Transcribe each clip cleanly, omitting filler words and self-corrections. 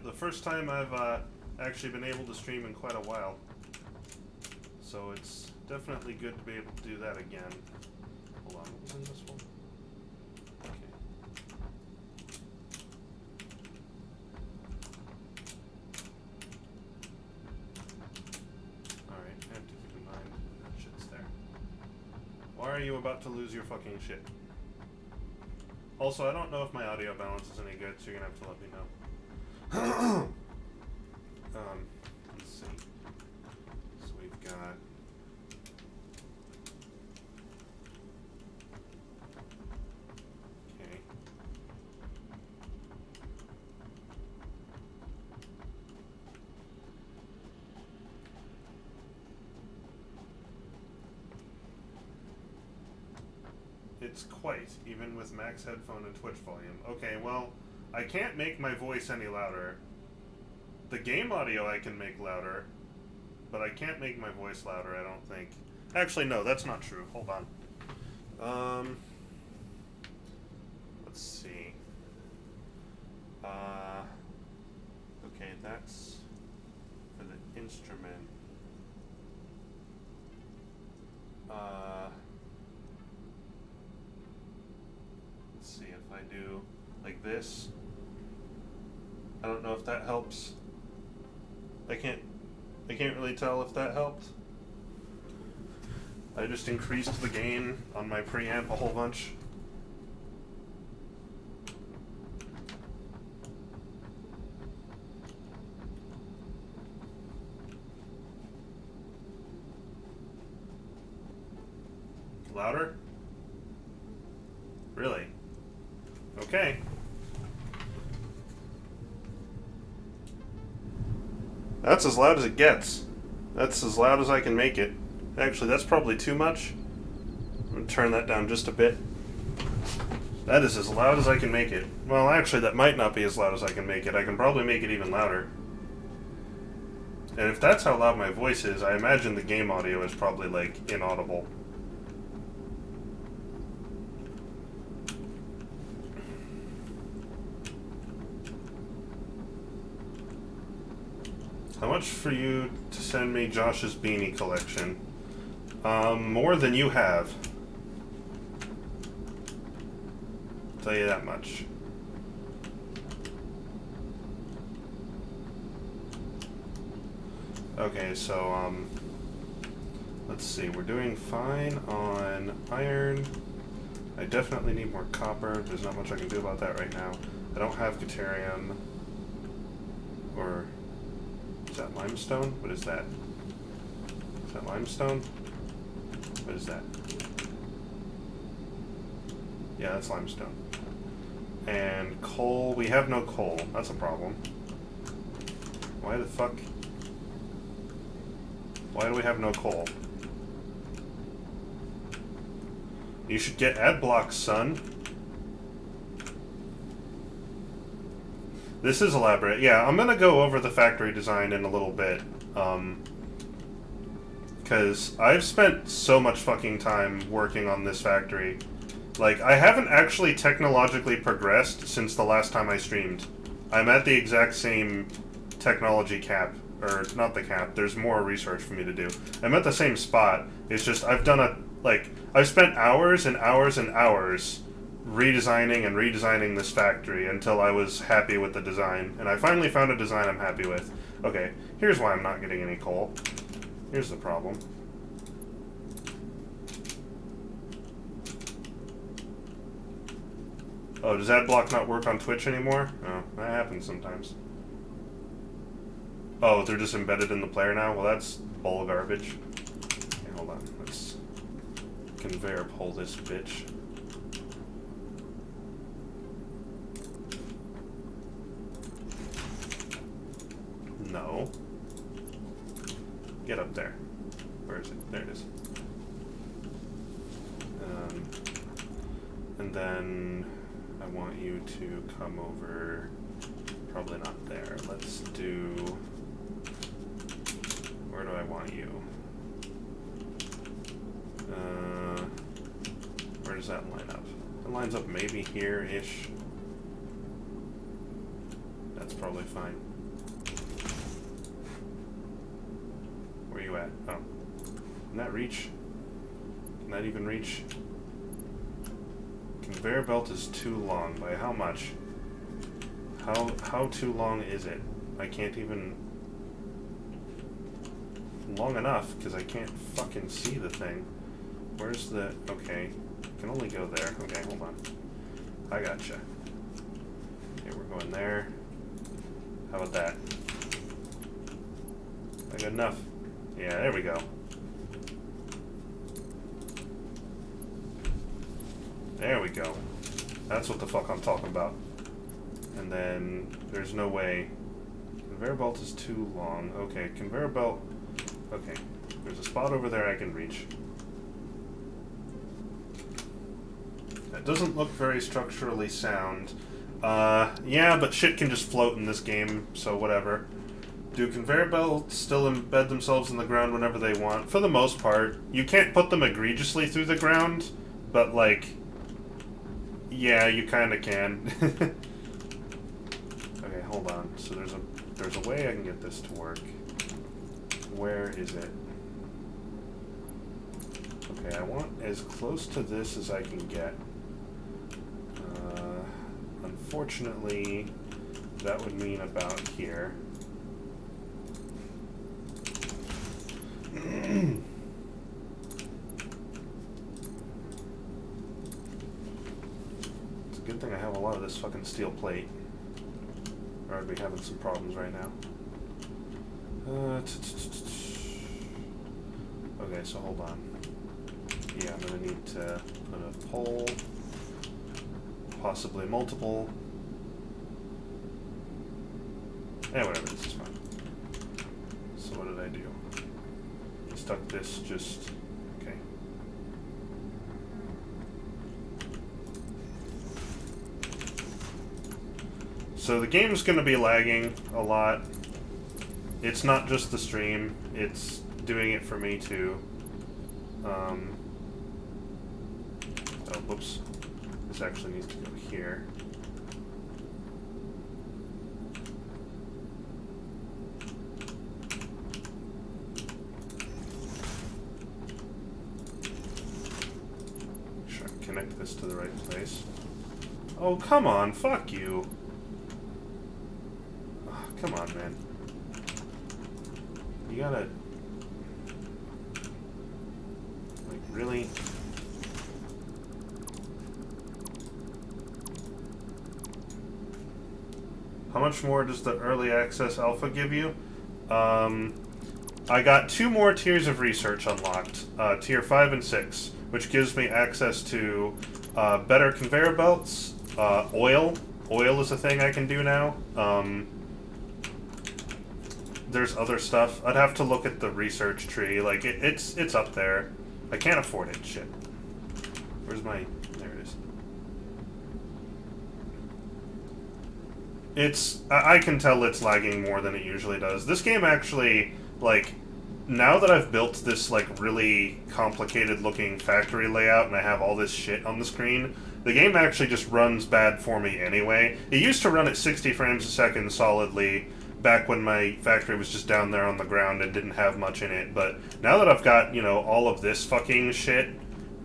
the first time I've actually been able to stream in quite a while. So it's definitely good to be able to do that again. Hold on, what was in this one? Okay. Alright, I have to keep in mind that shit's there. Why are you about to lose your fucking shit? Also, I don't know if my audio balance is any good, so you're gonna have to let me know. Let's see. So we've got... Okay. It's quite, even with max headphone and Twitch volume. Okay, well, I can't make my voice any louder. The game audio I can make louder, but I can't make my voice louder, I don't think. Actually, no, that's not true. Hold on. Let's see. Okay, that's for the instrument. Let's see if I do like this. I don't know if that helps. I can't really tell if that helped. I just increased the gain on my preamp a whole bunch. Louder? Really? Okay. That's as loud as it gets. That's as loud as I can make it. Actually, that's probably too much. I'm going to turn that down just a bit. That is as loud as I can make it. Well, actually, that might not be as loud as I can make it. I can probably make it even louder. And if that's how loud my voice is, I imagine the game audio is probably, like, inaudible. How much for you to send me Josh's beanie collection? More than you have. I'll tell you that much. Okay, so, let's see. We're doing fine on iron. I definitely need more copper. There's not much I can do about that right now. I don't have deuterium. Or... is that limestone? What is that? Is that limestone? What is that? Yeah, that's limestone. And coal, we have no coal. That's a problem. Why the fuck? Why do we have no coal? You should get ad blocks, son. This is elaborate. Yeah, I'm gonna go over the factory design in a little bit. Because I've spent so much fucking time working on this factory. Like, I haven't actually technologically progressed since the last time I streamed. I'm at the exact same technology cap. Or, not the cap, there's more research for me to do. I'm at the same spot. It's just, I've spent hours and hours and hours redesigning this factory until I was happy with the design. And I finally found a design I'm happy with. Okay, here's why I'm not getting any coal. Here's the problem. Oh, does AdBlock not work on Twitch anymore? Oh, that happens sometimes. Oh, they're just embedded in the player now? Well, that's bull garbage. Okay, hold on. Let's conveyor pull this bitch. No. Get up there. Where is it? There it is. And then I want you to come over. Probably not there. Let's do... where do I want you? Where does that line up? It lines up maybe here-ish. That's probably fine. at? Oh. Can that reach? Can that even reach? Conveyor belt is too long. By how much? How too long is it? I can't even... Long enough, because I can't fucking see the thing. Where's the... Okay. Can only go there. Okay, hold on. I gotcha. Okay, we're going there. How about that? I got enough. Yeah, there we go. There we go. That's what the fuck I'm talking about. And then there's no way. Conveyor belt is too long. Okay, conveyor belt. Okay, there's a spot over there I can reach. That doesn't look very structurally sound. Yeah, but shit can just float in this game, so whatever. Do conveyor belts still embed themselves in the ground whenever they want? For the most part. You can't put them egregiously through the ground, but like... Yeah, you kinda can. Okay, hold on. So there's a way I can get this to work. Where is it? Okay, I want as close to this as I can get. Unfortunately, that would mean about here. It's a good thing I have a lot of this fucking steel plate, or I'd be having some problems right now. Okay, so hold on. Yeah, I'm gonna need to put a pole, possibly multiple. Whatever, this is fine. So what did I do? I stuck this just... Okay. So the game's gonna be lagging a lot. It's not just the stream, it's doing it for me too. Oh, whoops. This actually needs to go here. Make sure I connect this to the right place. Oh, come on, fuck you. Oh, come on, man. You gotta... Like, really? How much more does the early access alpha give you? I got 2 more tiers of research unlocked, tier 5 and 6, which gives me access to better conveyor belts, oil. Oil is a thing I can do now. There's other stuff. I'd have to look at the research tree. Like, it's up there. I can't afford it. Shit. Where's my... There it is. I can tell it's lagging more than it usually does. This game actually, like, now that I've built this, like, really complicated looking factory layout and I have all this shit on the screen, the game actually just runs bad for me anyway. It used to run at 60 frames a second solidly back when my factory was just down there on the ground and didn't have much in it, but now that I've got, you know, all of this fucking shit,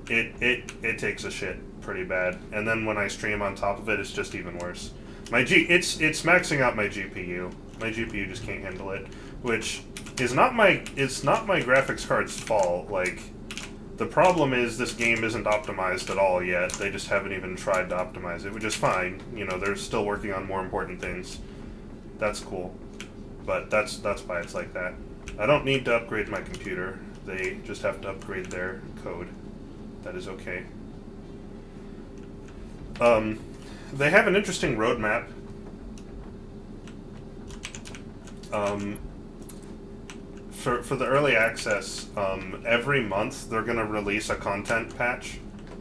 it takes a shit pretty bad. And then when I stream on top of it, it's just even worse. It's maxing out my GPU. My GPU just can't handle it, which is not my graphics card's fault. Like, the problem is this game isn't optimized at all yet. They just haven't even tried to optimize it, which is fine. You know, they're still working on more important things. That's cool. But that's why it's like that. I don't need to upgrade my computer. They just have to upgrade their code. That is okay. They have an interesting roadmap. For the early access, every month they're going to release a content patch.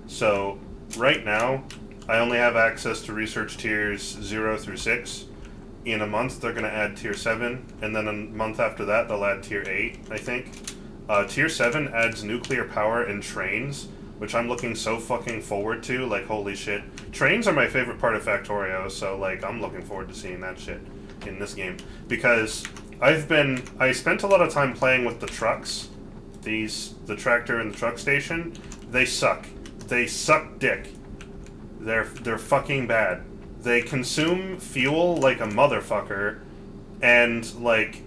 So right now, I only have access to research tiers 0 through 6. In a month, they're going to add tier 7, and then a month after that, they'll add tier 8, I think. Tier 7 adds nuclear power and trains, which I'm looking so fucking forward to. Like, holy shit. Trains are my favorite part of Factorio, so, like, I'm looking forward to seeing that shit in this game. Because I spent a lot of time playing with the trucks. The tractor and the truck station. They suck. They suck dick. They're fucking bad. They consume fuel like a motherfucker, and like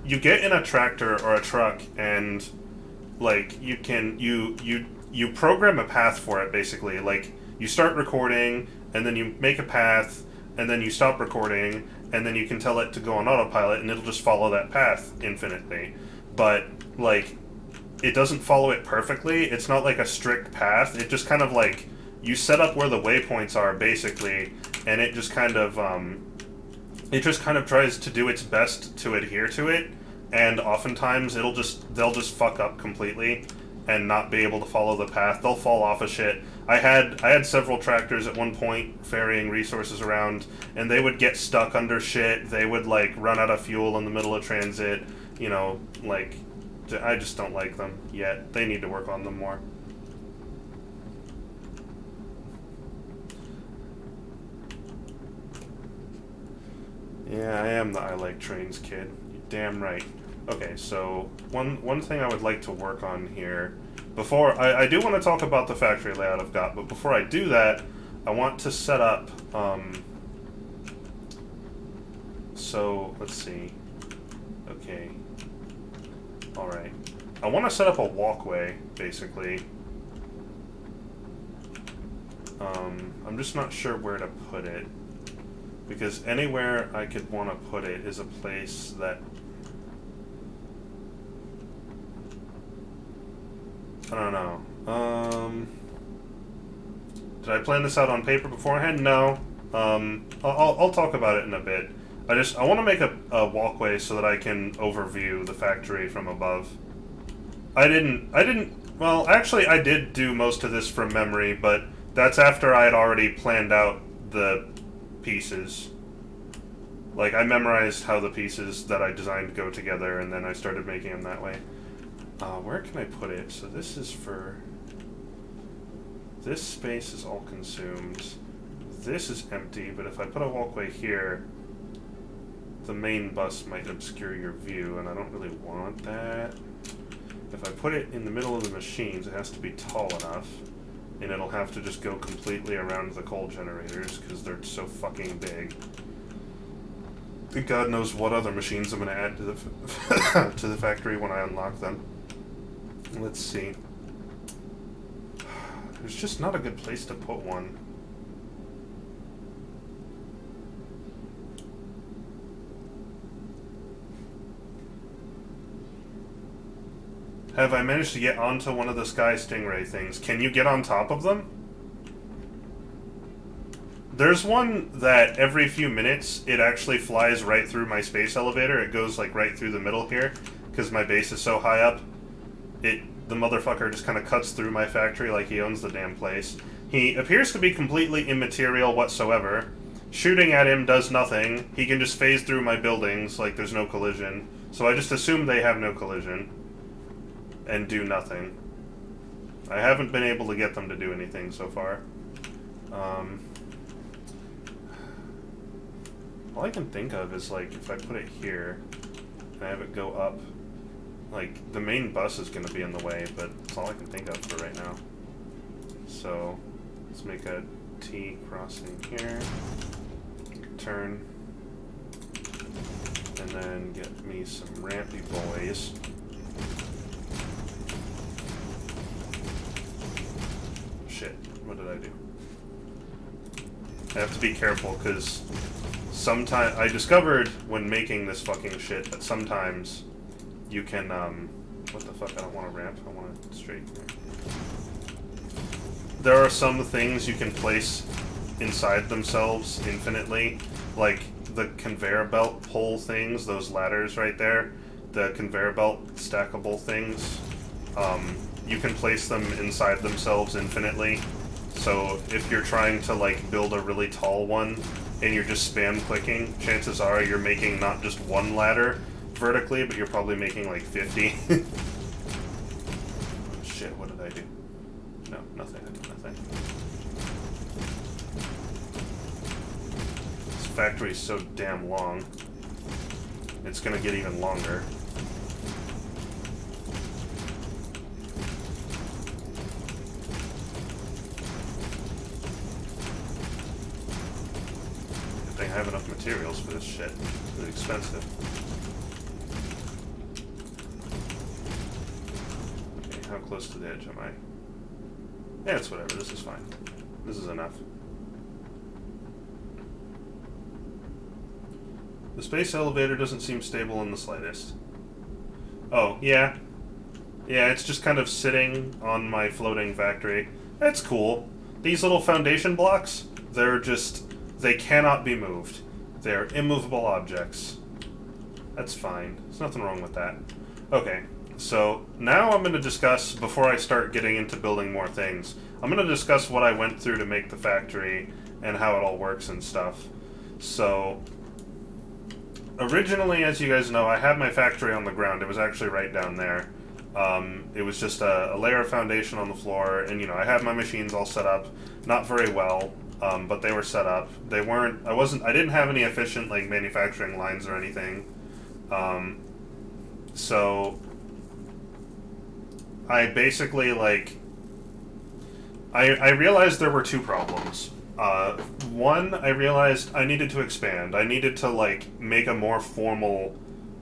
you get in a tractor or a truck and like you program a path for it basically. Like you start recording and then you make a path and then you stop recording and then you can tell it to go on autopilot and it'll just follow that path infinitely. But like it doesn't follow it perfectly. It's not like a strict path. It just kind of like you set up where the waypoints are basically, and it just kind of tries to do its best to adhere to it, and oftentimes they'll just fuck up completely and not be able to follow the path. They'll fall off of shit. I had several tractors at one point ferrying resources around, and they would get stuck under shit. They would like run out of fuel in the middle of transit. You know, like I just don't like them yet. They need to work on them more. Yeah, I am the I like trains kid. You're damn right. Okay, so one thing I would like to work on here, before I do want to talk about the factory layout I've got, but before I do that, I want to set up. So let's see. Okay. All right. I want to set up a walkway, basically. I'm just not sure where to put it. Because anywhere I could want to put it is a place that... I don't know. Did I plan this out on paper beforehand? No. I'll talk about it in a bit. I want to make a walkway so that I can overview the factory from above. Well, actually I did do most of this from memory, but that's after I had already planned out the pieces. Like, I memorized how the pieces that I designed go together, and then I started making them that way. Where can I put it? So this is for... This space is all consumed. This is empty, but if I put a walkway here, the main bus might obscure your view, and I don't really want that. If I put it in the middle of the machines, it has to be tall enough, and it'll have to just go completely around the coal generators, because they're so fucking big. God knows what other machines I'm going to add to the to the factory when I unlock them. Let's see. There's just not a good place to put one. Have I managed to get onto one of the Sky Stingray things? Can you get on top of them? There's one that every few minutes it actually flies right through my space elevator. It goes like right through the middle here because my base is so high up. The motherfucker just kind of cuts through my factory like he owns the damn place. He appears to be completely immaterial whatsoever. Shooting at him does nothing. He can just phase through my buildings like there's no collision. So I just assume they have no collision and do nothing. I haven't been able to get them to do anything so far. All I can think of is, like, if I put it here and I have it go up, like, the main bus is going to be in the way, but that's all I can think of for right now. So, let's make a T crossing here, turn, and then get me some rampy boys. Shit, what did I do? I have to be careful, because sometimes I discovered when making this fucking shit that sometimes you can, what the fuck, I don't want a ramp, I want it straight here. There are some things you can place inside themselves infinitely, like the conveyor belt pole things, those ladders right there, the conveyor belt stackable things, you can place them inside themselves infinitely. So if you're trying to like build a really tall one and you're just spam clicking, chances are you're making not just one ladder vertically, but you're probably making like 50. Shit, what did I do? No, nothing, I did nothing. This factory is so damn long. it's gonna get even longer. Good thing I have enough materials for this shit. It's expensive. Okay, how close to the edge am I? Yeah, it's whatever. This is fine. This is enough. The space elevator doesn't seem stable in the slightest. Oh, yeah. Yeah, it's just kind of sitting on my floating factory. That's cool. These little foundation blocks, they cannot be moved. They're immovable objects. That's fine. There's nothing wrong with that. Okay, so now I'm going to discuss, before I start getting into building more things, I'm going to discuss what I went through to make the factory and how it all works and stuff. So, originally, as you guys know, I had my factory on the ground. It was actually right down there. It was just a layer of foundation on the floor, and I had my machines all set up. Not very well, but they were set up. They weren't. I didn't have any efficient manufacturing lines or anything. So I basically I realized there were two problems. One, I realized I needed to expand. I needed to make a more formal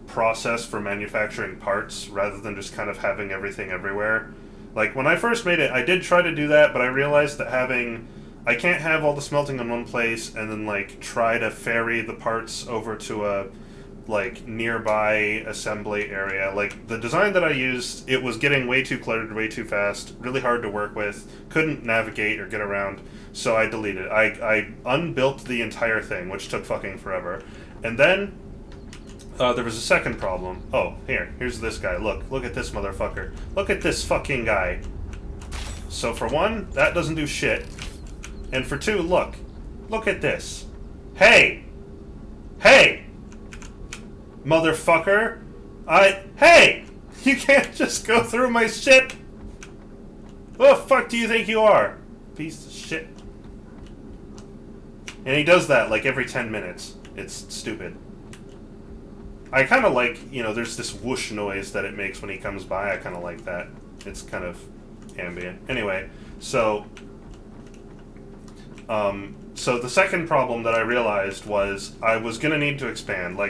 process for manufacturing parts rather than just kind of having everything everywhere. When I first made it, I did try to do that, but I realized that I can't have all the smelting in one place and then try to ferry the parts over to a nearby assembly area. The design that I used, it was getting way too cluttered, way too fast, really hard to work with, couldn't navigate or get around, so I deleted it. I unbuilt the entire thing, which took fucking forever. And then there was a second problem. Oh, here's this guy. Look at this motherfucker. Look at this fucking guy. So for one, that doesn't do shit. And for two, look at this. Hey! Motherfucker! Hey! You can't just go through my shit! Who the fuck do you think you are? Piece of shit. And he does that every 10 minutes. It's stupid. I kind of there's this whoosh noise that it makes when he comes by. I kind of like that. It's kind of ambient. Anyway, so the second problem that I realized was I was gonna need to expand.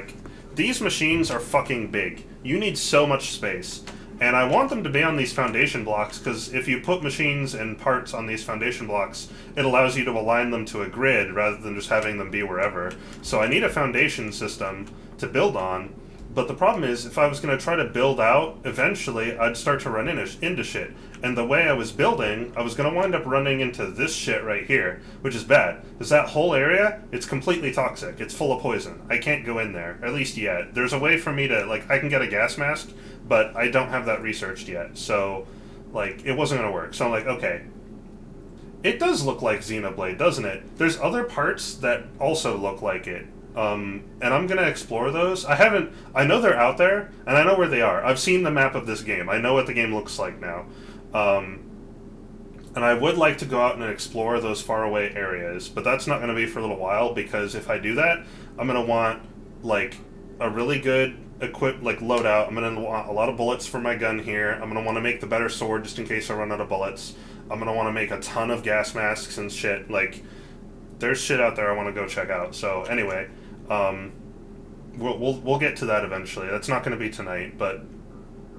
These machines are fucking big. You need so much space. And I want them to be on these foundation blocks, because if you put machines and parts on these foundation blocks, it allows you to align them to a grid rather than just having them be wherever. So I need a foundation system to build on. But the problem is, if I was going to try to build out, eventually I'd start to run into shit. And the way I was building, I was going to wind up running into this shit right here, which is bad. Because that whole area, it's completely toxic. It's full of poison. I can't go in there, at least yet. There's a way for me to, I can get a gas mask, but I don't have that researched yet. So, it wasn't going to work. So I'm like, okay. It does look like Xenoblade, doesn't it? There's other parts that also look like it. And I'm going to explore those. I know they're out there, and I know where they are. I've seen the map of this game. I know what the game looks like now. And I would like to go out and explore those faraway areas, but that's not going to be for a little while, because if I do that, I'm going to want, a really good loadout. I'm going to want a lot of bullets for my gun here. I'm going to want to make the better sword just in case I run out of bullets. I'm going to want to make a ton of gas masks and shit. There's shit out there I want to go check out. So anyway, we'll get to that eventually. That's not going to be tonight, but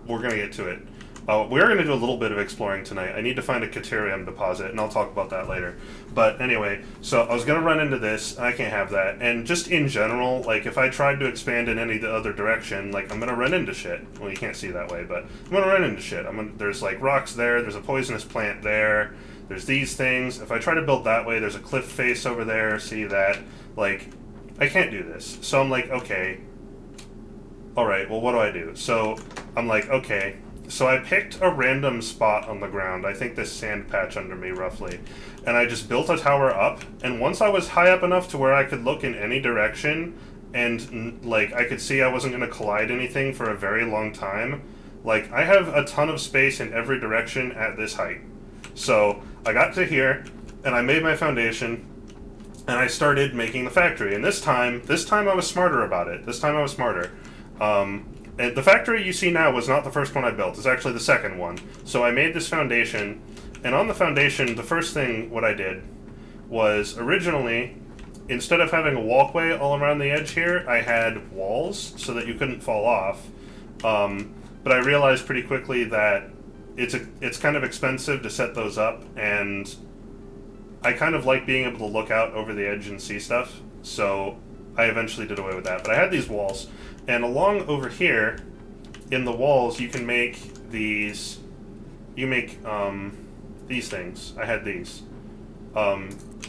we're going to get to it. We're going to do a little bit of exploring tonight. I need to find a Caterium deposit, and I'll talk about that later. But anyway, so I was going to run into this, and I can't have that. And just in general, if I tried to expand in any other direction, I'm going to run into shit. Well, you can't see that way, but I'm going to run into shit. There's, rocks there, there's a poisonous plant there, there's these things. If I try to build that way, there's a cliff face over there, see that? I can't do this. So I'm like, okay. Alright, well, what do I do? So I'm like, okay. So I picked a random spot on the ground, I think this sand patch under me roughly, and I just built a tower up, and once I was high up enough to where I could look in any direction, and I could see I wasn't going to collide anything for a very long time, I have a ton of space in every direction at this height. So I got to here, and I made my foundation, and I started making the factory, and this time I was smarter about it. This time I was smarter. And the factory you see now was not the first one I built. It's actually the second one. So I made this foundation, and on the foundation, the first thing what I did was originally, instead of having a walkway all around the edge here, I had walls so that you couldn't fall off. But I realized pretty quickly that it's kind of expensive to set those up, and I kind of like being able to look out over the edge and see stuff, so I eventually did away with that. But I had these walls, and along over here, in the walls, you can make these... You make, these things. I had these.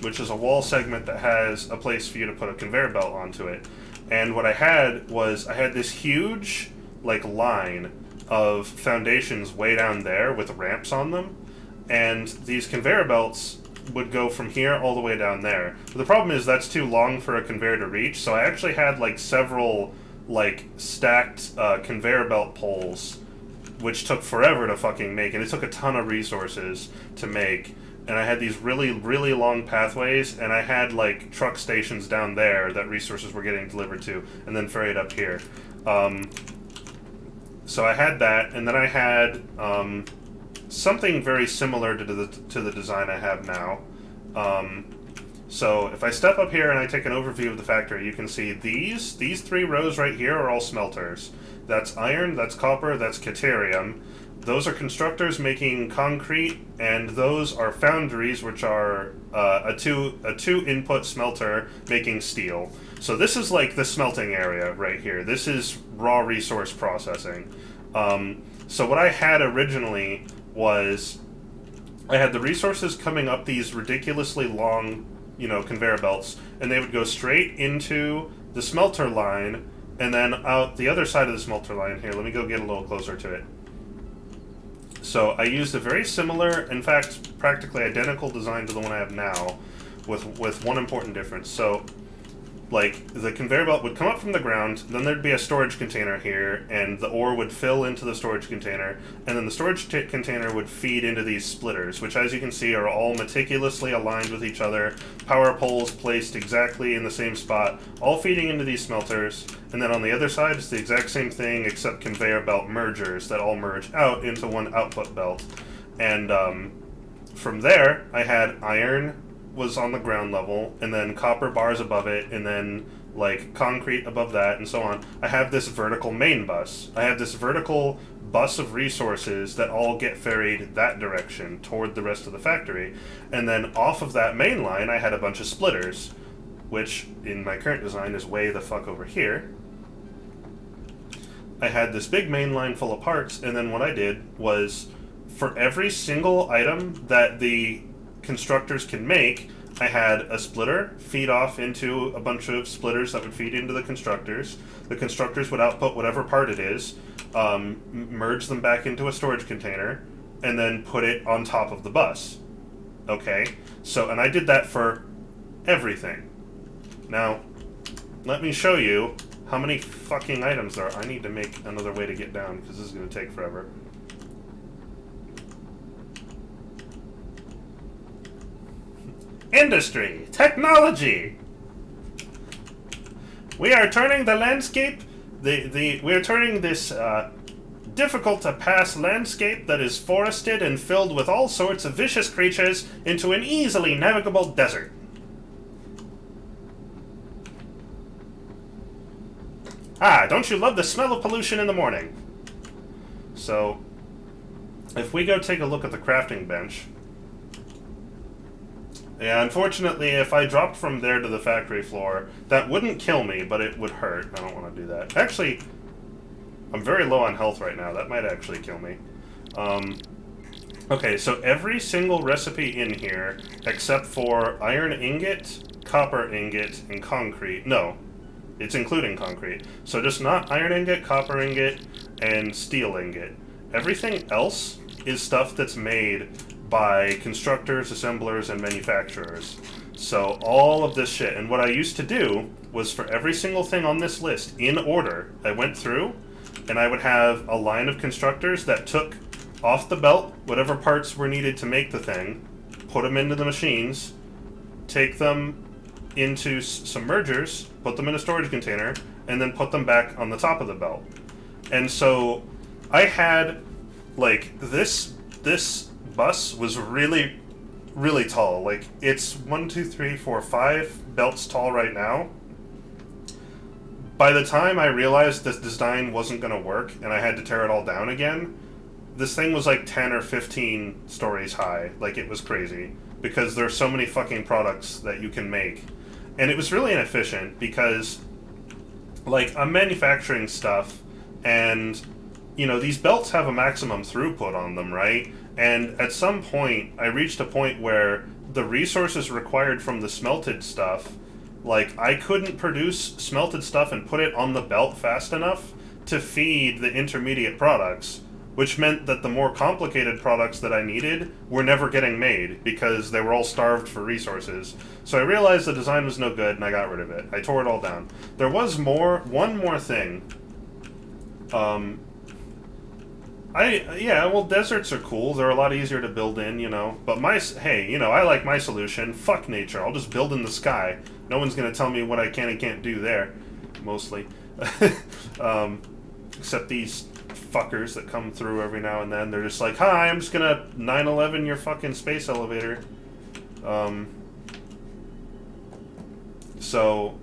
Which is a wall segment that has a place for you to put a conveyor belt onto it. And what I had was, I had this huge, like, line of foundations way down there with ramps on them, and these conveyor belts would go from here all the way down there. But the problem is that's too long for a conveyor to reach, so I actually had like several like stacked conveyor belt poles, which took forever to fucking make, and it took a ton of resources to make. And I had these really, really long pathways, and I had like truck stations down there that resources were getting delivered to, and then ferried up here. So I had that, and then I had something very similar to the design I have now. So if I step up here and I take an overview of the factory, you can see these 3 rows right here are all smelters. That's iron, that's copper, that's caterium. Those are constructors making concrete, and those are foundries, which are a two input smelter making steel. So this is like the smelting area right here. This is raw resource processing. So what I had originally was I had the resources coming up these ridiculously long, conveyor belts, and they would go straight into the smelter line, and then out the other side of the smelter line here. Let me go get a little closer to it. So I used a very similar, in fact, practically identical design to the one I have now, with one important difference. So, like, the conveyor belt would come up from the ground, then there'd be a storage container here, and the ore would fill into the storage container, and then the storage container would feed into these splitters, which, as you can see, are all meticulously aligned with each other, power poles placed exactly in the same spot, all feeding into these smelters, and then on the other side, it's the exact same thing, except conveyor belt mergers that all merge out into one output belt. And from there, I had iron was on the ground level, and then copper bars above it, and then like concrete above that, and so on. I have this vertical main bus. I have this vertical bus of resources that all get ferried that direction toward the rest of the factory. And then off of that main line, I had a bunch of splitters, which in my current design is way the fuck over here. I had this big main line full of parts, and then what I did was, for every single item that the constructors can make, I had a splitter feed off into a bunch of splitters that would feed into the constructors. The constructors would output whatever part it is, merge them back into a storage container, and then put it on top of the bus. Okay? So, and I did that for everything. Now, let me show you how many fucking items there are. I need to make another way to get down, because this is going to take forever. Industry, technology. We are turning the landscape, we are turning this difficult to pass landscape that is forested and filled with all sorts of vicious creatures into an easily navigable desert. Ah, don't you love the smell of pollution in the morning? So, if we go take a look at the crafting bench. Yeah, unfortunately, if I dropped from there to the factory floor, that wouldn't kill me, but it would hurt. I don't want to do that. Actually, I'm very low on health right now. That might actually kill me. Okay, so every single recipe in here, except for iron ingot, copper ingot, and concrete. No, it's including concrete. So just not iron ingot, copper ingot, and steel ingot. Everything else is stuff that's made by constructors, assemblers, and manufacturers. So all of this shit. And what I used to do was, for every single thing on this list, in order, I went through, and I would have a line of constructors that took off the belt whatever parts were needed to make the thing, put them into the machines, take them into some mergers, put them in a storage container, and then put them back on the top of the belt. And so I had, like, this bus was really, really tall. Like, it's 1, 2, 3, 4, 5 belts tall right now. By the time I realized this design wasn't going to work and I had to tear it all down again, this thing was like 10 or 15 stories high. Like, it was crazy. Because there's so many fucking products that you can make. And it was really inefficient because, like, I'm manufacturing stuff and, you know, these belts have a maximum throughput on them, right? And at some point, I reached a point where the resources required from the smelted stuff, like, I couldn't produce smelted stuff and put it on the belt fast enough to feed the intermediate products, which meant that the more complicated products that I needed were never getting made because they were all starved for resources. So I realized the design was no good and I got rid of it. I tore it all down. There was one more thing. Deserts are cool. They're a lot easier to build in, you know. But I like my solution. Fuck nature. I'll just build in the sky. No one's going to tell me what I can and can't do there, mostly. Except these fuckers that come through every now and then. They're just like, hi, I'm just going to 9/11 your fucking space elevator. So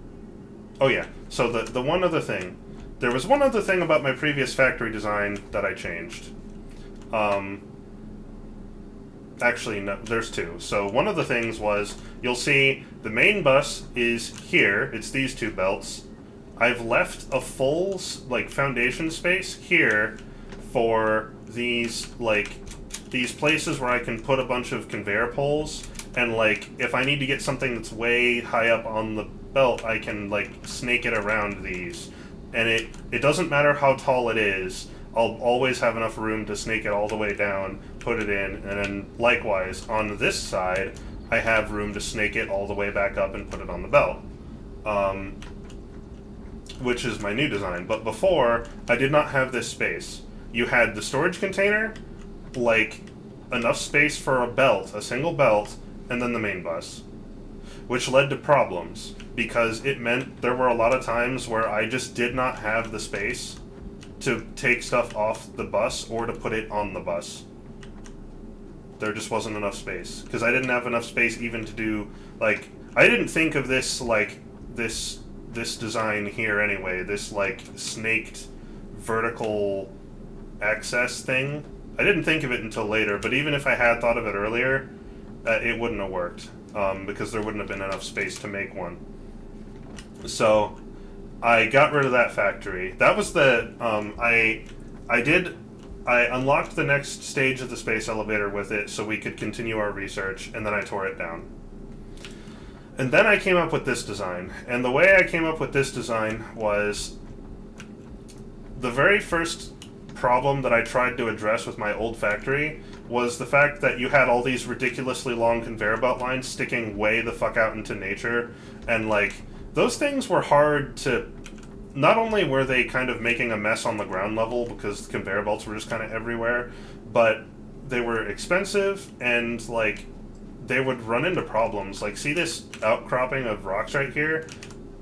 the one other thing. There was one other thing about my previous factory design that I changed. Actually, no, there's two. So one of the things was, you'll see the main bus is here. It's these two belts. I've left a full, like, foundation space here for these places where I can put a bunch of conveyor poles. And, like, if I need to get something that's way high up on the belt, I can, like, snake it around these. And it doesn't matter how tall it is, I'll always have enough room to snake it all the way down, put it in, and then likewise, on this side, I have room to snake it all the way back up and put it on the belt. Which is my new design. But before, I did not have this space. You had the storage container, like, enough space for a belt, a single belt, and then the main bus. Which led to problems, because it meant there were a lot of times where I just did not have the space to take stuff off the bus or to put it on the bus. There just wasn't enough space, because I didn't have enough space even to do, like, I didn't think of this, like, this design here anyway, this, like, snaked vertical access thing. I didn't think of it until later, but even if I had thought of it earlier, it wouldn't have worked. Because there wouldn't have been enough space to make one. So I got rid of that factory. That was I unlocked the next stage of the space elevator with it so we could continue our research, and then I tore it down. And then I came up with this design. And the way I came up with this design was the very first problem that I tried to address with my old factory was the fact that you had all these ridiculously long conveyor belt lines sticking way the fuck out into nature, and, like, those things were hard to... Not only were they kind of making a mess on the ground level because the conveyor belts were just kind of everywhere, but they were expensive, and, like, they would run into problems. Like, see this outcropping of rocks right here?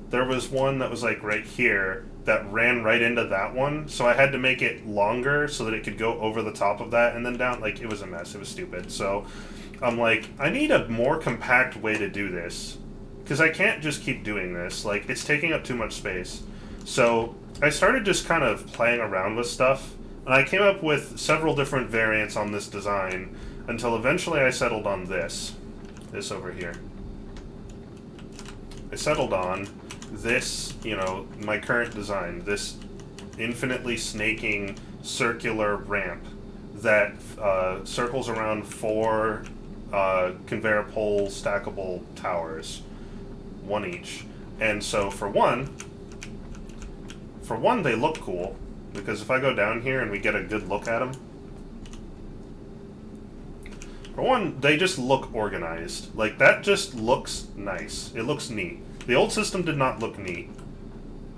There was one that was, like, right here that ran right into that one, so I had to make it longer so that it could go over the top of that and then down. Like, it was a mess. It was stupid. So I'm like, I need a more compact way to do this, because I can't just keep doing this. Like, it's taking up too much space. So I started just kind of playing around with stuff, and I came up with several different variants on this design until eventually I settled on this over here. I settled on this, you know, my current design, this infinitely snaking circular ramp that circles around 4 conveyor pole stackable towers, one each. And so for one, they look cool, because if I go down here and we get a good look at them, for one, they just look organized. Like, that just looks nice. It looks neat. The old system did not look neat,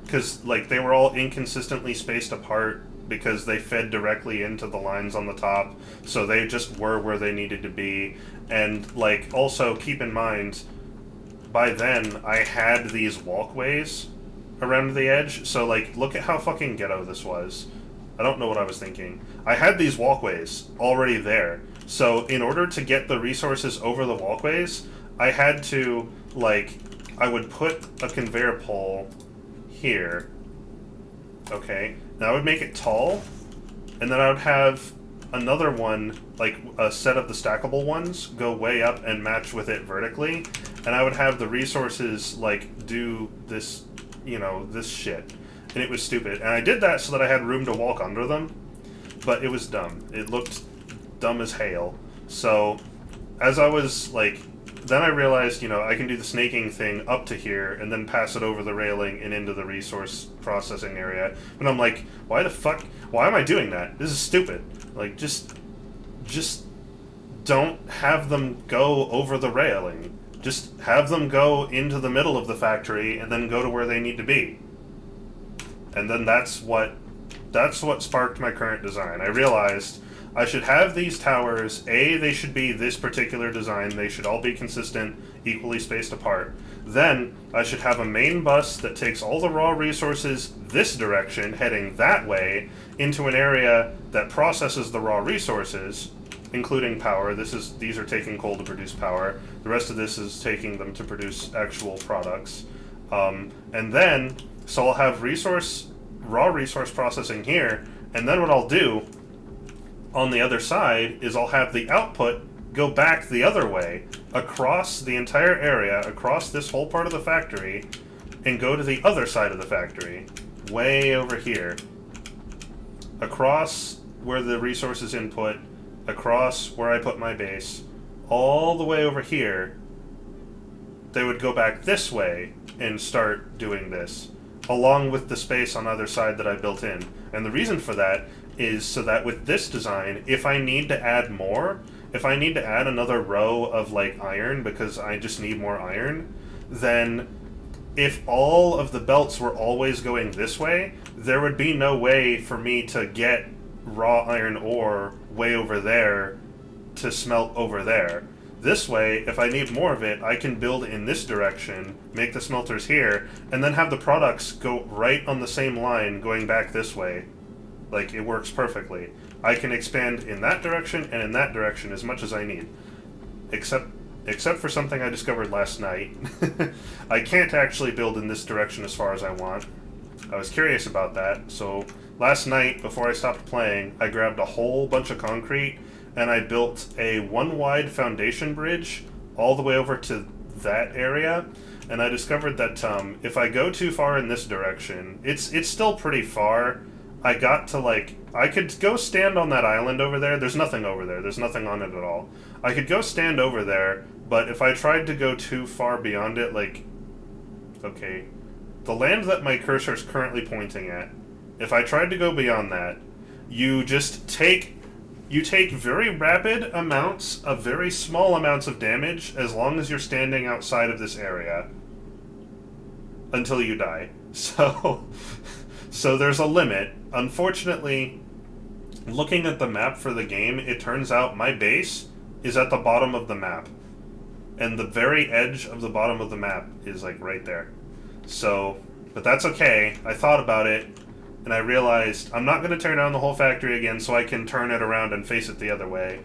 because, like, they were all inconsistently spaced apart because they fed directly into the lines on the top, so they just were where they needed to be. And, like, also keep in mind, by then I had these walkways around the edge. So, like, look at how fucking ghetto this was. I don't know what I was thinking. I had these walkways already there. So, in order to get the resources over the walkways, I had to, like, I would put a conveyor pole here. Okay. Now I would make it tall, and then I would have another one, like a set of the stackable ones, go way up and match with it vertically, and I would have the resources, like, do this, you know, this shit. And it was stupid. And I did that so that I had room to walk under them, but it was dumb. It looked dumb as hail. So, as I was, like, then I realized, you know, I can do the snaking thing up to here and then pass it over the railing and into the resource processing area. But I'm like, why the fuck? Why am I doing that? This is stupid. Like, just don't have them go over the railing. Just have them go into the middle of the factory and then go to where they need to be. And then that's what sparked my current design. I realized I should have these towers, they should be this particular design, they should all be consistent, equally spaced apart. Then, I should have a main bus that takes all the raw resources this direction, heading that way, into an area that processes the raw resources, including power. These are taking coal to produce power. The rest of this is taking them to produce actual products. And then, so I'll have raw resource processing here, and then what I'll do on the other side is I'll have the output go back the other way, across the entire area, across this whole part of the factory, and go to the other side of the factory, way over here. Across where the resources input, across where I put my base, all the way over here, they would go back this way and start doing this, along with the space on the other side that I built in. And the reason for that is so that with this design, if I need to add more, if I need to add another row of, like, iron because I just need more iron, then if all of the belts were always going this way, there would be no way for me to get raw iron ore way over there to smelt over there. This way, if I need more of it, I can build in this direction, make the smelters here, and then have the products go right on the same line going back this way. Like, it works perfectly. I can expand in that direction and in that direction as much as I need. Except for something I discovered last night. I can't actually build in this direction as far as I want. I was curious about that, so last night, before I stopped playing, I grabbed a whole bunch of concrete and I built a one-wide foundation bridge all the way over to that area, and I discovered that if I go too far in this direction, it's still pretty far. I got to, like, I could go stand on that island over there. There's nothing over there. There's nothing on it at all. I could go stand over there, but if I tried to go too far beyond it, like, okay, the land that my cursor is currently pointing at, if I tried to go beyond that, you take very rapid amounts of very small amounts of damage as long as you're standing outside of this area until you die. So there's a limit. Unfortunately, looking at the map for the game, it turns out my base is at the bottom of the map. And the very edge of the bottom of the map is, like, right there. So, but that's okay. I thought about it, and I realized I'm not going to tear down the whole factory again so I can turn it around and face it the other way.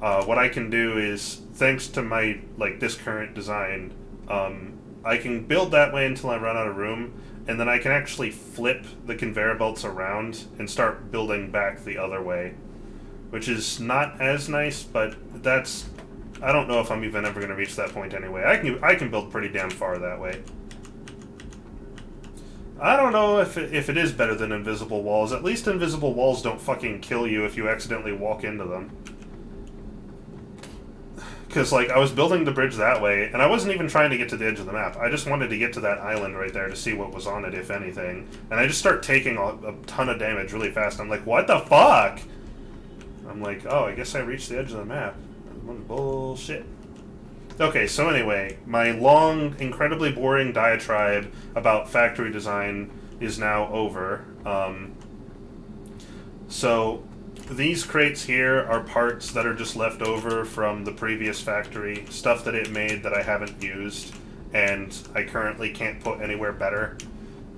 What I can do is, thanks to my, like, this current design, I can build that way until I run out of room, and then I can actually flip the conveyor belts around and start building back the other way, which is not as nice, but that's, I don't know if I'm even ever going to reach that point anyway. I can build pretty damn far that way. I don't know if it is better than invisible walls. At least invisible walls don't fucking kill you if you accidentally walk into them. Because, like, I was building the bridge that way, and I wasn't even trying to get to the edge of the map. I just wanted to get to that island right there to see what was on it, if anything. And I just start taking a ton of damage really fast. I'm like, what the fuck? I'm like, oh, I guess I reached the edge of the map. Bullshit. Okay, so anyway, my long, incredibly boring diatribe about factory design is now over. So these crates here are parts that are just left over from the previous factory, stuff that it made that I haven't used, and I currently can't put anywhere better.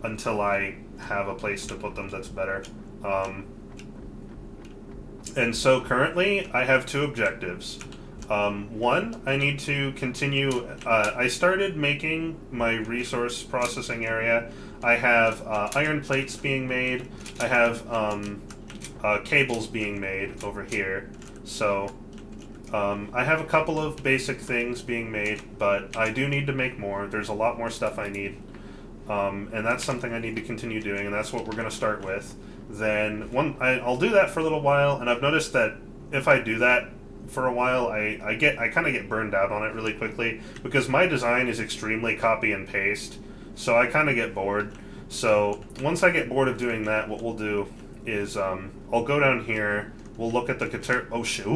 until I have a place to put them that's better. And so currently, I have two objectives. One, I need to continue. I started making my resource processing area. I have iron plates being made. I have cables being made over here. So I have a couple of basic things being made, but I do need to make more. There's a lot more stuff I need. And that's something I need to continue doing, and that's what we're going to start with. Then I'll do that for a little while, and I've noticed that if I do that for a while, I kind of get burned out on it really quickly, because my design is extremely copy and paste, so I kind of get bored. So once I get bored of doing that, what we'll do is I'll go down here, we'll look at the oh shit,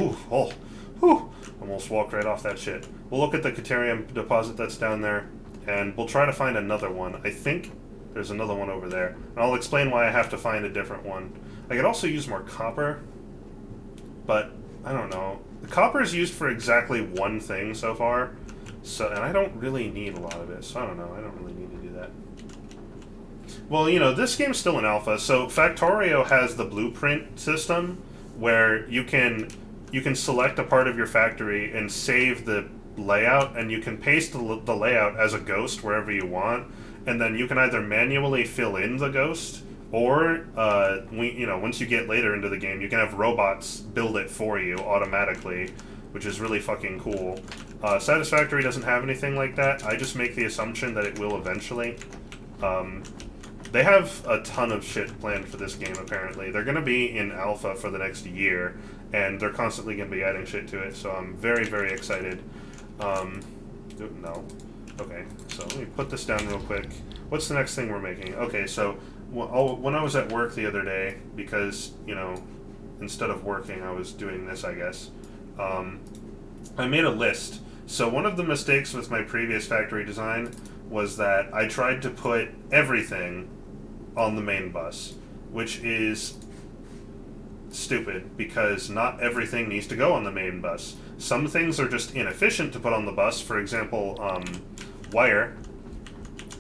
almost walked right off that shit. We'll look at the Caterium deposit that's down there, and we'll try to find another one. I think there's another one over there. And I'll explain why I have to find a different one. I could also use more copper, but I don't know. The copper is used for exactly one thing so far, and I don't really need a lot of it, so I don't know. I don't really need to do that. Well, you know, this game's still in alpha, so Factorio has the blueprint system where you can select a part of your factory and save the layout, and you can paste the layout as a ghost wherever you want, and then you can either manually fill in the ghost, or once you get later into the game, you can have robots build it for you automatically, which is really fucking cool. Satisfactory doesn't have anything like that. I just make the assumption that it will eventually. They have a ton of shit planned for this game, apparently. They're going to be in alpha for the next year, and they're constantly going to be adding shit to it, so I'm very, very excited. No. Okay, so let me put this down real quick. What's the next thing we're making? Okay, so when I was at work the other day, because, you know, instead of working, I was doing this, I guess, I made a list. So one of the mistakes with my previous factory design was that I tried to put everything on the main bus, which is stupid, because not everything needs to go on the main bus. Some things are just inefficient to put on the bus. For example, wire,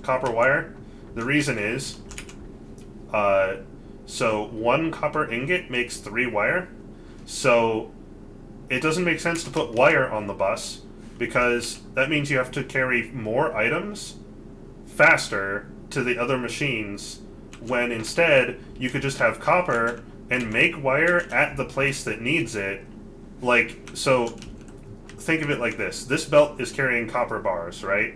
copper wire. The reason is, so one copper ingot makes 3 wire, so it doesn't make sense to put wire on the bus, because that means you have to carry more items faster to the other machines, when instead you could just have copper and make wire at the place that needs it. Like, so think of it like this. This belt is carrying copper bars, right?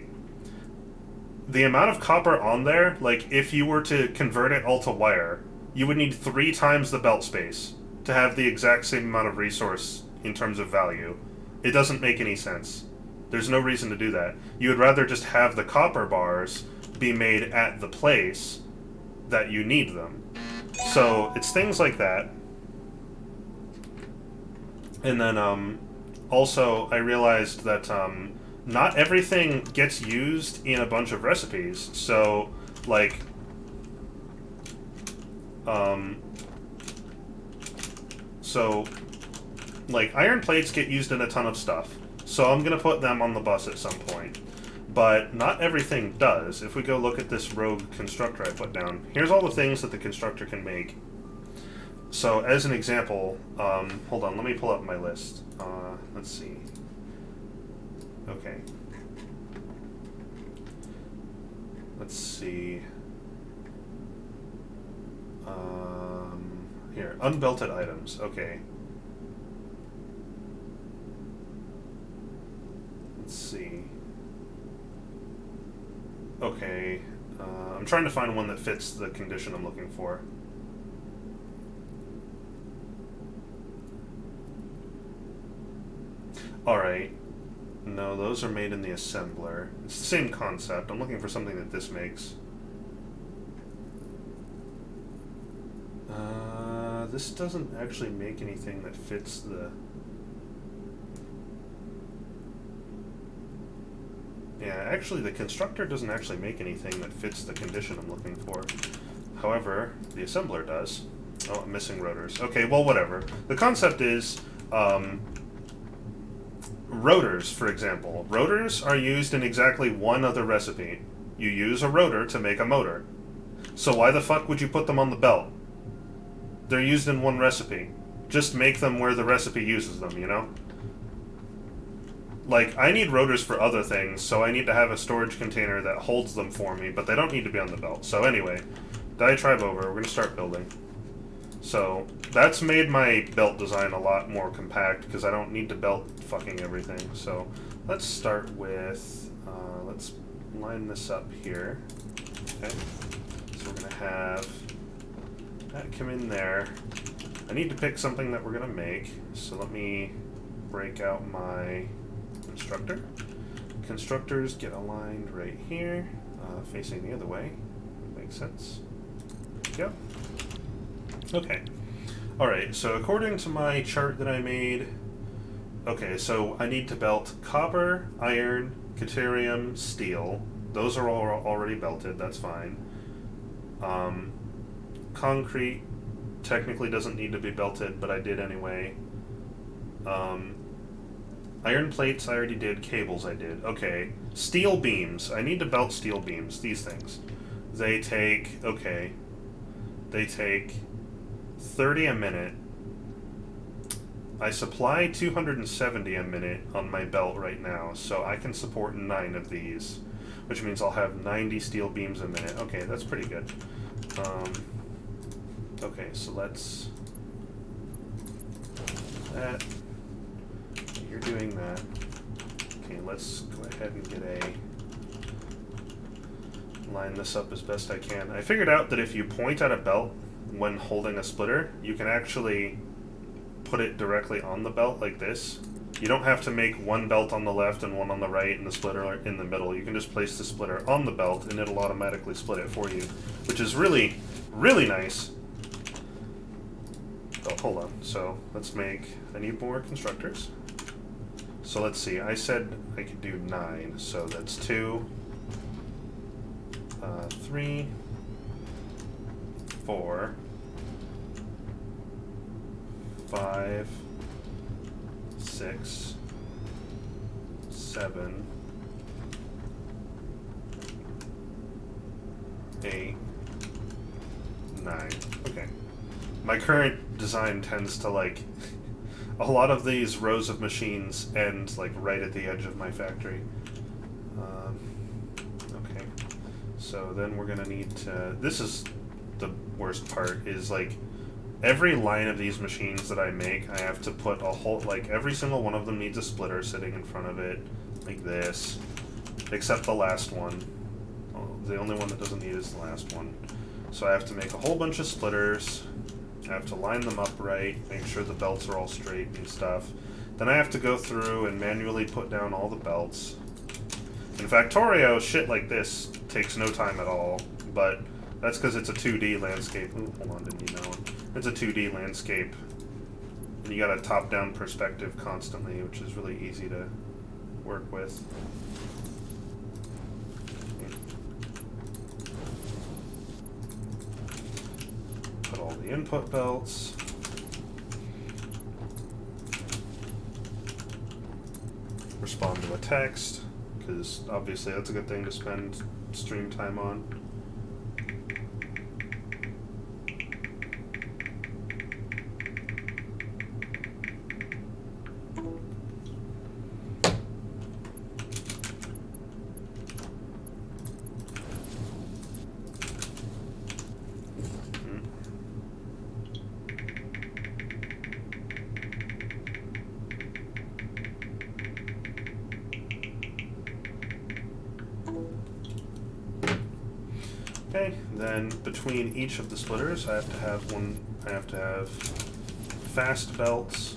The amount of copper on there, like, if you were to convert it all to wire, you would need 3 times the belt space to have the exact same amount of resource in terms of value. It doesn't make any sense. There's no reason to do that. You would rather just have the copper bars be made at the place that you need them. So it's things like that. And then also I realized that not everything gets used in a bunch of recipes. So, like, iron plates get used in a ton of stuff. So I'm going to put them on the bus at some point. But not everything does. If we go look at this rogue constructor I put down, here's all the things that the constructor can make. So, as an example, hold on, let me pull up my list. Let's see. Okay. Let's see. Here, unbelted items. Okay. Let's see. Okay. I'm trying to find one that fits the condition I'm looking for. Alright. No, those are made in the assembler. It's the same concept. I'm looking for something that this makes. This doesn't actually make anything that fits the... Yeah, actually, the constructor doesn't actually make anything that fits the condition I'm looking for. However, the assembler does. Oh, I'm missing rotors. Okay, well, whatever. The concept is, rotors, for example. Rotors are used in exactly one other recipe. You use a rotor to make a motor. So why the fuck would you put them on the belt? They're used in one recipe. Just make them where the recipe uses them, you know? Like, I need rotors for other things, so I need to have a storage container that holds them for me, but they don't need to be on the belt. So anyway, diatribe over, we're going to start building. So, that's made my belt design a lot more compact, because I don't need to belt fucking everything. So, let's start with, let's line this up here. Okay, so we're going to have that come in there. I need to pick something that we're going to make, so let me break out my constructor. Constructors get aligned right here, facing the other way. Makes sense. Yep. Okay. Alright, so according to my chart that I made, okay, so I need to belt copper, iron, deuterium, steel. Those are all already belted, that's fine. Concrete technically doesn't need to be belted, but I did anyway. Iron plates I already did, cables I did. Okay, steel beams. I need to belt steel beams, these things. They take, okay, they take 30 a minute. I supply 270 a minute on my belt right now, so I can support 9 of these, which means I'll have 90 steel beams a minute. Okay, that's pretty good. Okay, so let's... that. You're doing that. Okay, let's go ahead and get a... line this up as best I can. I figured out that if you point at a belt when holding a splitter, you can actually put it directly on the belt like this. You don't have to make one belt on the left and one on the right and the splitter in the middle. You can just place the splitter on the belt and it'll automatically split it for you, which is really, really nice. Oh, hold on. So let's make... I need more constructors. So let's see. I said I could do 9, so that's 2, 3, 4, 5, 6, 7, 8, 9. Okay. My current design tends to, like, a lot of these rows of machines end, like, right at the edge of my factory. Okay. So then we're gonna need to... This is the worst part, is, like, every line of these machines that I make, I have to put a whole... Like, every single one of them needs a splitter sitting in front of it, like this. Except the last one. The only one that doesn't need is the last one. So I have to make a whole bunch of splitters. I have to line them up right, make sure the belts are all straight and stuff. Then I have to go through and manually put down all the belts. In Factorio, shit like this takes no time at all, but that's because it's a 2D landscape. Ooh, hold on, didn't need that one. It's a 2D landscape, and you got a top-down perspective constantly, which is really easy to work with. Put all the input belts. Respond to a text, because obviously that's a good thing to spend stream time on. Okay, then between each of the splitters, I have to have fast belts.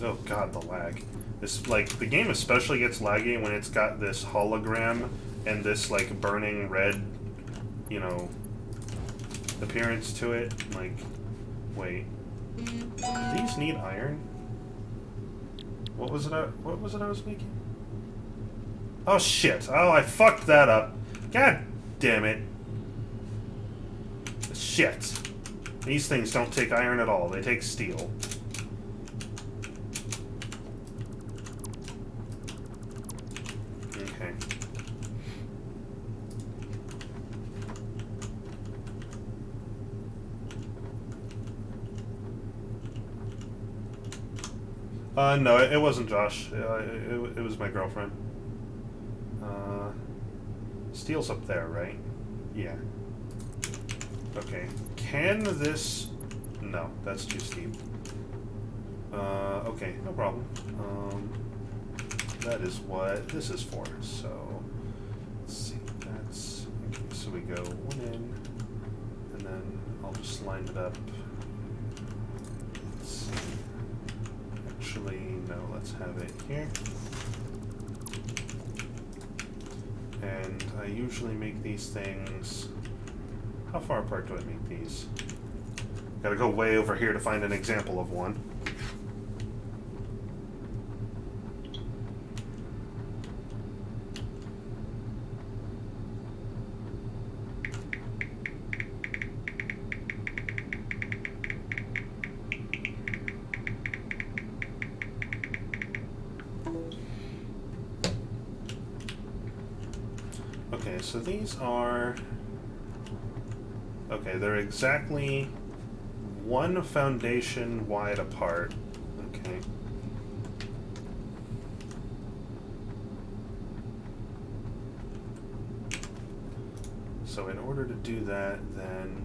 Oh god, the lag. This, like, the game especially gets laggy when it's got this hologram and this, like, burning red, you know, appearance to it. Like, wait. Do these need iron? What was it I was making? Oh shit. Oh, I fucked that up. God damn it. Shit. These things don't take iron at all. They take steel. Okay. No, it wasn't Josh. It was my girlfriend. Steel's up there, right? Yeah. Okay. Can this... No, that's too steep. Okay, no problem. That is what this is for. So, let's see. That's... Okay, so we go one in, and then I'll just line it up. Let's see. Actually, no, let's have it here. And I usually make these things... How far apart do I make these? Gotta go way over here to find an example of one. Okay, so these are... Okay, they're exactly one foundation wide apart. Okay. So in order to do that, then...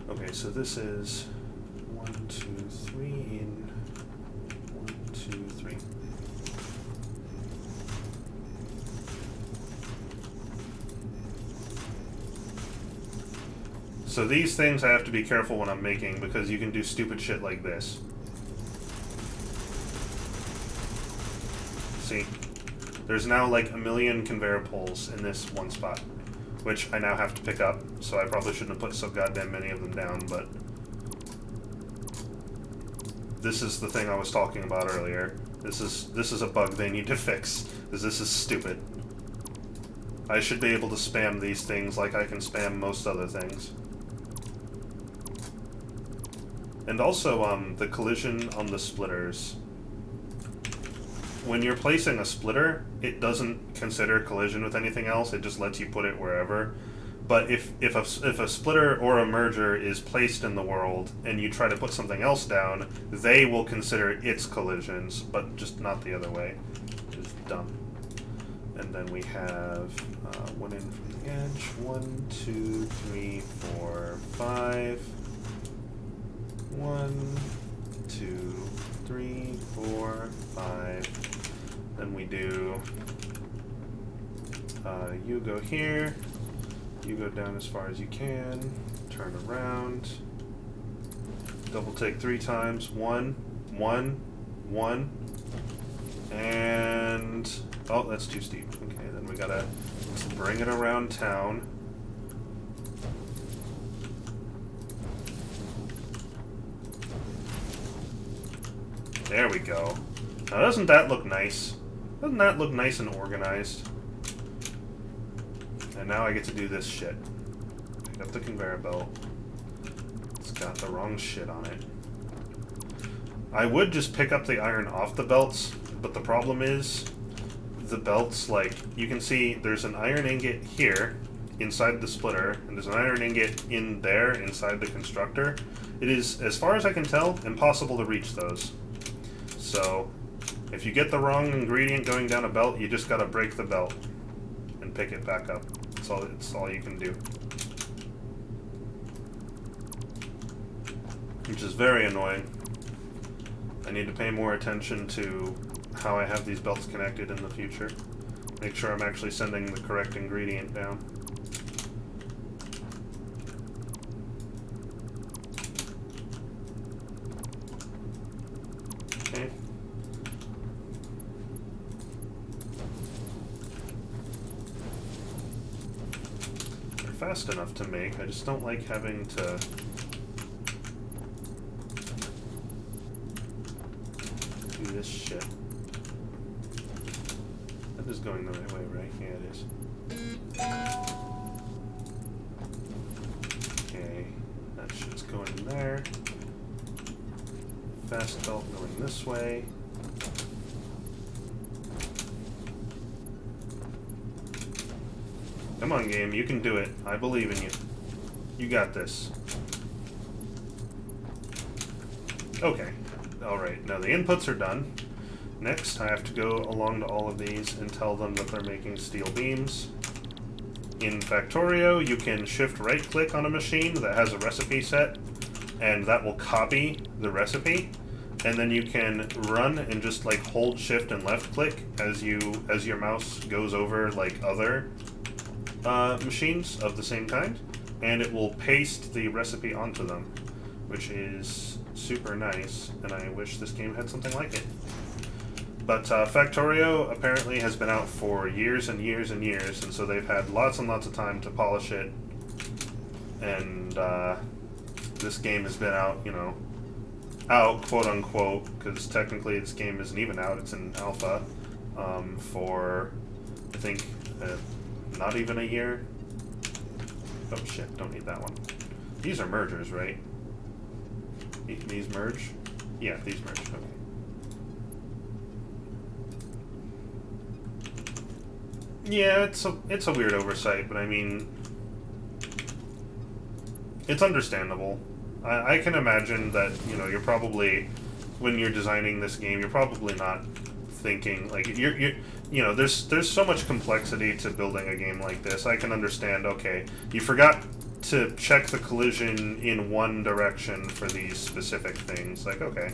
Okay, so this is 1, 2, 3 in 1, 2, 3. So these things I have to be careful when I'm making because you can do stupid shit like this. See? There's now like a million conveyor poles in this one spot, which I now have to pick up, so I probably shouldn't have put so goddamn many of them down, but... This is the thing I was talking about earlier. This is a bug they need to fix, because this is stupid. I should be able to spam these things like I can spam most other things. And also, the collision on the splitters. When you're placing a splitter, it doesn't consider collision with anything else, it just lets you put it wherever. But if a splitter or a merger is placed in the world, and you try to put something else down, they will consider its collisions, but just not the other way. It's dumb. And then we have one in from the edge. 1, 2, 3, 4, 5. 1, 2, 3, 4, 5. Then we do, you go here, you go down as far as you can, turn around, double take 3 times, 1, 1, 1, and, oh, that's too steep. Okay, then we gotta bring it around town. There we go. Now doesn't that look nice? Doesn't that look nice and organized? And now I get to do this shit. Pick up the conveyor belt. It's got the wrong shit on it. I would just pick up the iron off the belts, but the problem is the belts, like, you can see there's an iron ingot here inside the splitter, and there's an iron ingot in there inside the constructor. It is, as far as I can tell, impossible to reach those. So, if you get the wrong ingredient going down a belt, you just gotta break the belt and pick it back up. It's all you can do. Which is very annoying. I need to pay more attention to how I have these belts connected in the future. Make sure I'm actually sending the correct ingredient down. Okay. They're fast enough to make, I just don't like having to do this shit. That is going the right way, right? Yeah, it is. Okay, that shit's going in there. Fast belt going this way. Come on, game, you can do it. I believe in you. You got this. Okay. Alright, now the inputs are done. Next, I have to go along to all of these and tell them that they're making steel beams. In Factorio, you can shift right-click on a machine that has a recipe set, and that will copy the recipe. And then you can run and just like hold shift and left-click as your mouse goes over like other machines of the same kind, and it will paste the recipe onto them, which is super nice, and I wish this game had something like it. But Factorio apparently has been out for years and years and years, and so they've had lots and lots of time to polish it, and this game has been out, you know, out, quote-unquote, because technically this game isn't even out, it's in alpha, for, I think, not even a year. Oh shit, don't need that one. These are mergers, right? These merge? Yeah, these merge, okay. Yeah, it's a weird oversight, but I mean, it's understandable. I can imagine that, you know, you're probably, when you're designing this game, you're probably not thinking, like, you know, there's so much complexity to building a game like this. I can understand, okay, you forgot to check the collision in one direction for these specific things. Like, okay,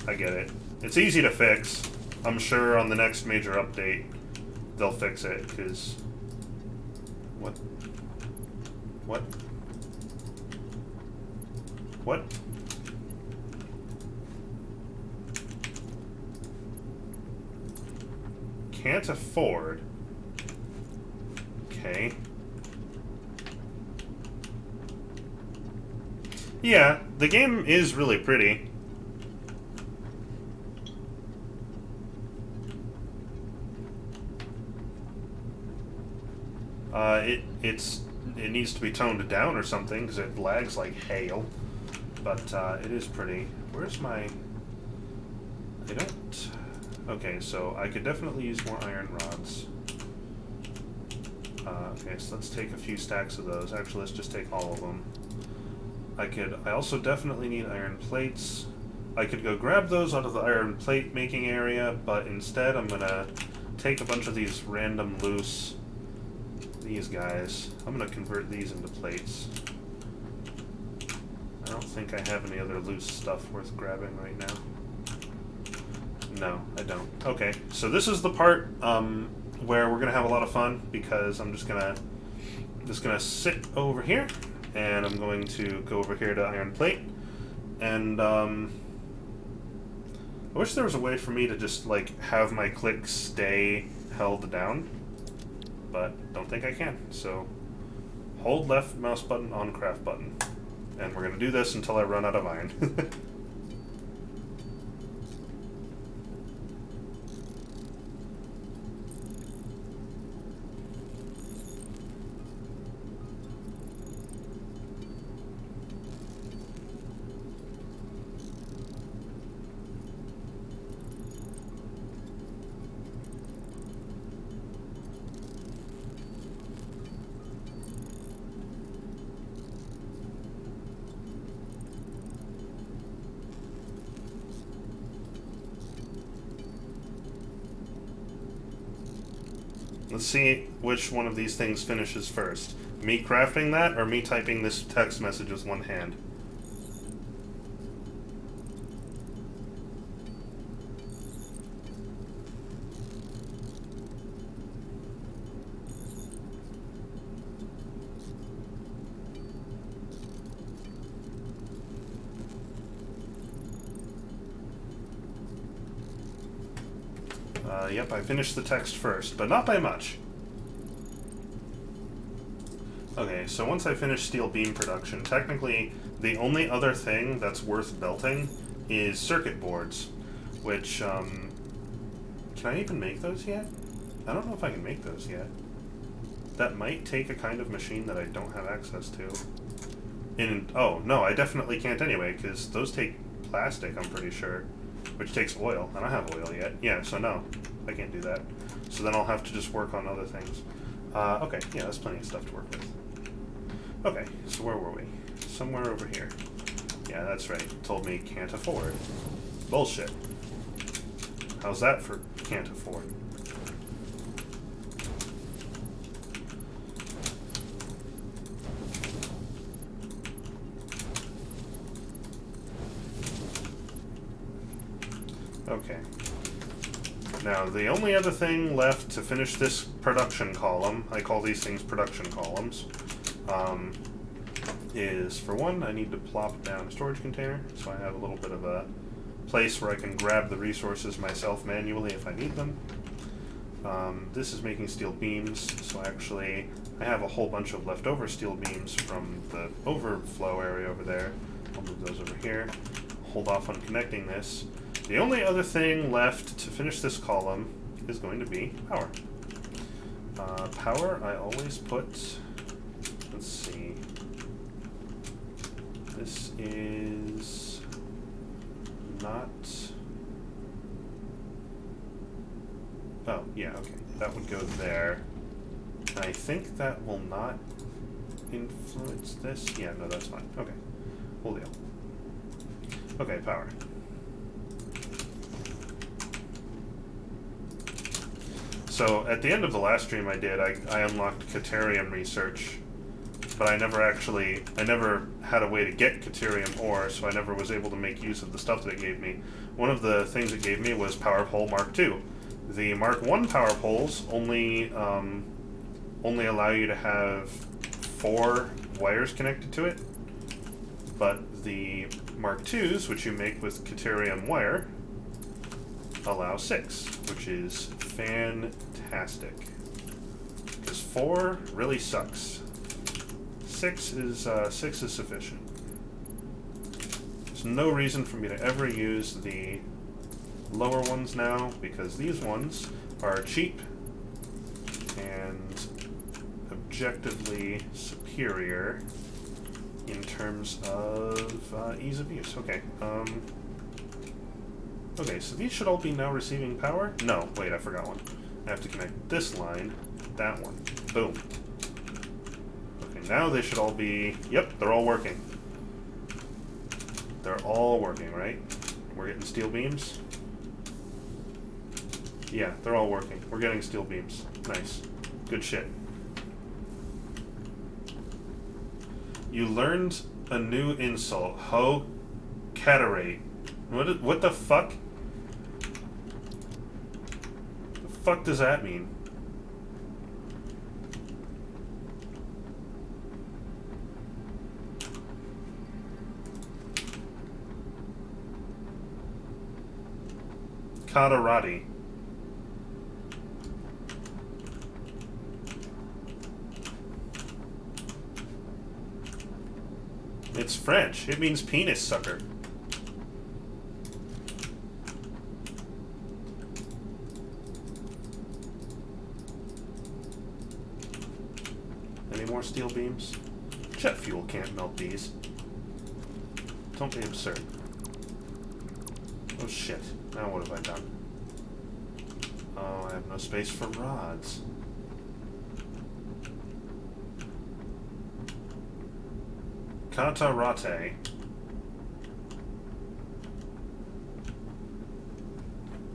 I get it. It's easy to fix. I'm sure on the next major update, they'll fix it, because... What? What? What? Can't afford. Okay. Yeah, the game is really pretty. It needs to be toned down or something, because it lags like hail. But it is pretty. Where's my... I don't... Okay, so I could definitely use more iron rods. Okay, so let's take a few stacks of those. Actually, let's just take all of them. I also definitely need iron plates. I could go grab those out of the iron plate making area, but instead I'm gonna take a bunch of these random loose... these guys. I'm gonna convert these into plates. I don't think I have any other loose stuff worth grabbing right now. No, I don't. Okay, so this is the part where we're gonna have a lot of fun, because I'm just gonna sit over here, and I'm going to go over here to iron plate, and I wish there was a way for me to just like have my click stay held down, but don't think I can. So hold left mouse button on craft button, and we're gonna do this until I run out of iron. Let's see which one of these things finishes first. Me crafting that, or me typing this text message with one hand? Yep, I finished the text first, but not by much. Okay, so once I finish steel beam production, technically the only other thing that's worth belting is circuit boards, which, can I even make those yet? I don't know if I can make those yet. That might take a kind of machine that I don't have access to. Oh, no, I definitely can't anyway, because those take plastic, I'm pretty sure, which takes oil. I don't have oil yet. Yeah, so no. I can't do that. So then I'll have to just work on other things. Okay, yeah, there's plenty of stuff to work with. Okay, so where were we? Somewhere over here. Yeah, that's right. Told me can't afford. Bullshit. How's that for can't afford? Okay. Now, the only other thing left to finish this production column, I call these things production columns, is, for one, I need to plop down a storage container, so I have a little bit of a place where I can grab the resources myself manually if I need them. This is making steel beams, so actually I have a whole bunch of leftover steel beams from the overflow area over there. I'll move those over here, hold off on connecting this. The only other thing left to finish this column is going to be power. Power, I always put, let's see, this is not, oh, yeah, okay, that would go there. I think that will not influence this. Yeah, no, that's fine. Okay, cool deal. Okay, power. So, at the end of the last stream I did, I unlocked Curating research, but I never had a way to get Curating ore, so I never was able to make use of the stuff that it gave me. One of the things it gave me was Power Pole Mark II. The Mark I power poles only allow you to have 4 wires connected to it, but the Mark IIs, which you make with Curating wire, allow 6, which is fantastic. Because 4 really sucks. 6 is sufficient. There's no reason for me to ever use the lower ones now, because these ones are cheap and objectively superior in terms of ease of use. Okay. Okay, so these should all be now receiving power? No, wait, I forgot one. I have to connect this line, that one. Boom. Okay, now they should all be... Yep, they're all working. They're all working, right? We're getting steel beams? Yeah, they're all working. We're getting steel beams. Nice. Good shit. You learned a new insult. Ho-caterate. What the fuck? The fuck does that mean? Catarati. It's French. It means penis sucker. Any more steel beams? Jet fuel can't melt these. Don't be absurd. Oh shit. Now what have I done? Oh, I have no space for rods. Catarate.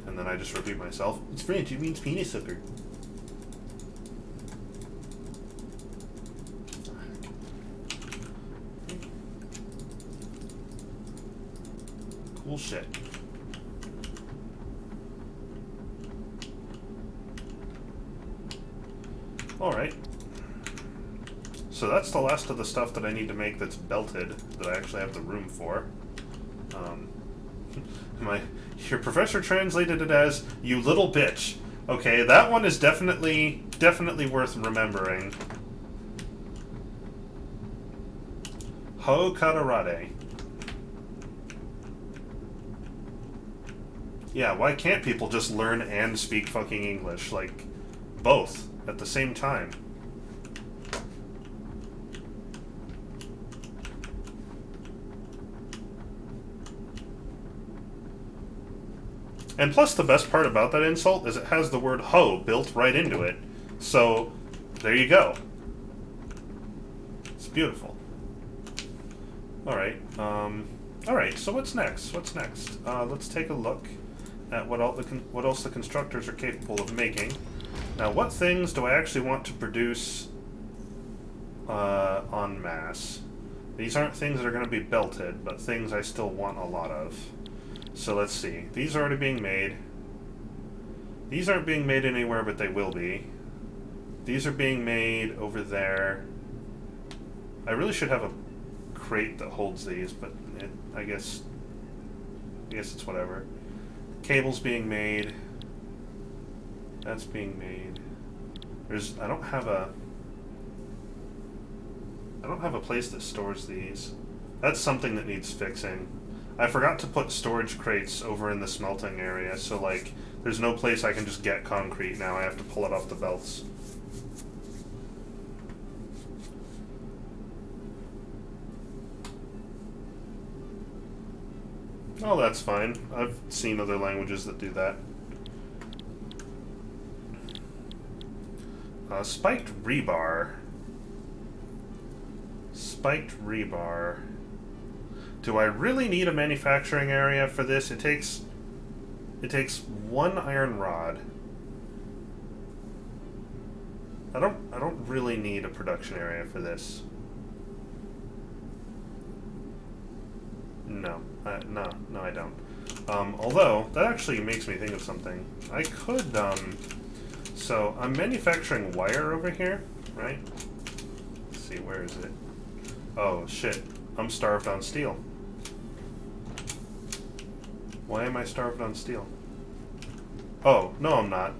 And then I just repeat myself. It's French, it means penis sucker. Cool shit. Alright. So that's the last of the stuff that I need to make that's belted, that I actually have the room for. Your professor translated it as, "you little bitch." Okay, that one is definitely worth remembering. Ho Katarade. Yeah, why can't people just learn and speak fucking English? Like, both, at the same time. And plus, the best part about that insult is it has the word ho built right into it. So, there you go. It's beautiful. Alright, Alright, so what's next? What's next? Let's take a look at what else the constructors are capable of making. Now, what things do I actually want to produce en masse? These aren't things that are going to be belted, but things I still want a lot of. So let's see. These are already being made. These aren't being made anywhere, but they will be. These are being made over there. I really should have a crate that holds these, but I guess it's whatever. Cable's being made. That's being made. I don't have a place that stores these. That's something that needs fixing. I forgot to put storage crates over in the smelting area, so like there's no place I can just get concrete now. I have to pull it off the belts. Oh, that's fine. I've seen other languages that do that. Spiked rebar. Spiked rebar. Do I really need a manufacturing area for this? It takes one iron rod. I don't really need a production area for this. No, no, I don't. Although that actually makes me think of something. I could so I'm manufacturing wire over here, right? Let's see, where is it? Oh shit, I'm starved on steel. Why am I starved on steel? Oh, no I'm not.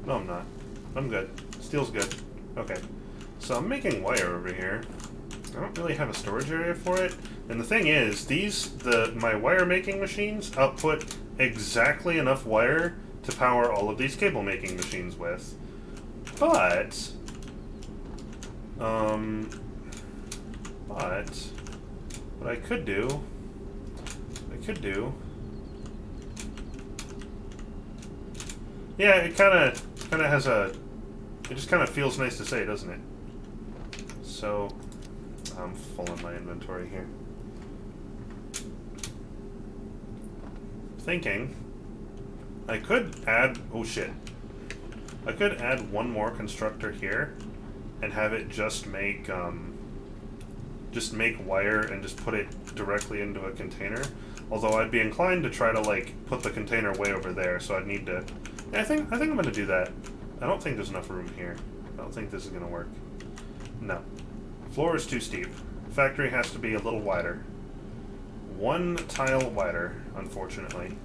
No I'm not. I'm good. Steel's good. Okay. So I'm making wire over here. I don't really have a storage area for it. And the thing is, my wire making machines output exactly enough wire to power all of these cable making machines with. But what I could do, yeah, it kind of has it just kind of feels nice to say, doesn't it? So, I'm full in my inventory here. Thinking, I could add, oh shit, I could add one more constructor here and have it just make wire and just put it directly into a container. Although I'd be inclined to try to like put the container way over there, so I'd need to. Yeah, I think I'm gonna do that. I don't think there's enough room here. I don't think this is gonna work. No, floor is too steep. Factory has to be a little wider. One tile wider, unfortunately.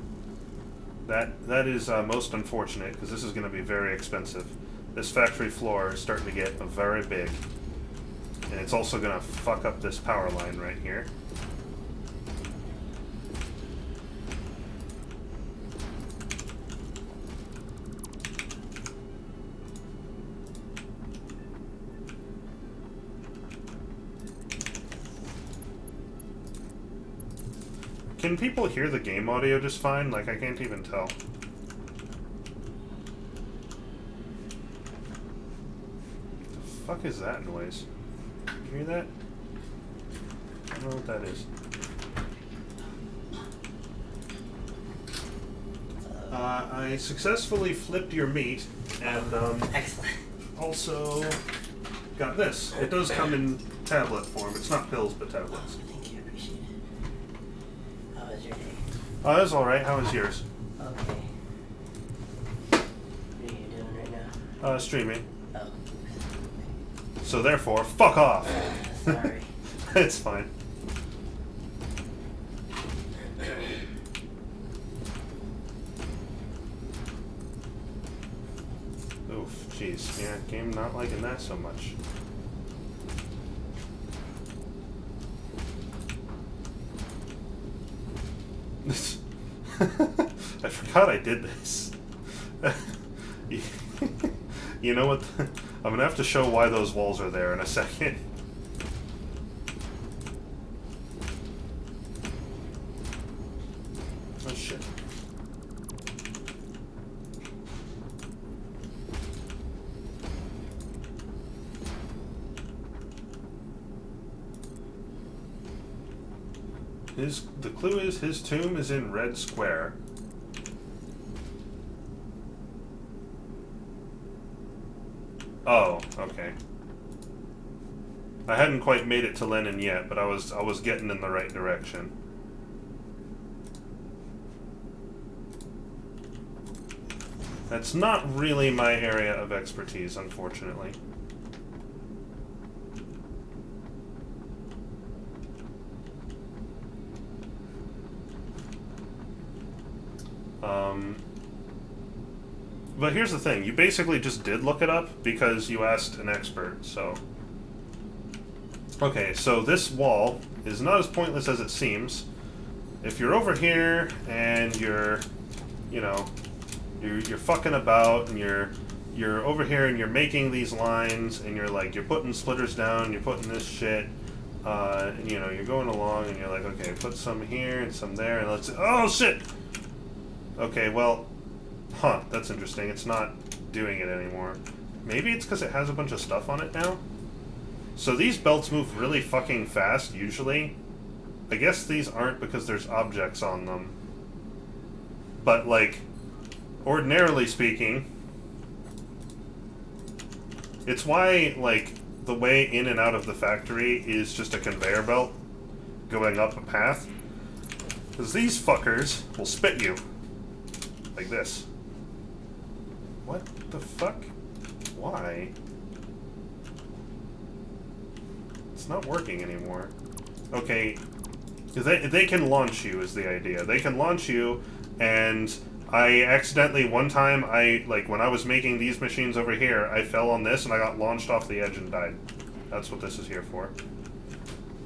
That is most unfortunate because this is going to be very expensive. This factory floor is starting to get very big, and it's also going to fuck up this power line right here. Can people hear the game audio just fine? Like, I can't even tell. The fuck is that noise? You hear that? I don't know what that is. I successfully flipped your meat, and excellent. Also got this. It does come in tablet form. It's not pills, but tablets. Thank you, appreciate it. How was your day? It was alright. How was yours? Okay. What are you doing right now? Streaming. Oh. So therefore, fuck off! Sorry. It's fine. Oof, jeez. Yeah, game not liking that so much. I forgot I did this. You know what? I'm gonna have to show why those walls are there in a second. Oh shit. The clue is his tomb is in Red Square. Oh, okay. I hadn't quite made it to Lenin yet, but I was getting in the right direction. That's not really my area of expertise, unfortunately. But here's the thing, you basically just did look it up because you asked an expert, so... Okay, so this wall is not as pointless as it seems. If you're over here and you're, you know, you're fucking about and you're over here and you're making these lines and you're like, you're putting splitters down, you're putting this shit, and you know, you're going along and you're like, okay, put some here and some there and let's, oh shit! Okay, well, that's interesting. It's not doing it anymore. Maybe it's because it has a bunch of stuff on it now? So these belts move really fucking fast, usually. I guess these aren't because there's objects on them. But, like, ordinarily speaking, it's why, like, the way in and out of the factory is just a conveyor belt going up a path. Because these fuckers will spit you. Like this. What the fuck? Why? It's not working anymore. Okay, because they can launch you is the idea. They can launch you, and I accidentally, one time, when I was making these machines over here, I fell on this and I got launched off the edge and died. That's what this is here for.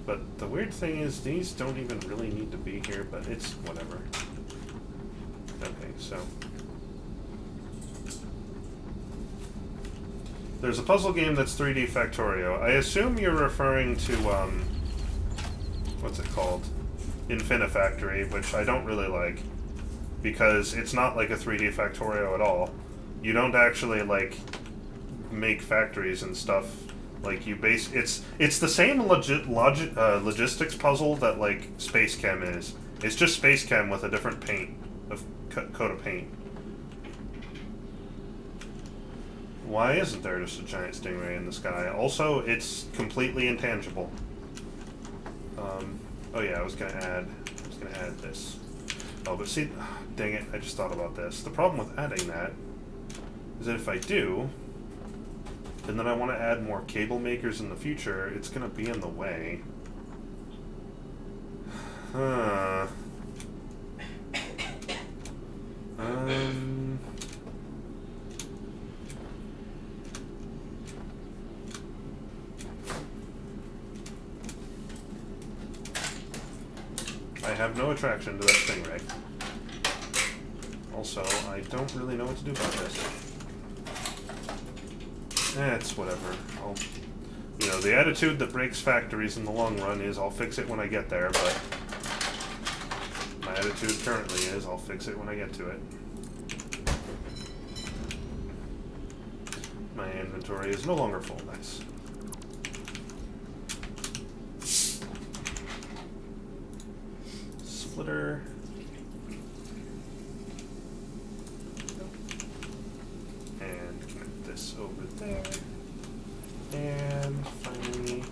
But the weird thing is, these don't even really need to be here, but it's whatever. Okay, so... There's a puzzle game that's 3D Factorio. I assume you're referring to, what's it called? Infinifactory, which I don't really like. Because it's not like a 3D Factorio at all. You don't actually, like, make factories and stuff. Like, it's the same logistics puzzle that, like, Space Chem is. It's just Space Chem with a different coat of paint. Why isn't there just a giant stingray in the sky? Also, it's completely intangible. Oh yeah, I was gonna add this. Oh, but see, dang it, I just thought about this. The problem with adding that is that if I do, and then I want to add more cable makers in the future, it's gonna be in the way. Huh. I have no attraction to that stingray. Also, I don't really know what to do about this. It's whatever. You know, the attitude that breaks factories in the long run is I'll fix it when I get there, but my attitude currently is I'll fix it when I get to it. My inventory is no longer full. Nice. Splitter. And connect this over there. And finally,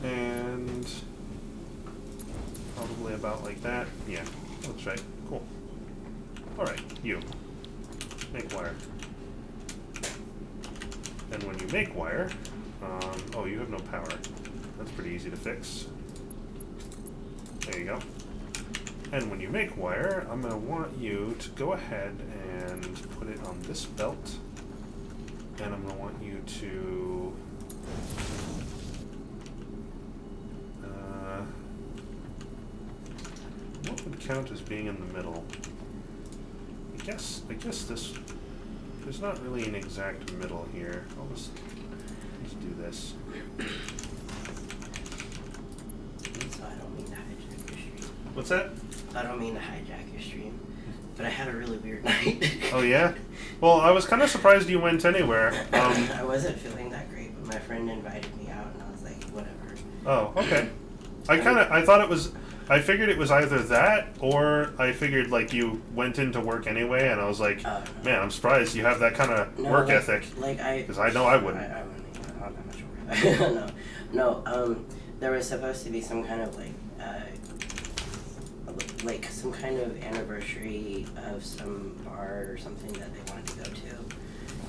and probably about like that. Yeah, that's right. Cool. Alright, you. Make wire. And when you make wire, oh, you have no power. That's pretty easy to fix. There you go. And when you make wire, I'm going to want you to go ahead and put it on this belt. And I'm going to want you to... what would count as being in the middle? I guess this... There's not really an exact middle here. I'll just do this. So I don't mean to hijack your stream. What's that? I don't mean to hijack your stream, but I had a really weird night. Oh yeah? Well, I was kind of surprised you went anywhere. I wasn't feeling that great, but my friend invited me out, and I was like, whatever. Oh, okay. I thought it was. I figured it was either that, or I figured like you went into work anyway, and I was like, man, I'm surprised you have that kind of work ethic. Because I know I wouldn't. I wouldn't. I'm not sure. no. There was supposed to be some kind of like some kind of anniversary of some bar or something that they wanted to go to,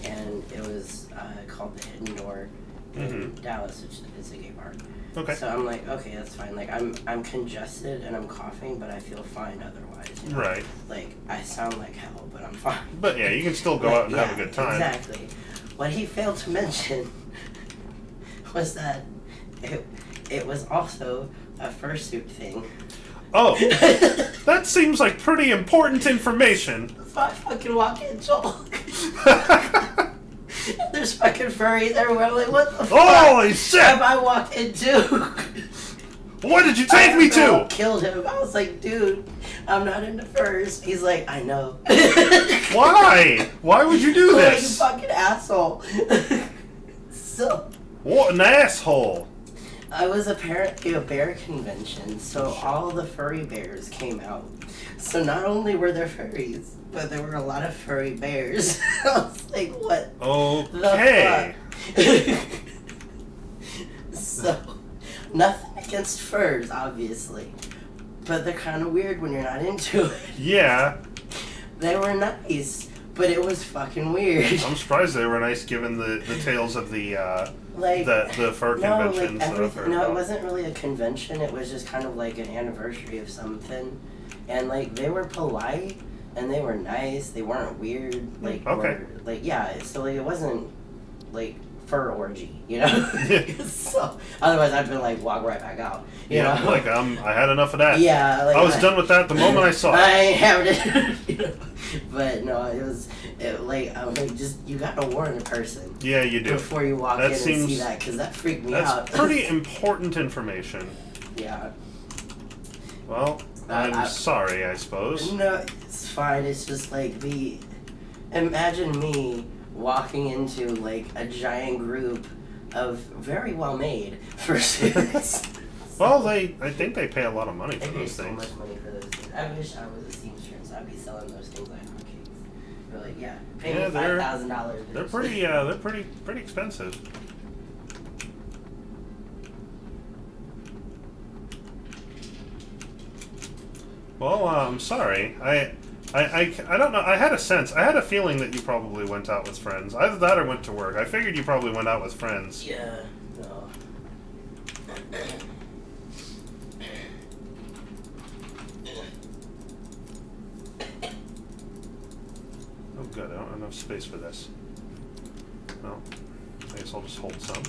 and it was called the Hidden Door in Dallas, which is a gay bar. Okay. So I'm like, okay, that's fine. Like I'm congested and I'm coughing, but I feel fine otherwise. You know? Right. Like I sound like hell, but I'm fine. But yeah, you can still go out and have a good time. Exactly. What he failed to mention was that it was also a fursuit thing. Oh, that seems like pretty important information. So I fucking walk in, Joel. There's fucking furries everywhere. I'm like, what the fuck? Holy shit! Have I walked into? What did you take me to? Killed him. I was like, dude, I'm not into furs. He's like, I know. Why? Why would you do Like, you this? fucking asshole. So. What an asshole. I was apparently a bear convention, so all the furry bears came out. So not only were there furries, but there were a lot of furry bears. I was like, what Okay. the fuck? So, nothing against furs, obviously. But they're kind of weird when you're not into it. Yeah. They were nice, but it was fucking weird. I'm surprised they were nice given the tales of the fur No, conventions. like everything. No, it wasn't really a convention. It was just kind of like an anniversary of something, and like they were polite and they were nice. They weren't weird. Like okay. Yeah. So like it wasn't like fur orgy, you know. So otherwise I'd been like walk right back out. You know? Like I had enough of that. Yeah. Like, I was done with that the moment I saw it. I ain't having it. You know? But no, I was like, just you gotta warn a person. Yeah, you do. Before you walk in and see that, because that freaked me out. That's pretty important information. Yeah. Well, I'm sorry, I suppose. No, it's fine. It's just like imagine me walking into like a giant group of very well made fursuits. Well, I think they pay a lot of money for They pay those so things. much money for those things. I wish I was a seamstress. I'd be selling those things like hotcakes. They're like, pay me $5,000. They're pretty expensive. Well, I'm sorry. I don't know. I had a feeling that you probably went out with friends. Either that or went to work. I figured you probably went out with friends. Yeah. No. Oh, good. I don't have enough space for this. Well, I guess I'll just hold some.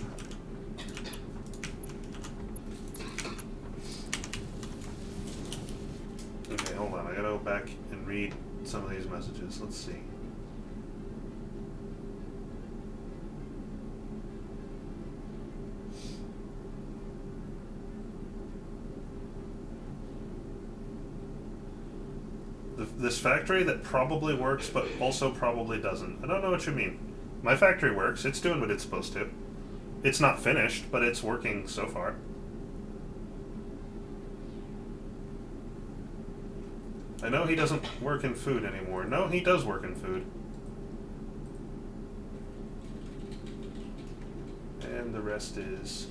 Okay, hold on. I gotta go back and read some of these messages. Let's see. This factory that probably works, but also probably doesn't. I don't know what you mean. My factory works. It's doing what it's supposed to. It's not finished, but it's working so far. I know he doesn't work in food anymore. No, he does work in food. And the rest is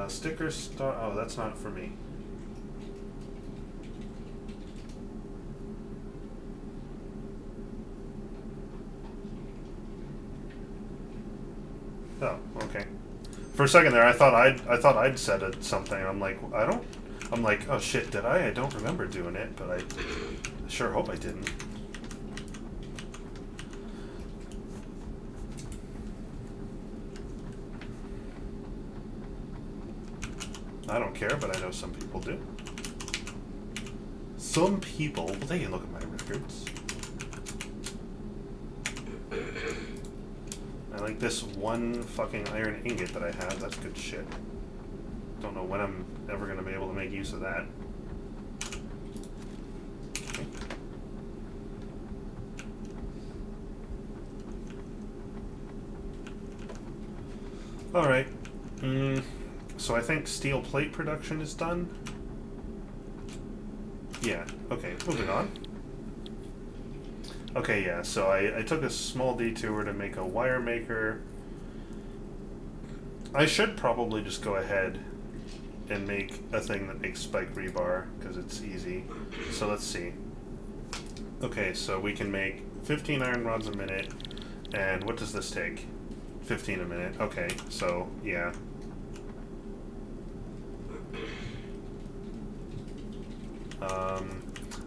sticker star. Oh, that's not for me. Oh, okay. For a second there, I thought I'd said it something. I'm like, oh shit, did I? I don't remember doing it, but I sure hope I didn't. I don't care, but I know some people do. Some people, well, they can look at my records. I like this one fucking iron ingot that I have. That's good shit. Don't know when I'm ever going to be able to make use of that. Okay. Alright. So I think steel plate production is done. Yeah, okay, moving on. Okay, yeah, so I took a small detour to make a wire maker. I should probably just go ahead and make a thing that makes spike rebar, because it's easy. So let's see. Okay, so we can make 15 iron rods a minute, and what does this take? 15 a minute. Okay, so, yeah.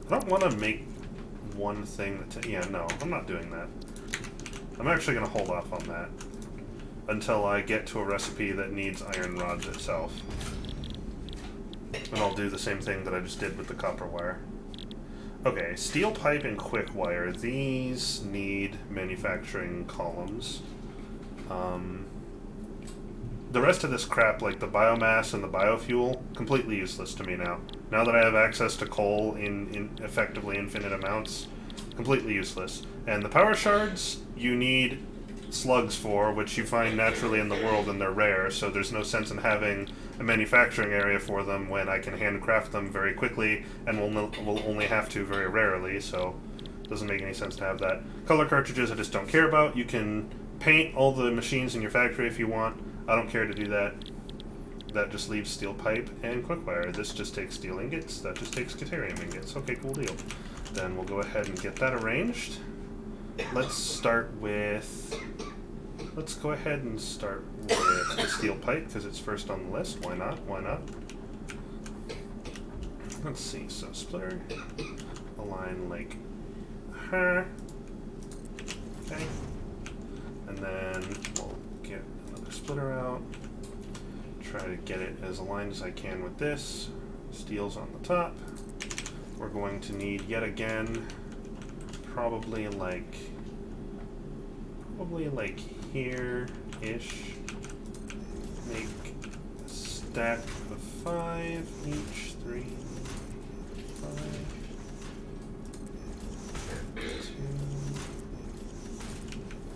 I don't want to make one thing that... yeah, no, I'm not doing that. I'm actually going to hold off on that until I get to a recipe that needs iron rods itself. And I'll do the same thing that I just did with the copper wire. Okay, steel pipe and quick wire. These need manufacturing columns. The rest of this crap, like the biomass and the biofuel, completely useless to me now. Now that I have access to coal in effectively infinite amounts, completely useless. And the power shards, you need slugs for, which you find naturally in the world, and they're rare, so there's no sense in having a manufacturing area for them when I can handcraft them very quickly, and will only have to very rarely, so it doesn't make any sense to have that. Color cartridges I just don't care about. You can paint all the machines in your factory if you want. I don't care to do that. That just leaves steel pipe and quick wire. This just takes steel ingots. That just takes Caterium ingots. Okay, cool deal. Then we'll go ahead and get that arranged. Let's start with... let's go ahead and start with the steel pipe, because it's first on the list. Why not? Why not? Let's see. So splitter, align like her. Okay. And then we'll get another splitter out. Try to get it as aligned as I can with this. Steel's on the top. We're going to need, yet again, probably like here-ish. Make a stack of 5 each. 3, 5, 2,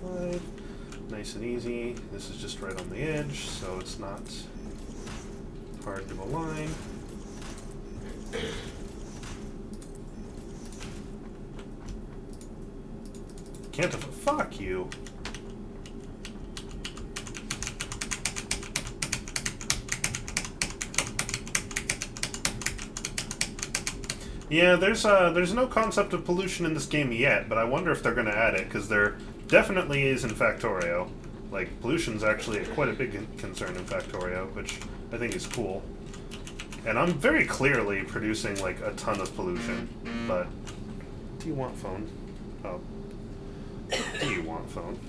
5. Nice and easy. This is just right on the edge, so it's not hard to align. Can't fuck you. Yeah, there's no concept of pollution in this game yet, but I wonder if they're going to add it, because there definitely is in Factorio. Like, pollution's actually quite a big concern in Factorio, which I think is cool. And I'm very clearly producing, like, a ton of pollution, but... do you want phone? Oh. Do you want phone?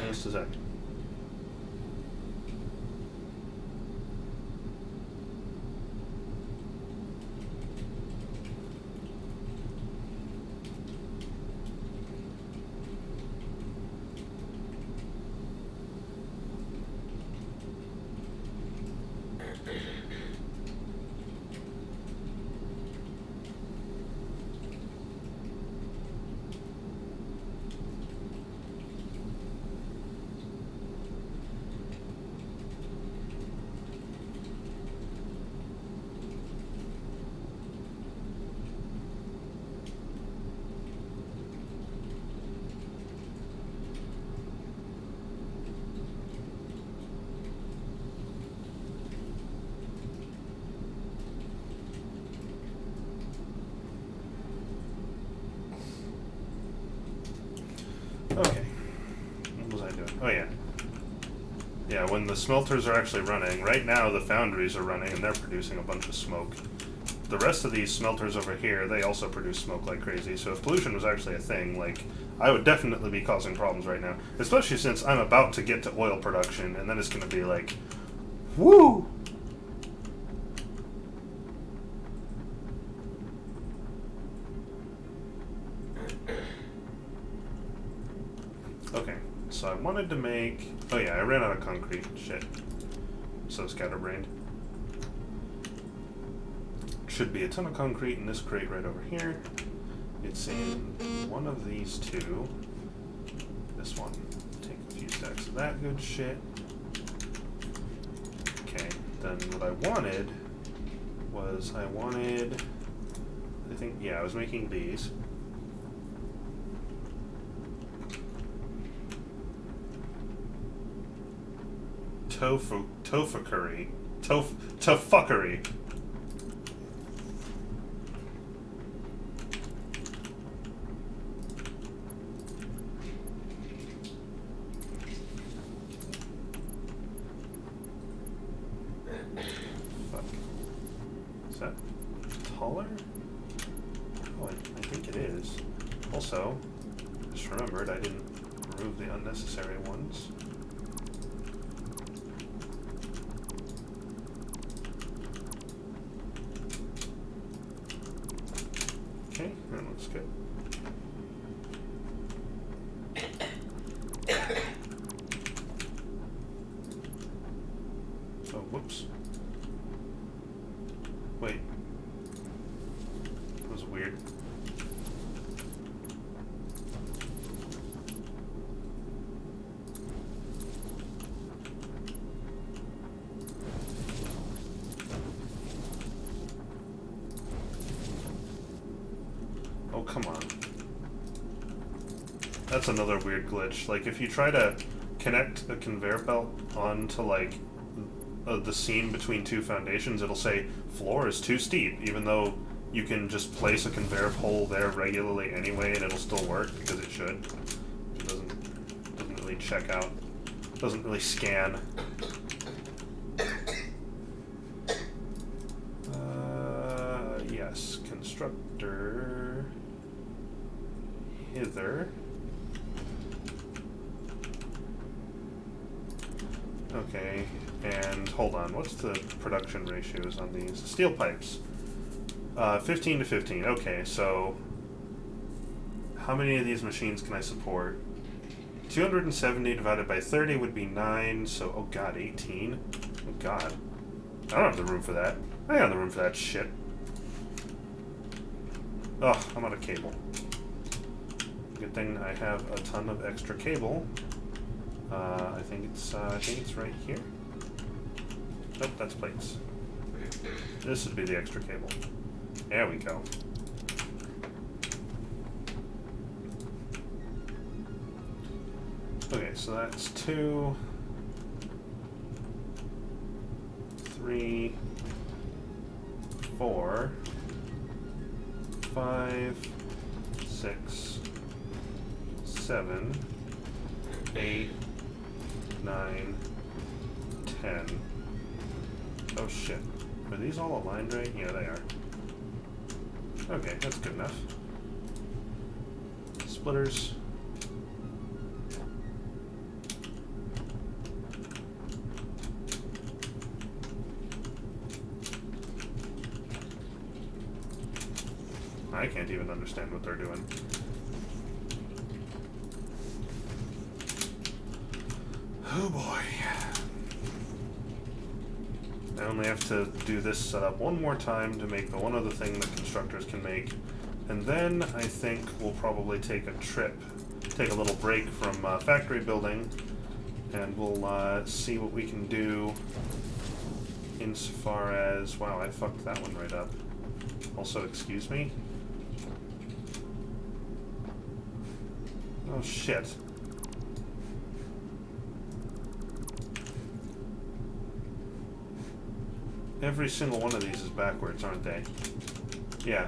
Just a sec. when the smelters are actually running. Right now the foundries are running and they're producing a bunch of smoke. The rest of these smelters over here, they also produce smoke like crazy, so if pollution was actually a thing, like, I would definitely be causing problems right now. Especially since I'm about to get to oil production, and then it's gonna be like, woo! Okay, so I wanted to make... Oh yeah, I ran out of concrete. Shit. So scatterbrained. Should be a ton of concrete in this crate right over here. It's in one of these two. This one. Take a few stacks of that good shit. Okay, then what I wanted was I think, yeah, I was making these. Tofuckery. Fuck. Is that taller? Oh, I think it is. Also, just remembered I didn't remove the unnecessary ones. Okay, that looks good. Oh, whoops. Wait. That was weird. Oh, come on. That's another weird glitch. Like, if you try to connect a conveyor belt onto, like, the seam between two foundations, it'll say, floor is too steep, even though you can just place a conveyor pole there regularly anyway and it'll still work, because it should. It doesn't really check out. Doesn't really scan. Yes, constructor... hither. Okay, and hold on, what's the production ratios on these? Steel pipes. 15 to 15, okay, so how many of these machines can I support? 270 divided by 30 would be 9, so, oh god, 18? Oh god. I don't have the room for that. I don't have the room for that shit. Ugh, I'm out of cable. Good thing I have a ton of extra cable. I think it's right here. Nope, that's plates. This would be the extra cable. There we go. Okay, so that's 2, 3, 4, 5, 6, 7, 8, 9, 10. Oh shit. Are these all aligned right? Yeah, they are. Okay, that's good enough. Splitters. I can't even understand what they're doing. Oh boy. I only have to do this setup one more time to make the one other thing that constructors can make. And then I think we'll probably take a trip, take a little break from factory building, and we'll see what we can do insofar as... Wow, I fucked that one right up. Also, excuse me? Oh shit. Every single one of these is backwards, aren't they? Yeah.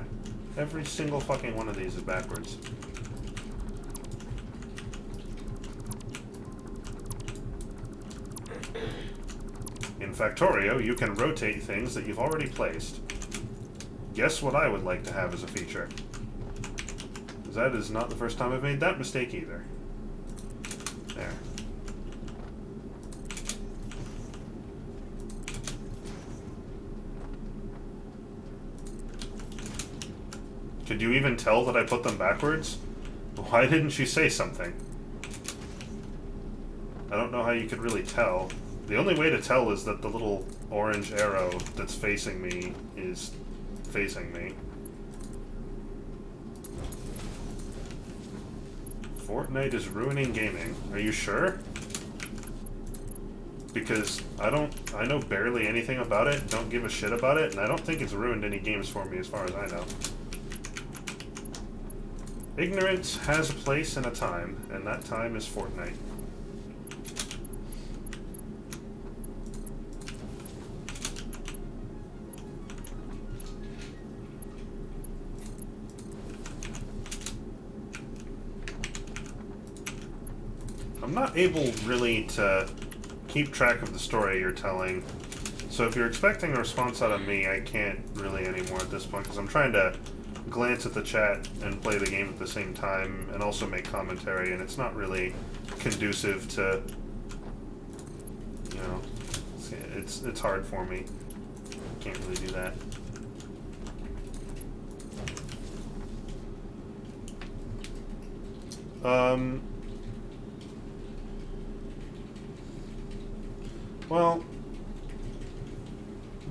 Every single fucking one of these is backwards. In Factorio, you can rotate things that you've already placed. Guess what I would like to have as a feature? That is not the first time I've made that mistake either. There. Could you even tell that I put them backwards? Why didn't she say something? I don't know how you could really tell. The only way to tell is that the little orange arrow that's facing me is facing me. Fortnite is ruining gaming. Are you sure? Because I know barely anything about it, don't give a shit about it, and I don't think it's ruined any games for me as far as I know. Ignorance has a place and a time, and that time is Fortnite. I'm not able really to keep track of the story you're telling, so if you're expecting a response out of me, I can't really anymore at this point, because I'm trying to glance at the chat and play the game at the same time, and also make commentary, and it's not really conducive to, you know, it's hard for me. Can't really do that. Well,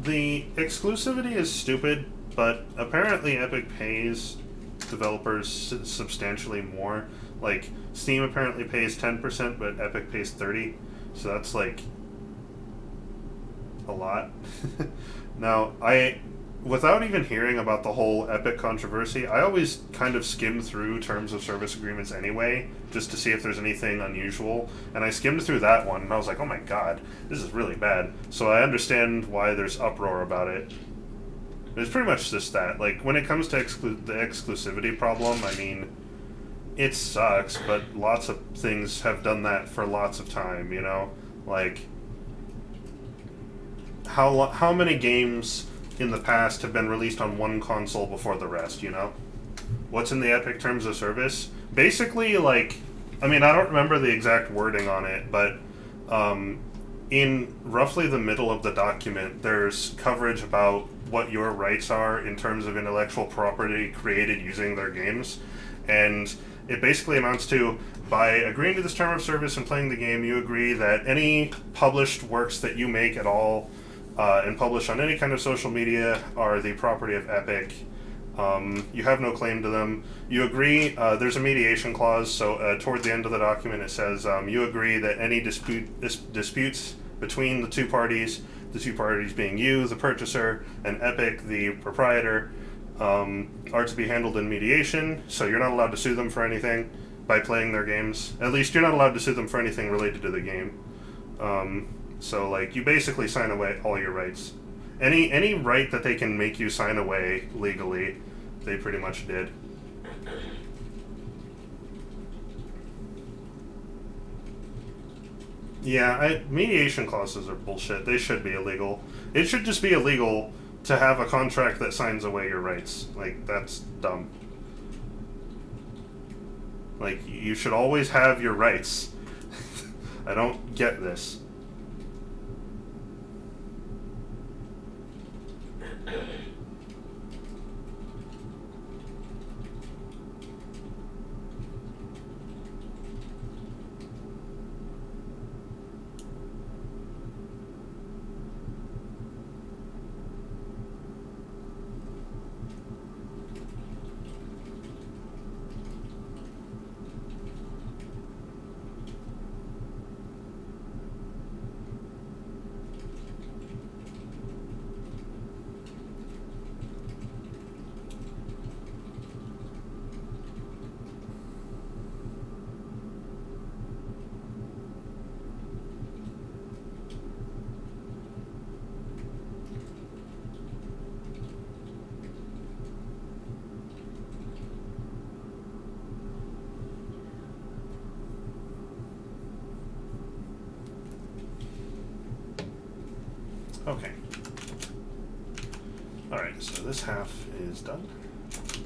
the exclusivity is stupid, but apparently Epic pays developers substantially more. Like, Steam apparently pays 10%, but Epic pays 30%, so that's like a lot. Now, without even hearing about the whole Epic controversy, I always kind of skim through terms of service agreements anyway, just to see if there's anything unusual. And I skimmed through that one, and I was like, oh my god, this is really bad. So I understand why there's uproar about it. It's pretty much just that. Like, when it comes to the exclusivity problem, I mean, it sucks, but lots of things have done that for lots of time, you know? Like, how many games in the past have been released on one console before the rest, you know? What's in the Epic terms of service? Basically, like, I mean, I don't remember the exact wording on it, but in roughly the middle of the document, there's coverage about what your rights are in terms of intellectual property created using their games, and it basically amounts to, by agreeing to this term of service and playing the game, you agree that any published works that you make at all and publish on any kind of social media are the property of Epic. You have no claim to them. You agree, there's a mediation clause, so toward the end of the document it says, you agree that any disputes between the two parties being you, the purchaser, and Epic, the proprietor, are to be handled in mediation, so you're not allowed to sue them for anything by playing their games. At least you're not allowed to sue them for anything related to the game. So, like, you basically sign away all your rights. Any right that they can make you sign away legally, they pretty much did. Yeah, mediation clauses are bullshit. They should be illegal. It should just be illegal to have a contract that signs away your rights. Like, that's dumb. Like, you should always have your rights. I don't get this. Okay. Alright, so this half is done.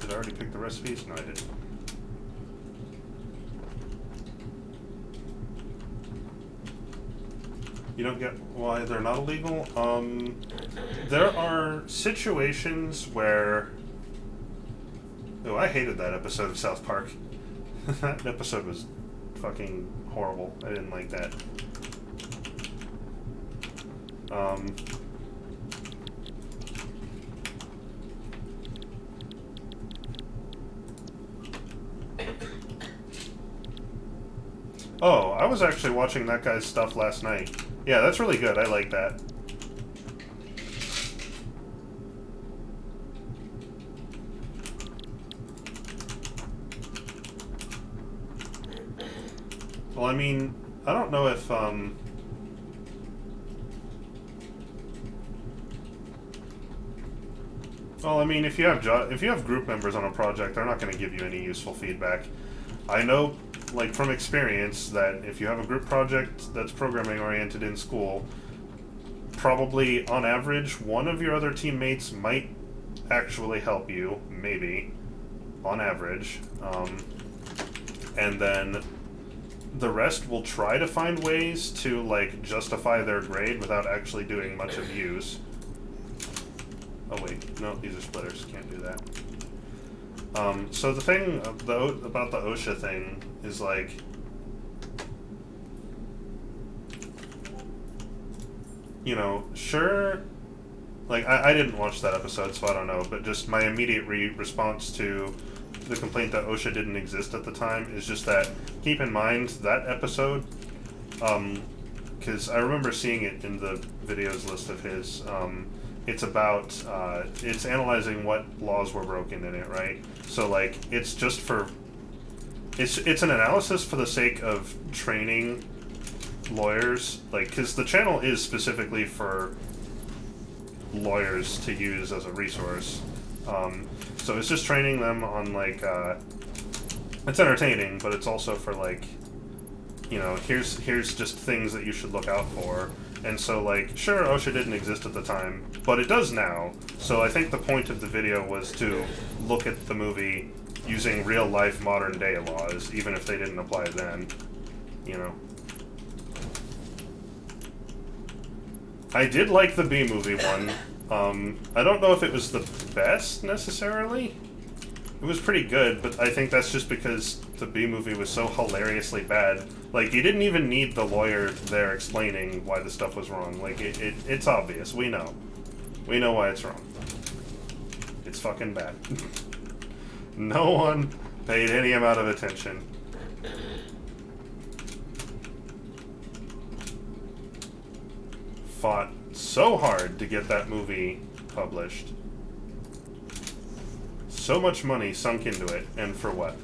Did I already pick the recipes? No, I didn't. You don't get why they're not illegal? There are situations where... Oh, I hated that episode of South Park. That episode was fucking horrible. I didn't like that. Oh, I was actually watching that guy's stuff last night. Yeah, that's really good. I like that. Well, I mean, I don't know if, well, I mean, if you have group members on a project, they're not going to give you any useful feedback. I know, like, from experience, that if you have a group project that's programming oriented in school, probably, on average, one of your other teammates might actually help you, maybe, on average, and then the rest will try to find ways to, like, justify their grade without actually doing much abuse. Oh wait, no, these are splitters, can't do that. So the thing about the OSHA thing is, like, you know, sure, like, I didn't watch that episode, so I don't know, but just my immediate response to the complaint that OSHA didn't exist at the time is just that, keep in mind, that episode, because I remember seeing it in the videos list of his, it's about, it's analyzing what laws were broken in it, right? So, like, it's just for, it's an analysis for the sake of training lawyers, like, because the channel is specifically for lawyers to use as a resource. So it's just training them on, like, it's entertaining, but it's also for, like, you know, here's just things that you should look out for. And so, like, sure, OSHA didn't exist at the time, but it does now. So I think the point of the video was to look at the movie using real-life, modern-day laws, even if they didn't apply then, you know. I did like the B-movie one. I don't know if it was the best, necessarily. It was pretty good, but I think that's just because the B-movie was so hilariously bad. Like, you didn't even need the lawyer there explaining why the stuff was wrong. Like, it's obvious. We know. We know why it's wrong. It's fucking bad. No one paid any amount of attention. Fought so hard to get that movie published. So much money sunk into it, and for what?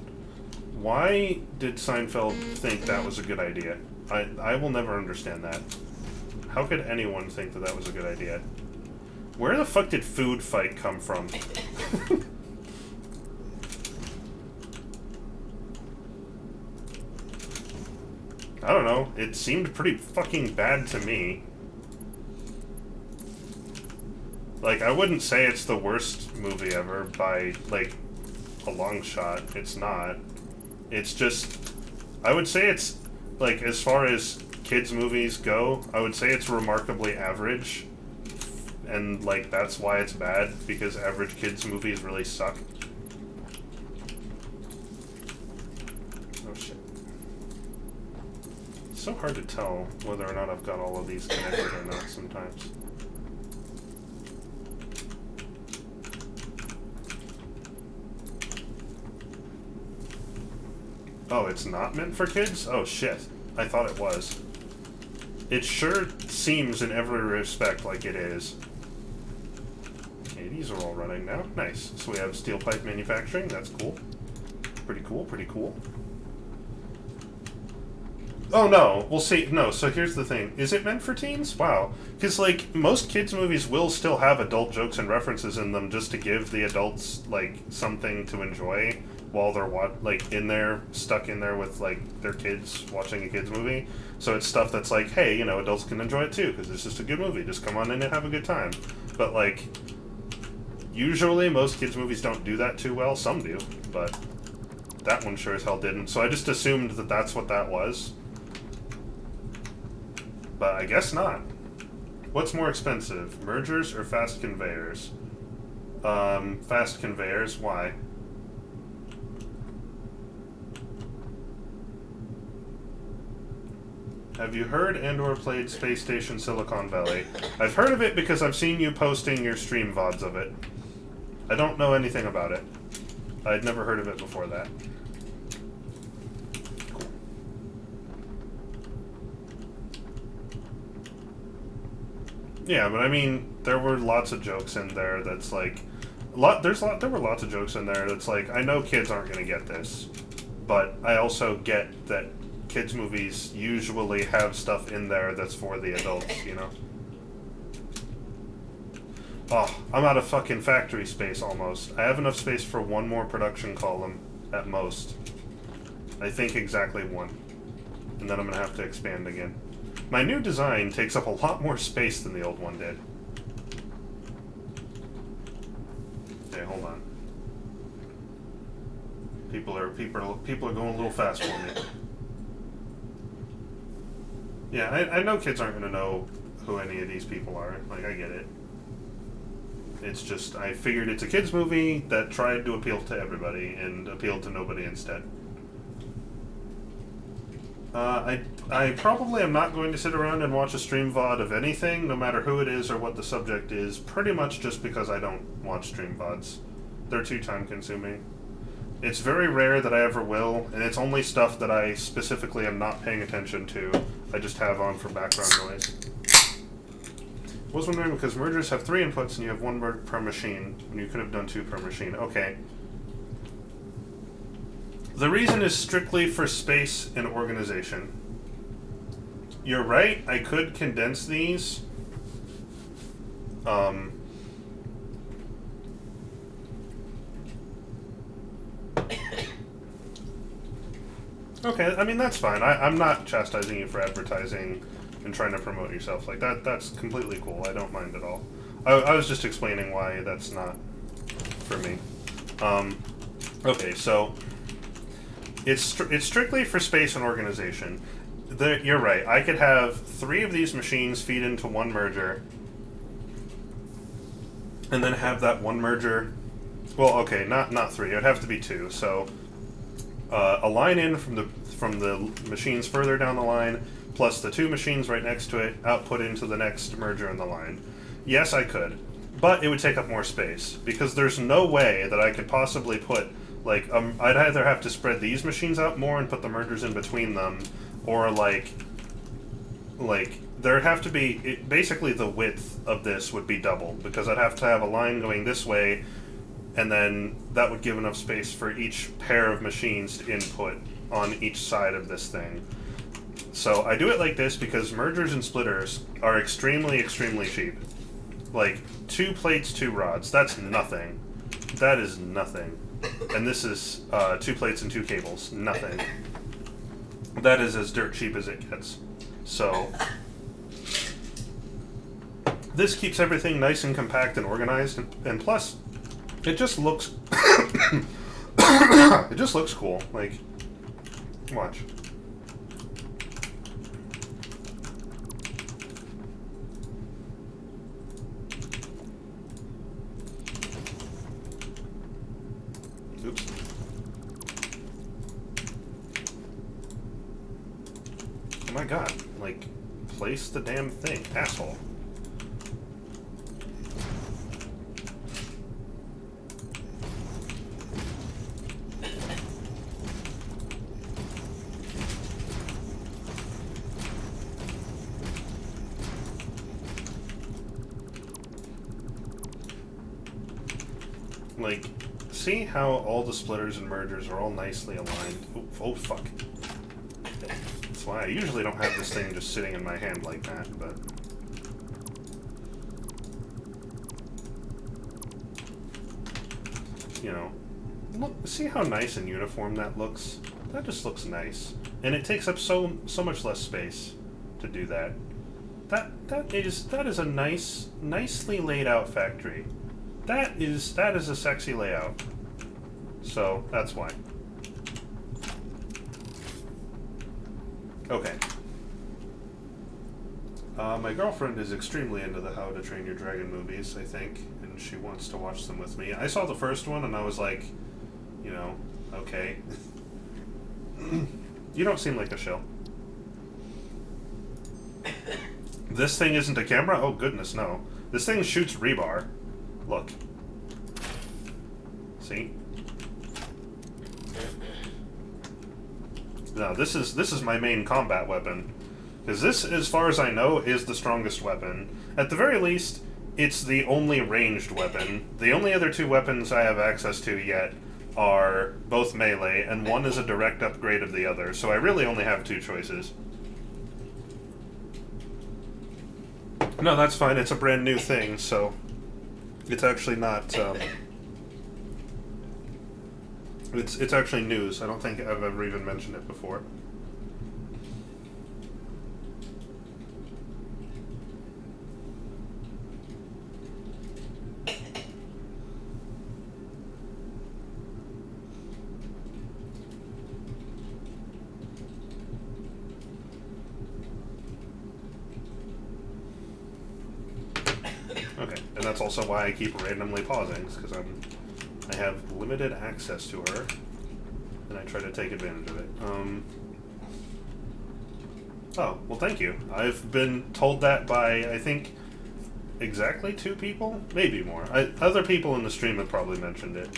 Why did Seinfeld think that was a good idea? I will never understand that. How could anyone think that that was a good idea? Where the fuck did Food Fight come from? I don't know. It seemed pretty fucking bad to me. Like, I wouldn't say it's the worst movie ever by, like, a long shot. It's not. It's just... I would say it's, like, as far as kids' movies go, I would say it's remarkably average. And, like, that's why it's bad, because average kids' movies really suck. Oh, shit. It's so hard to tell whether or not I've got all of these connected or not sometimes. Oh, it's not meant for kids? Oh, shit. I thought it was. It sure seems in every respect like it is. Okay, these are all running now. Nice. So we have steel pipe manufacturing. That's cool. Pretty cool, pretty cool. Oh, no. We'll see. No, so here's the thing. Is it meant for teens? Wow. Because, like, most kids' movies will still have adult jokes and references in them just to give the adults, like, something to enjoy. while they're like in there, stuck in there with like their kids watching a kids movie. So it's stuff that's like, hey, you know, adults can enjoy it too because it's just a good movie. Just come on in and have a good time. But like, usually most kids movies don't do that too well. Some do, but that one sure as hell didn't. So I just assumed that that's what that was. But I guess not. What's more expensive, mergers or fast conveyors? Fast conveyors, why? Have you heard and or played Space Station Silicon Valley? I've heard of it because I've seen you posting your stream VODs of it. I don't know anything about it. I'd never heard of it before that. Cool. Yeah, but I mean, there were lots of jokes in there that's like... there were lots of jokes in there that's like, I know kids aren't going to get this, but I also get that kids' movies usually have stuff in there that's for the adults, you know? Oh, I'm out of fucking factory space almost. I have enough space for one more production column, at most. I think exactly one. And then I'm gonna have to expand again. My new design takes up a lot more space than the old one did. Okay, hold on. People are going a little fast for me. Yeah, I know kids aren't gonna know who any of these people are. Like, I get it. It's just, I figured it's a kids movie that tried to appeal to everybody and appealed to nobody instead. I probably am not going to sit around and watch a stream VOD of anything, no matter who it is or what the subject is, pretty much just because I don't watch stream VODs. They're too time consuming. It's very rare that I ever will, and it's only stuff that I specifically am not paying attention to. I just have on for background noise. I was wondering because mergers have 3 inputs and you have 1 per machine, and you could have done 2 per machine. Okay. The reason is strictly for space and organization. You're right, I could condense these. Okay, I mean, that's fine. I'm not chastising you for advertising and trying to promote yourself. Like, that's completely cool. I don't mind at all. I was just explaining why that's not for me. Okay, so it's strictly for space and organization. You're right. I could have 3 of these machines feed into 1 merger, and then have that 1 merger. Well, okay, not 3. It'd have to be 2. So a line in from the machines further down the line, plus the 2 machines right next to it, output into the next merger in the line. Yes, I could, but it would take up more space because there's no way that I could possibly put like I'd either have to spread these machines out more and put the mergers in between them, or like there'd have to be basically the width of this would be double because I'd have to have a line going this way, and then that would give enough space for each pair of machines to input on each side of this thing. So I do it like this because mergers and splitters are extremely, extremely cheap. Like 2 plates, 2 rods. That's nothing. That is nothing. And this is 2 plates and 2 cables. Nothing. That is as dirt cheap as it gets. So this keeps everything nice and compact and organized, and plus it just looks it just looks cool. Like, watch. Oops. Oh my god, like, place the damn thing, asshole. Like, see how all the splitters and mergers are all nicely aligned? Oh fuck. That's why I usually don't have this thing just sitting in my hand like that, but... You know, look, see how nice and uniform that looks? That just looks nice. And it takes up so much less space to do that. That is a nicely laid out factory. That is a sexy layout. So that's why. Okay. My girlfriend is extremely into the How to Train Your Dragon movies, I think, and she wants to watch them with me. I saw the first one and I was like, you know, okay. You don't seem like a shill. This thing isn't a camera? Oh goodness, no. This thing shoots rebar. Look. See? No, this is my main combat weapon. Because this, as far as I know, is the strongest weapon. At the very least, it's the only ranged weapon. The only other two weapons I have access to yet are both melee, and one is a direct upgrade of the other, so I really only have two choices. No, that's fine, it's a brand new thing, so it's actually not, it's actually news. I don't think I've ever even mentioned it before. Okay, and that's also why I keep randomly pausing, because I have limited access to her, and I try to take advantage of it. Oh, well thank you. I've been told that by, I think, exactly 2 people? Maybe more. Other people in the stream have probably mentioned it,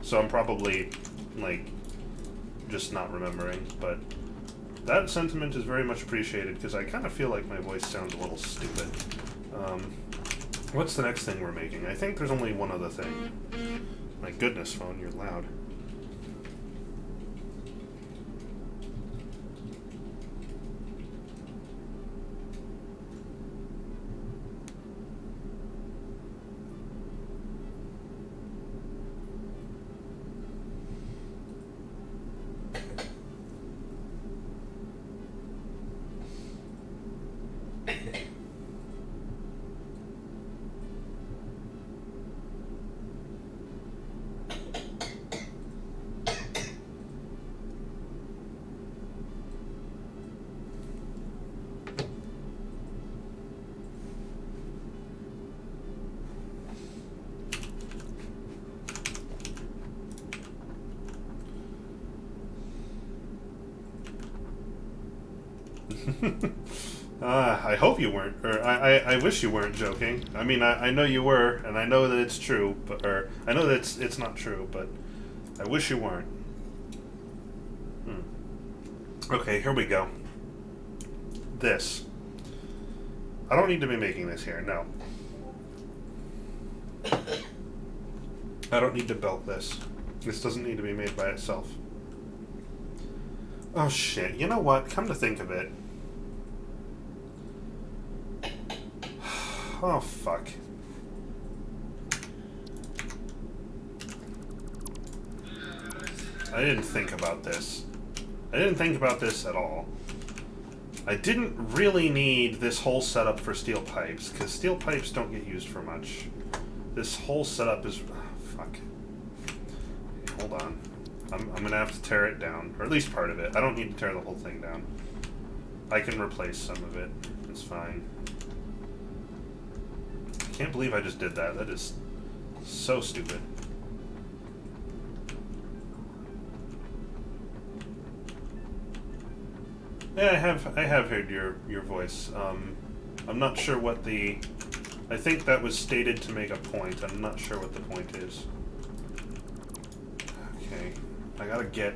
so I'm probably, like, just not remembering, but that sentiment is very much appreciated, because I kind of feel like my voice sounds a little stupid. What's the next thing we're making? I think there's only one other thing. My goodness, phone, you're loud. I hope you weren't, or I wish you weren't joking. I mean, I know you were, and I know that it's true, but, or, I know that it's not true, but I wish you weren't. Okay, here we go. This. I don't need to be making this here, no. I don't need to belt this. This doesn't need to be made by itself. Oh shit, you know what? Come to think of it. Oh fuck. I didn't think about this. I didn't think about this at all. I didn't really need this whole setup for steel pipes, because steel pipes don't get used for much. This whole setup is... Oh, fuck. Hold on. I'm gonna have to tear it down, or at least part of it. I don't need to tear the whole thing down. I can replace some of it. It's fine. I can't believe I just did that. That is so stupid. Yeah, I have heard your voice. I'm not sure what the... I think that was stated to make a point. I'm not sure what the point is. Okay. I gotta get...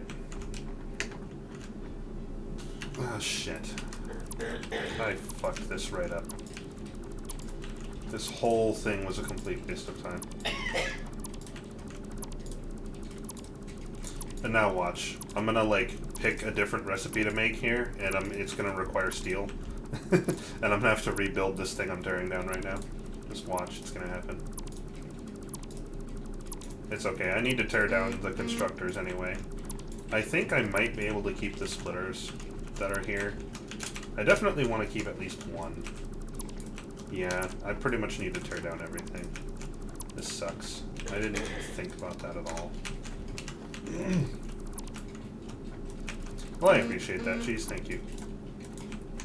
Oh, shit. I fucked this right up. This whole thing was a complete waste of time. And now watch. I'm gonna, like, pick a different recipe to make here, and it's gonna require steel. And I'm gonna have to rebuild this thing I'm tearing down right now. Just watch, it's gonna happen. It's okay. I need to tear down the constructors anyway. I think I might be able to keep the splitters that are here. I definitely want to keep at least one. Yeah, I pretty much need to tear down everything. This sucks. I didn't even think about that at all. Well, I appreciate that. Jeez, thank you.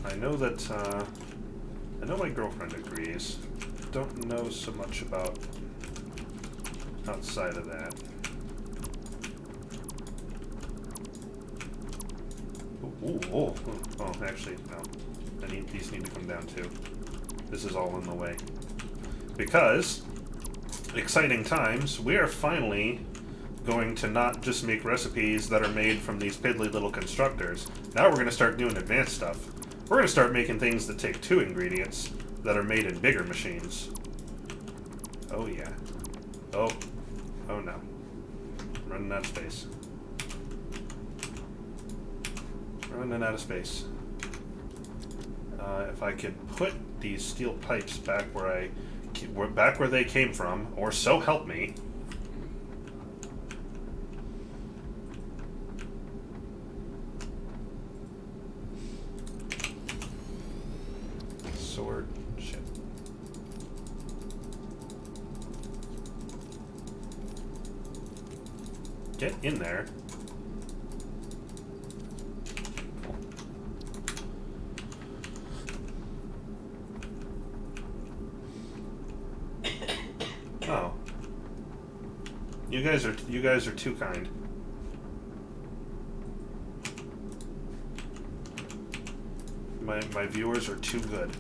I know that, I know my girlfriend agrees. Don't know so much about outside of that. Oh, actually, no. These need to come down too. This is all in the way. Because, exciting times, we are finally going to not just make recipes that are made from these piddly little constructors. Now we're going to start doing advanced stuff. We're going to start making things that take 2 ingredients that are made in bigger machines. Oh yeah. Oh no. I'm running out of space. Running out of space. If I could put these steel pipes back where they came from, or so help me. Sword. Shit. Get in there. Oh. You guys are too kind. My viewers are too good.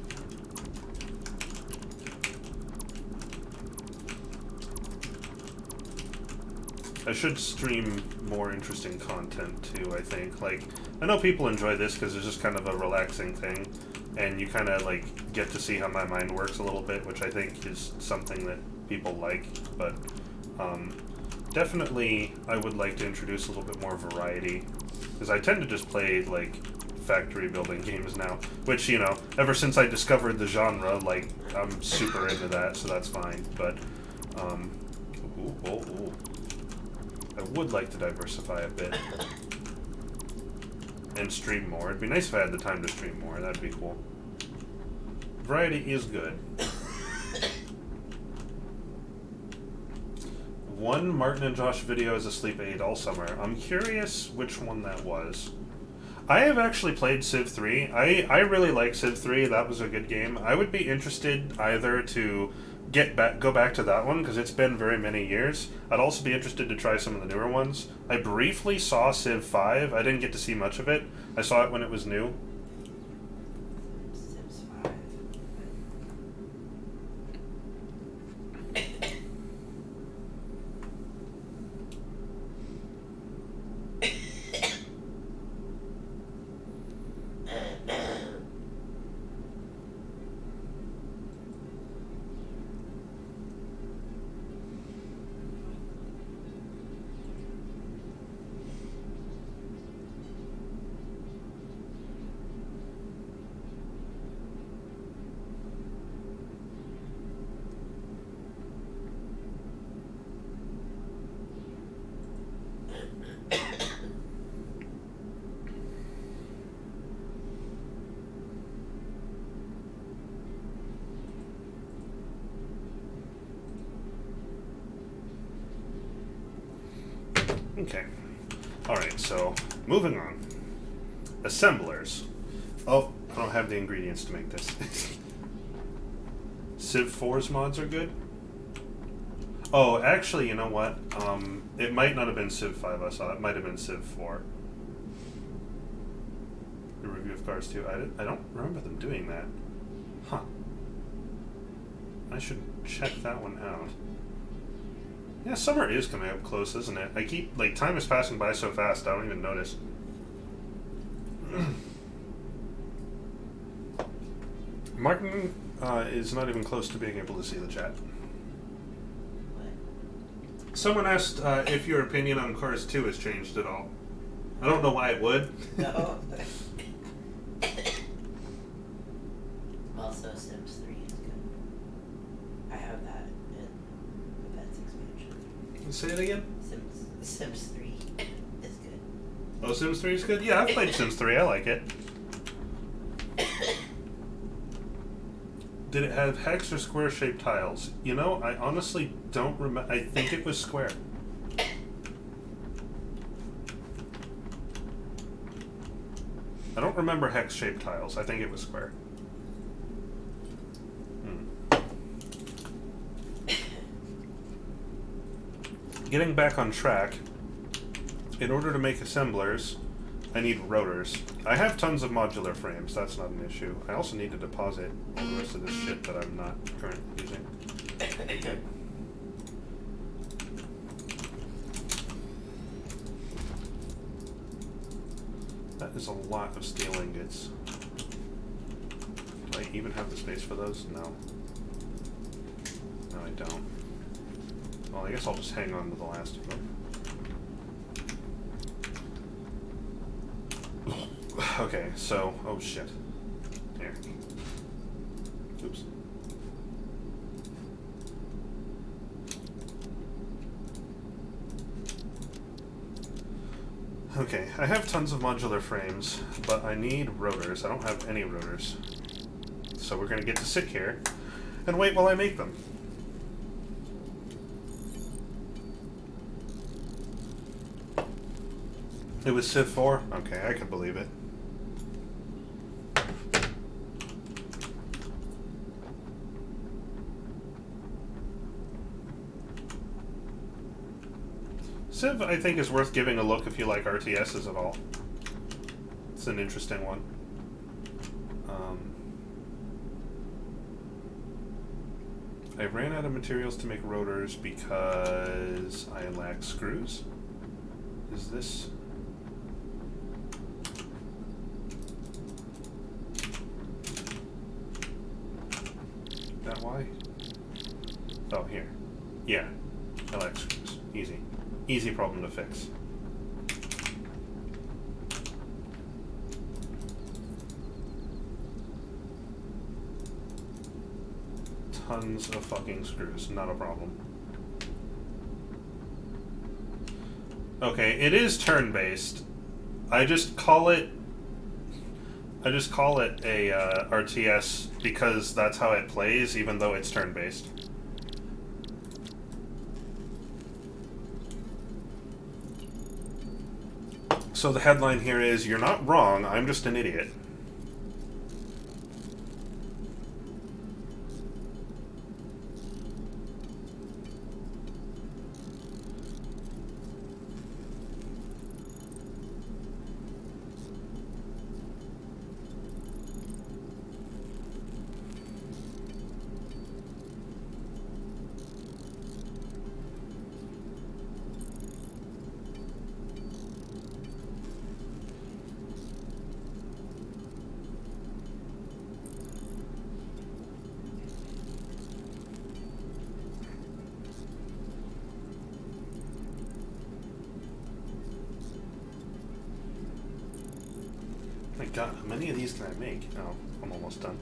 I should stream more interesting content too, I think. Like, I know people enjoy this because it's just kind of a relaxing thing, and you kind of like get to see how my mind works a little bit, which I think is something that people like. But definitely I would like to introduce a little bit more variety, because I tend to just play like factory building games now, which, you know, ever since I discovered the genre, like, I'm super into that, so that's fine. But I would like to diversify a bit and stream more. It'd be nice if I had the time to stream more. That'd be cool. Variety is good. One Martin and Josh video as a sleep aid all summer. I'm curious which one that was. I have actually played Civ 3. I really like Civ 3. That was a good game. I would be interested either to go back to that one, because it's been very many years. I'd also be interested to try some of the newer ones. I briefly saw Civ 5. I didn't get to see much of it. I saw it when it was new. Civ's 5. Okay. Alright, so, moving on. Assemblers. Oh, I don't have the ingredients to make this. Civ 4's mods are good? Oh, actually, you know what? It might not have been Civ 5 I saw. It might have been Civ 4. The review of Cars 2. I don't remember them doing that. Huh. I should check that one out. Yeah, summer is coming up close, isn't it? I keep, like, time is passing by so fast, I don't even notice. Martin is not even close to being able to see the chat. What? Someone asked if your opinion on Cars 2 has changed at all. I don't know why it would. No. Also, Sims 3 is good. I have that in Events Expansion. Say it again? Sims 3 is good. Oh, Sims 3 is good? Yeah, I've played Sims 3. I like it. Did it have hex or square-shaped tiles? You know, I honestly don't remember. I think it was square. I don't remember hex-shaped tiles. I think it was square. Getting back on track, in order to make assemblers, I need rotors. I have tons of modular frames, that's not an issue. I also need to deposit all the rest of this shit that I'm not currently using. That is a lot of steel ingots. Do I even have the space for those? No. No, I don't. Well, I guess I'll just hang on to the last of them. Okay, so... Oh, shit. Here. Oops. Okay, I have tons of modular frames, but I need rotors. I don't have any rotors. So we're gonna get to sit here and wait while I make them. It was Civ 4? Okay, I can believe it. Civ, I think, is worth giving a look if you like RTSs at all. It's an interesting one. I ran out of materials to make rotors because I lack screws. Is this... that why? Oh, here. Yeah. I lack screws. Easy. Easy problem to fix. Tons of fucking screws. Not a problem. Okay, it is turn-based. I just call it a RTS because that's how it plays, even though it's turn-based. So the headline here is, "You're not wrong, I'm just an idiot." My god, how many of these can I make? Oh, I'm almost done.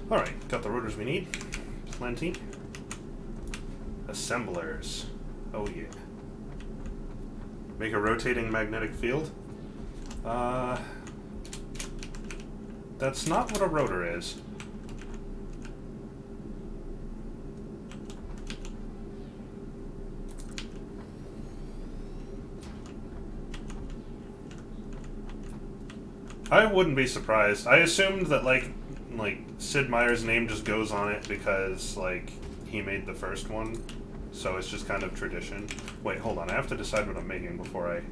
Alright, got the rotors we need. Plenty. Assemblers. Oh yeah. Make a rotating magnetic field? That's not what a rotor is. I wouldn't be surprised. I assumed that, like Sid Meier's name just goes on it because, like, he made the first one, so it's just kind of tradition. Wait, hold on, I have to decide what I'm making before I...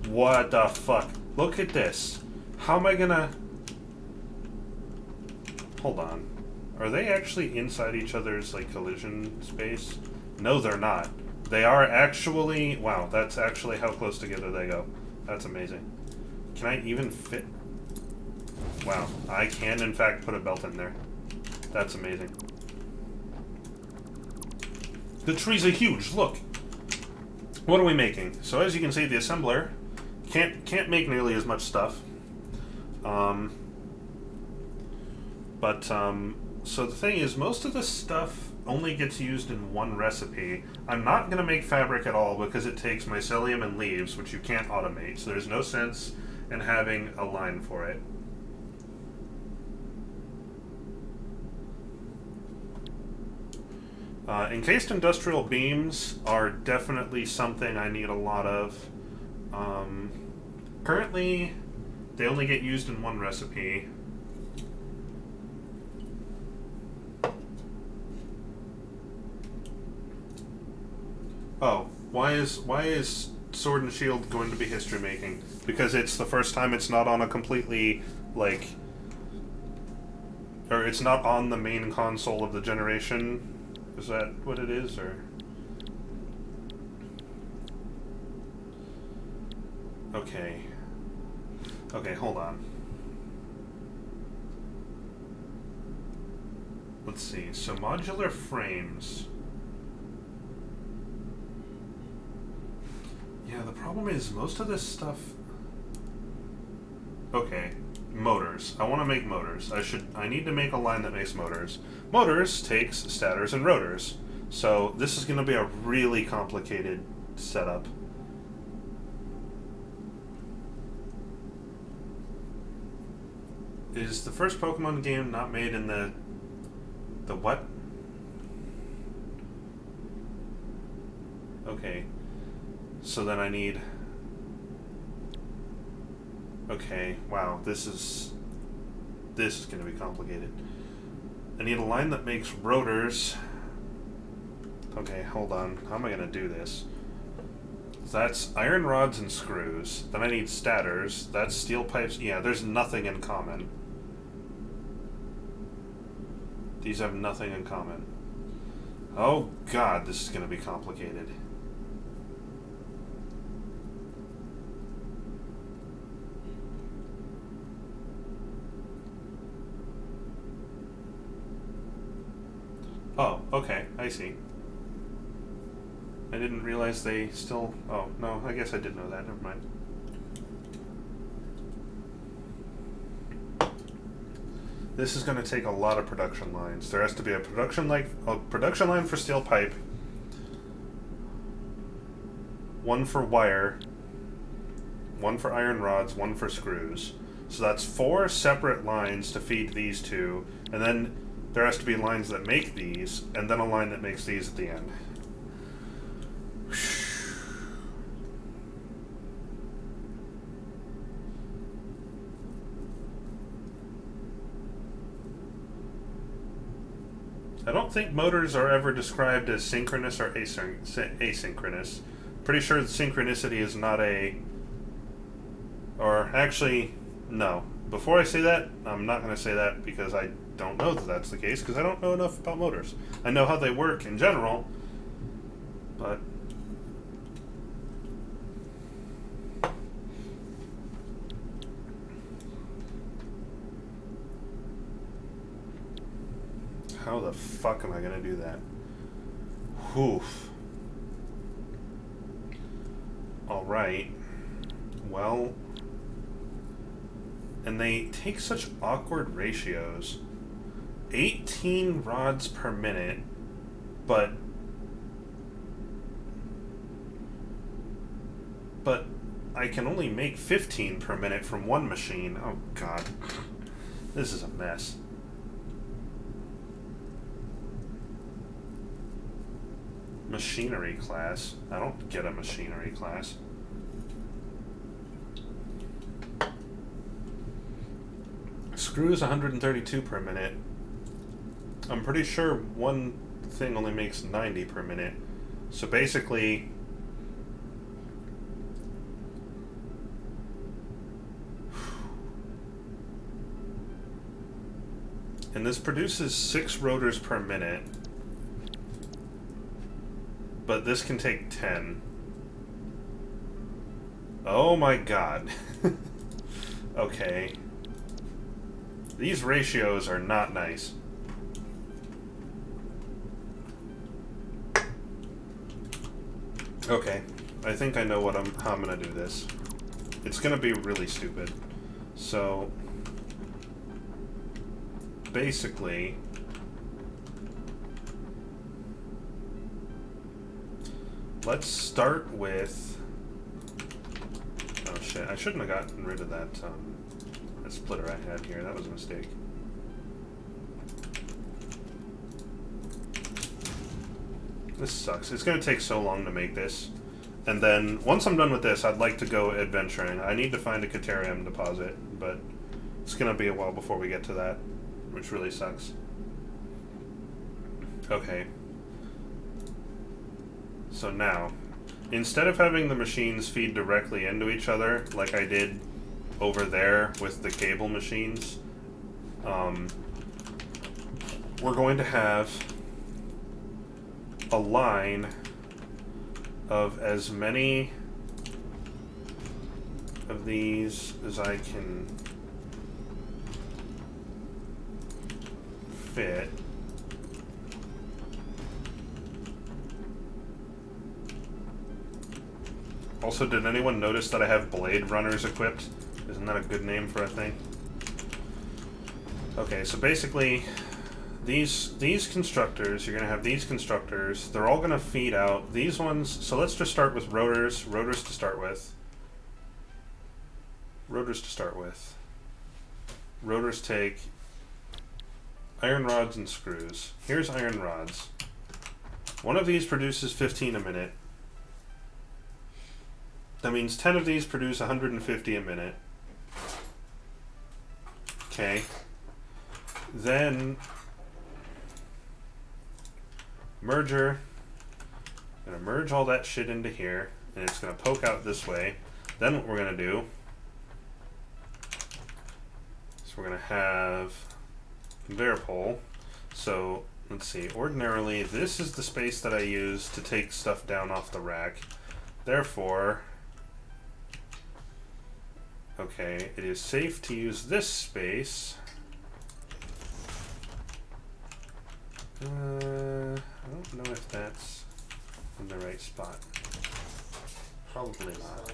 What the fuck? Look at this. How am I gonna... Hold on. Are they actually inside each other's, like, collision space? No, they're not. They are actually... Wow, that's actually how close together they go. That's amazing. Can I even fit... Wow, I can, in fact, put a belt in there. That's amazing. The trees are huge, look! What are we making? So as you can see, the assembler can't make nearly as much stuff. So the thing is, most of this stuff only gets used in one recipe. I'm not going to make fabric at all because it takes mycelium and leaves, which you can't automate, so there's no sense in having a line for it. Encased industrial beams are definitely something I need a lot of. Currently, they only get used in one recipe. Oh, why is Sword and Shield going to be history making? Because it's the first time it's not on a completely, like, or it's not on the main console of the generation. Is that what it is, or? Okay. Okay, hold on. Let's see. So modular frames. Yeah, the problem is most of this stuff... Okay. Motors. I want to make motors. I need to make a line that makes motors. Motors takes stators and rotors. So this is going to be a really complicated setup. Is the first Pokemon game not made in the what? Okay. So then I need... Okay, wow, this is going to be complicated. I need a line that makes rotors. Okay, hold on. How am I going to do this? That's iron rods and screws. Then I need stators. That's steel pipes. Yeah, there's nothing in common. These have nothing in common. Oh god, this is going to be complicated. Oh, okay, I see. I didn't realize they still... Oh, no, I guess I did know that. Never mind. This is going to take a lot of production lines. There has to be a production line for steel pipe, one for wire, one for iron rods, one for screws. So that's 4 separate lines to feed these two, and then there has to be lines that make these, and then a line that makes these at the end. I don't think motors are ever described as synchronous or asynchronous. Pretty sure that synchronicity is not a... Or actually, no. Before I say that, I'm not going to say that because I don't know that that's the case, because I don't know enough about motors. I know how they work in general, but... How the fuck am I going to do that? Oof. Alright. Well... And they take such awkward ratios. 18 rods per minute, but I can only make 15 per minute from one machine. Oh god. This is a mess. Machinery class. I don't get a machinery class. Screws 132 per minute. I'm pretty sure one thing only makes 90 per minute. So basically... And this produces 6 rotors per minute. But this can take 10. Oh my god. Okay. These ratios are not nice. Okay. I think I know how I'm gonna do this. It's gonna be really stupid. So... basically... let's start with... oh shit, I shouldn't have gotten rid of that splitter I had here. That was a mistake. This sucks. It's going to take so long to make this. And then, once I'm done with this, I'd like to go adventuring. I need to find a Caterium deposit, but it's going to be a while before we get to that, which really sucks. Okay. So now, instead of having the machines feed directly into each other, like I did over there with the cable machines, we're going to have a line of as many of these as I can fit. Also, did anyone notice that I have blade runners equipped? Isn't that a good name for a thing? Okay, so basically, these constructors, you're going to have these constructors, they're all going to feed out. These ones, so let's just start with rotors. Rotors to start with. Rotors to start with. Rotors take iron rods and screws. Here's iron rods. One of these produces 15 a minute. That means 10 of these produce 150 a minute. Okay. Then, merger. I'm going to merge all that shit into here, and it's going to poke out this way. Then what we're going to do is we're going to have conveyor pole. So, let's see. Ordinarily, this is the space that I use to take stuff down off the rack. Therefore... okay, it is safe to use this space. I don't know if that's in the right spot. Probably not.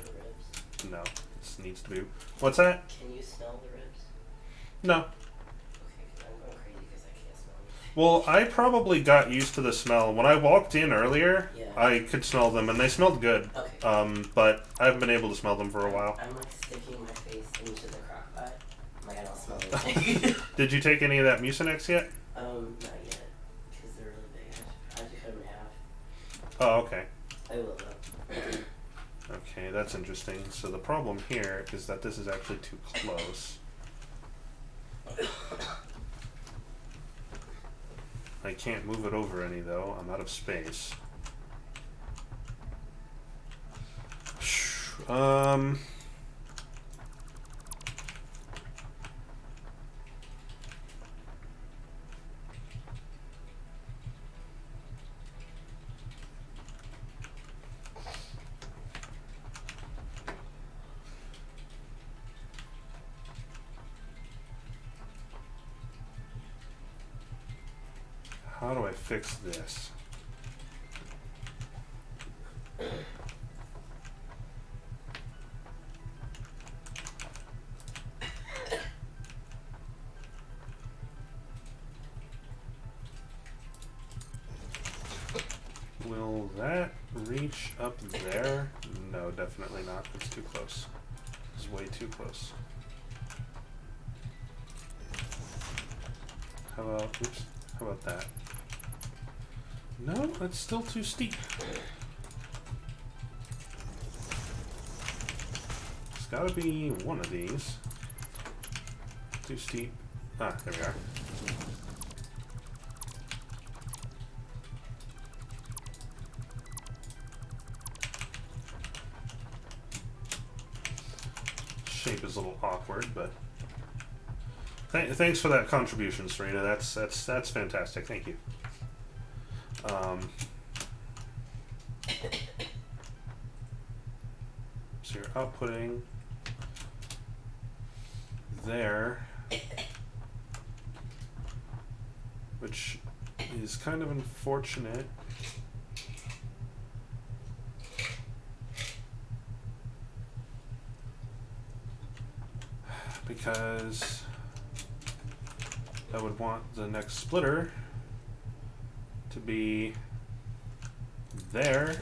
No, this needs to be. What's that? Can you smell the ribs? No. Okay, because I'm going crazy because I can't smell them. Well, I probably got used to the smell. When I walked in earlier, yeah. I could smell them, and they smelled good. Okay. But I haven't been able to smell them for a while. I'm like sticking my face into the crock pot. Like, I don't smell anything. Did you take any of that Mucinex yet? Not yet. Because they're really big. I have to cut them in half. Oh, okay. I will, though. Okay, that's interesting. So the problem here is that this is actually too close. I can't move it over any, though. I'm out of space. How do I fix this? Will that reach up there? No, definitely not. It's too close. It's way too close. How about, oops, how about that? No, that's still too steep. It's gotta be one of these. Too steep. Ah, there we are. Shape is a little awkward, but Thanks for that contribution, Serena. That's fantastic. Thank you. So you're outputting there, which is kind of unfortunate. Because I would want the next splitter to be there,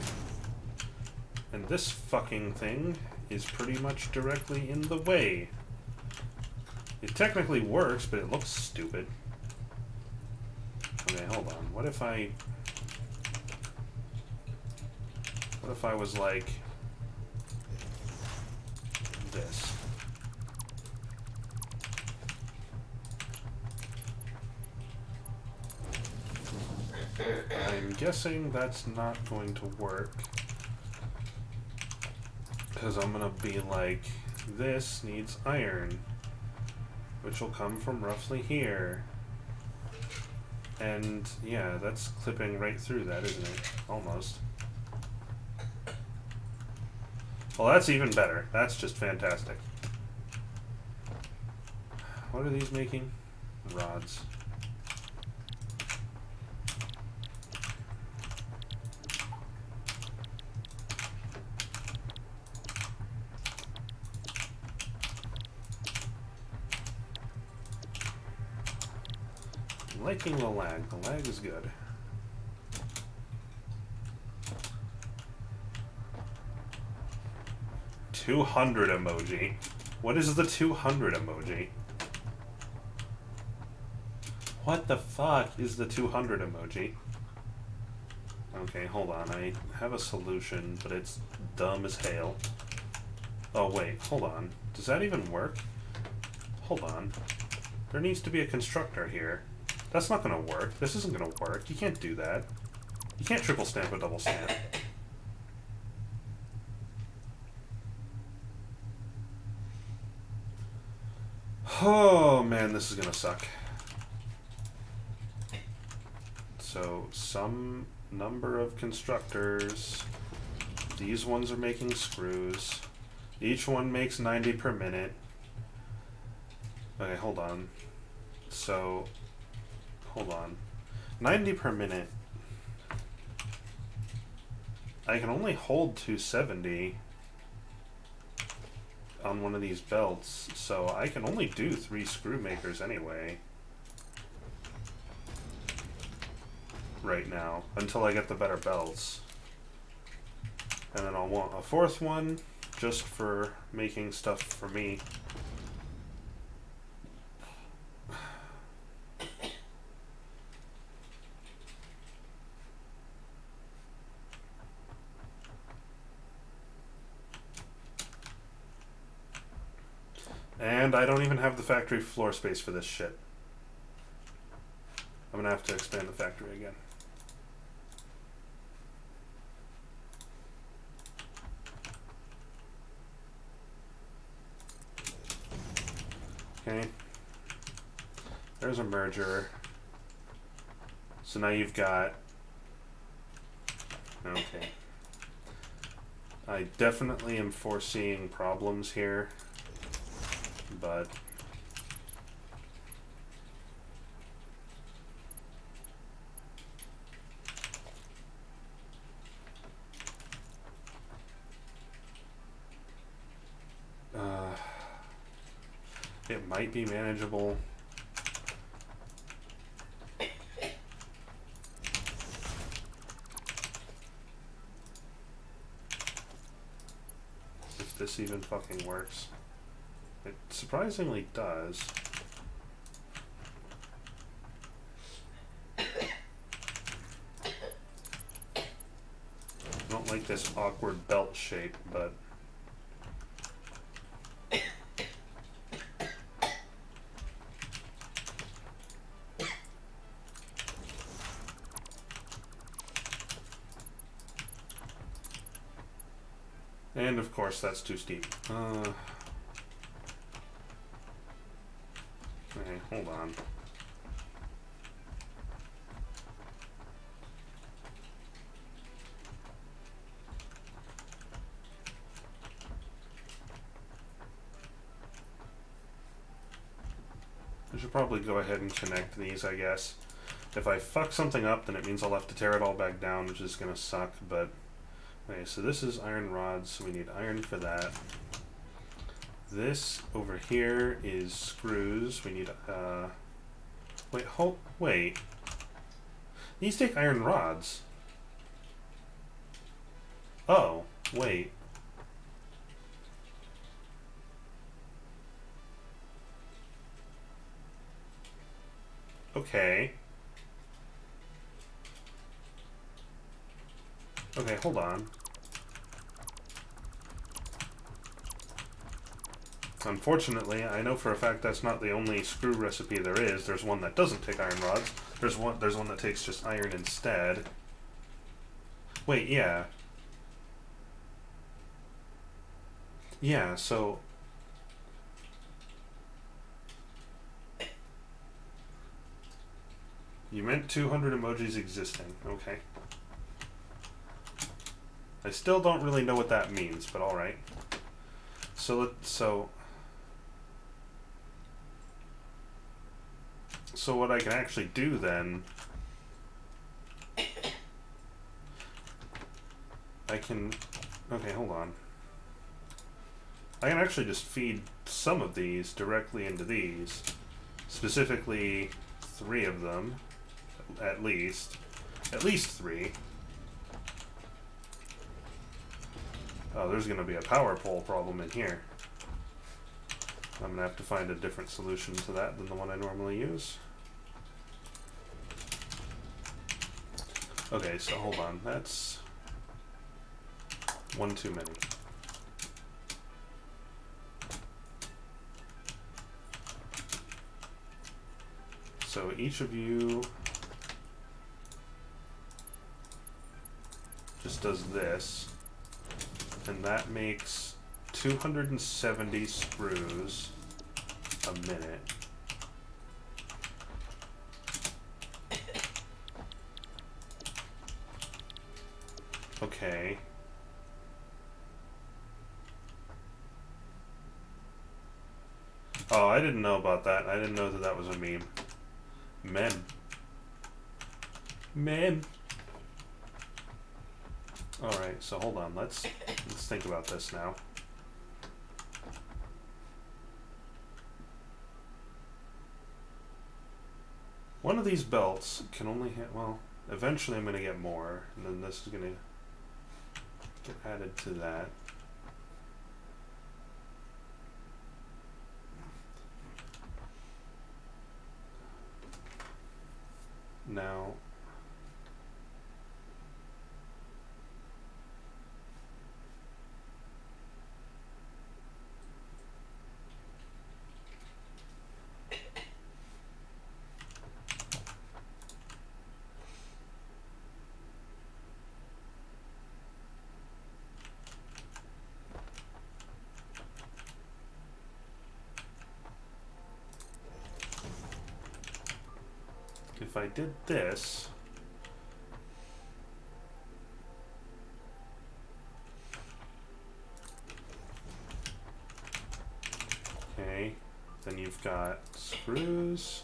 and this fucking thing is pretty much directly in the way. It technically works, but it looks stupid. Okay, hold on. What if I was like this? I'm guessing that's not going to work, because I'm gonna be like, this needs iron, which will come from roughly here. And yeah, that's clipping right through that, isn't it? Almost. Well, that's even better. That's just fantastic. What are these making? Rods. Liking the lag. The lag is good. $200 emoji. What is the 200 emoji? What the fuck is the 200 emoji? Okay, hold on. I have a solution, but it's dumb as hell. Oh wait, hold on. Does that even work? Hold on. There needs to be a constructor here. That's not gonna work. This isn't gonna work. You can't do that. You can't triple stamp a double stamp. Oh man, this is gonna suck. So, some number of constructors. These ones are making screws. Each one makes 90 per minute. Okay, hold on. So, hold on. 90 per minute. I can only hold 270 on one of these belts, so I can only do 3 screw makers anyway. Right now, until I get the better belts. And then I'll want a 4th one, just for making stuff for me. And I don't even have the factory floor space for this shit. I'm gonna have to expand the factory again. Okay. There's a merger. So now you've got... Okay. I definitely am foreseeing problems here, but... it might be manageable. If this even fucking works. It surprisingly does. I don't like this awkward belt shape, but... And of course that's too steep. Okay, hold on. I should probably go ahead and connect these, I guess. If I fuck something up, then it means I'll have to tear it all back down, which is gonna suck, but... Okay, so this is iron rods, so we need iron for that. This over here is screws. We need, wait. These take iron rods. Oh, wait. Okay. Okay, hold on. Unfortunately, I know for a fact that's not the only screw recipe there is. There's one that doesn't take iron rods. There's one that takes just iron instead. Wait, yeah. Yeah, so... You meant 200 emojis existing. Okay. I still don't really know what that means, but alright. So what I can actually do then... Okay, hold on. I can actually just feed some of these directly into these. Specifically, 3 of them. At least. At least 3. Oh, there's going to be a power pole problem in here. I'm going to have to find a different solution to that than the one I normally use. Okay, so hold on. That's one too many. So each of you just does this, and that makes 270 screws a minute. Okay. Oh, I didn't know about that. I didn't know that that was a meme. Men. Alright, so hold on. Let's think about this now. One of these belts can only hit, well, eventually I'm going to get more, and then this is going to get added to that. Now, if I did this, okay, then you've got screws.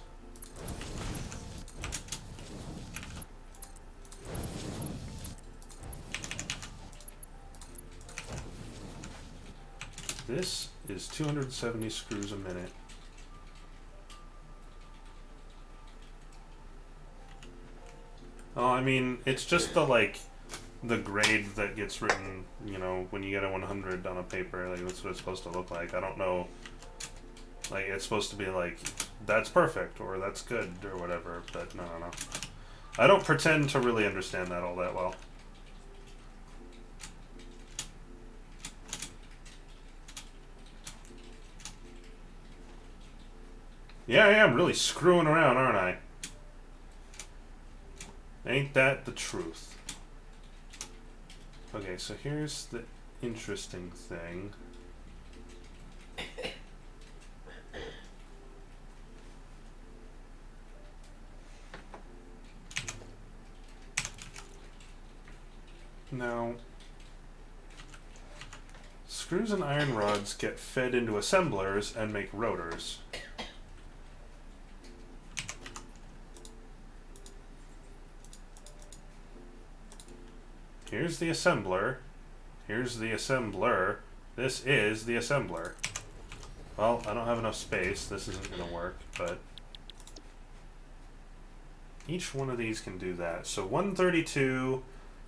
This is 270 screws a minute. Oh, I mean, it's just the grade that gets written, you know, when you get a 100 on a paper, like, that's what it's supposed to look like. I don't know, like, it's supposed to be like, that's perfect, or that's good, or whatever, but no. I don't pretend to really understand that all that well. Yeah, I am really screwing around, aren't I? Ain't that the truth? Okay, so here's the interesting thing. Now, screws and iron rods get fed into assemblers and make rotors. Here's the assembler. Here's the assembler. This is the assembler. Well, I don't have enough space. This isn't going to work, but each one of these can do that. So 132,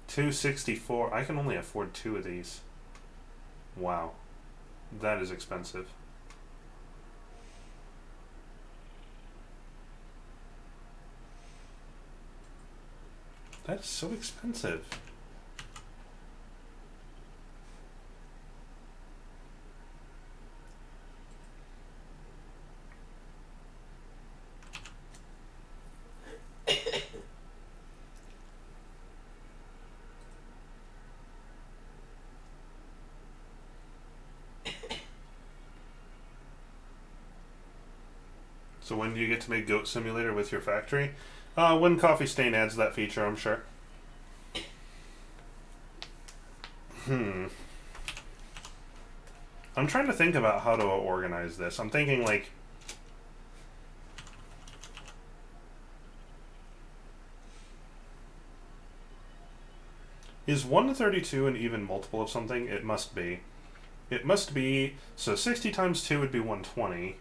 264. I can only afford 2 of these. Wow. That is expensive. That is so expensive. So when do you get to make Goat Simulator with your factory? When Coffee Stain adds that feature, I'm sure. I'm trying to think about how to organize this. I'm thinking, like, is 132 an even multiple of something? It must be. It must be, so 60 times 2 would be 120.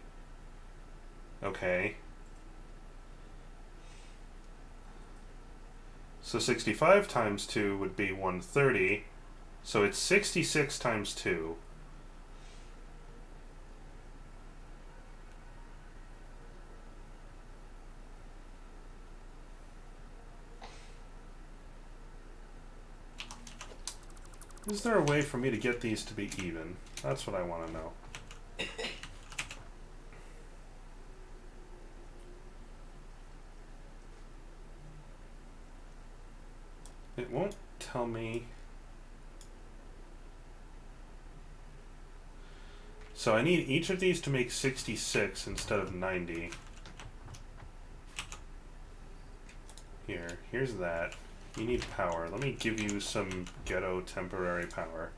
Okay. So 65 times 2 would be 130. So it's 66 times 2. Is there a way for me to get these to be even? That's what I want to know. It won't tell me. So I need each of these to make 66 instead of 90. Here's that. You need power. Let me give you some ghetto temporary power.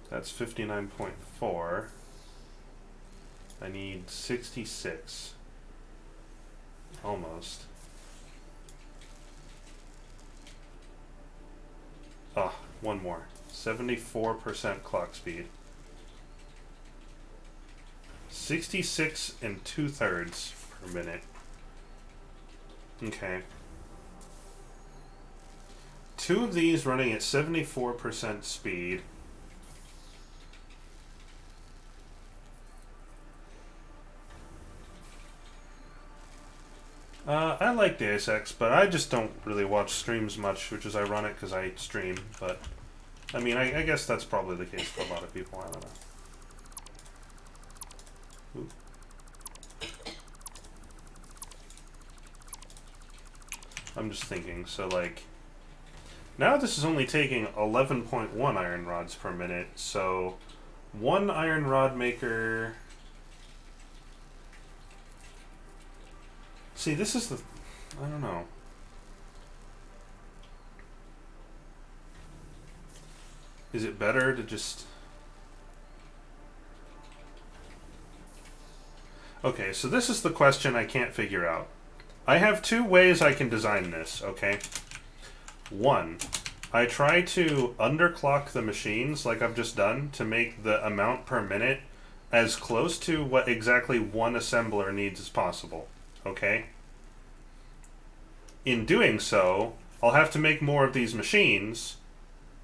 That's 59.4. I need 66. Almost. Ah, one more. 74% clock speed. 66 2/3 per minute. Okay. 2 of these running at 74% speed. I like Deus Ex, but I just don't really watch streams much, which is ironic because I stream, but I mean, I guess that's probably the case for a lot of people, I don't know. Ooh. I'm just thinking, so like, now this is only taking 11.1 iron rods per minute, so 1 iron rod maker... See, this is the... I don't know. Is it better to just... Okay, so this is the question I can't figure out. I have 2 ways I can design this, okay? 1, I try to underclock the machines like I've just done to make the amount per minute as close to what exactly one assembler needs as possible. Okay? In doing so, I'll have to make more of these machines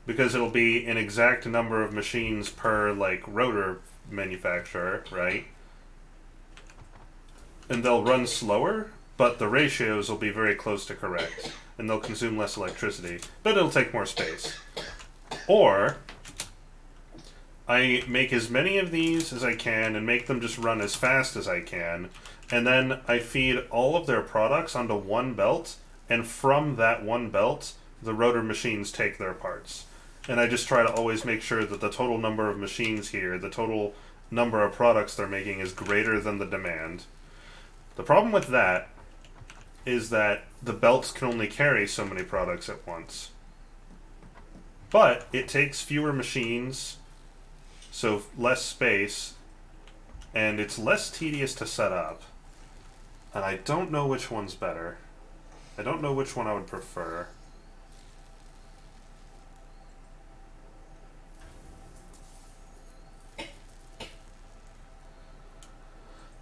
because it'll be an exact number of machines per, like, rotor manufacturer, right? And they'll run slower, but the ratios will be very close to correct. And they'll consume less electricity, but it'll take more space. Or I make as many of these as I can and make them just run as fast as I can, and then I feed all of their products onto one belt, and from that one belt, the rotor machines take their parts. and I just try to always make sure that the total number of machines here, the total number of products they're making is greater than the demand. The problem with that is that the belts can only carry so many products at once. But it takes fewer machines, so less space, and it's less tedious to set up. And I don't know which one's better. I don't know which one I would prefer.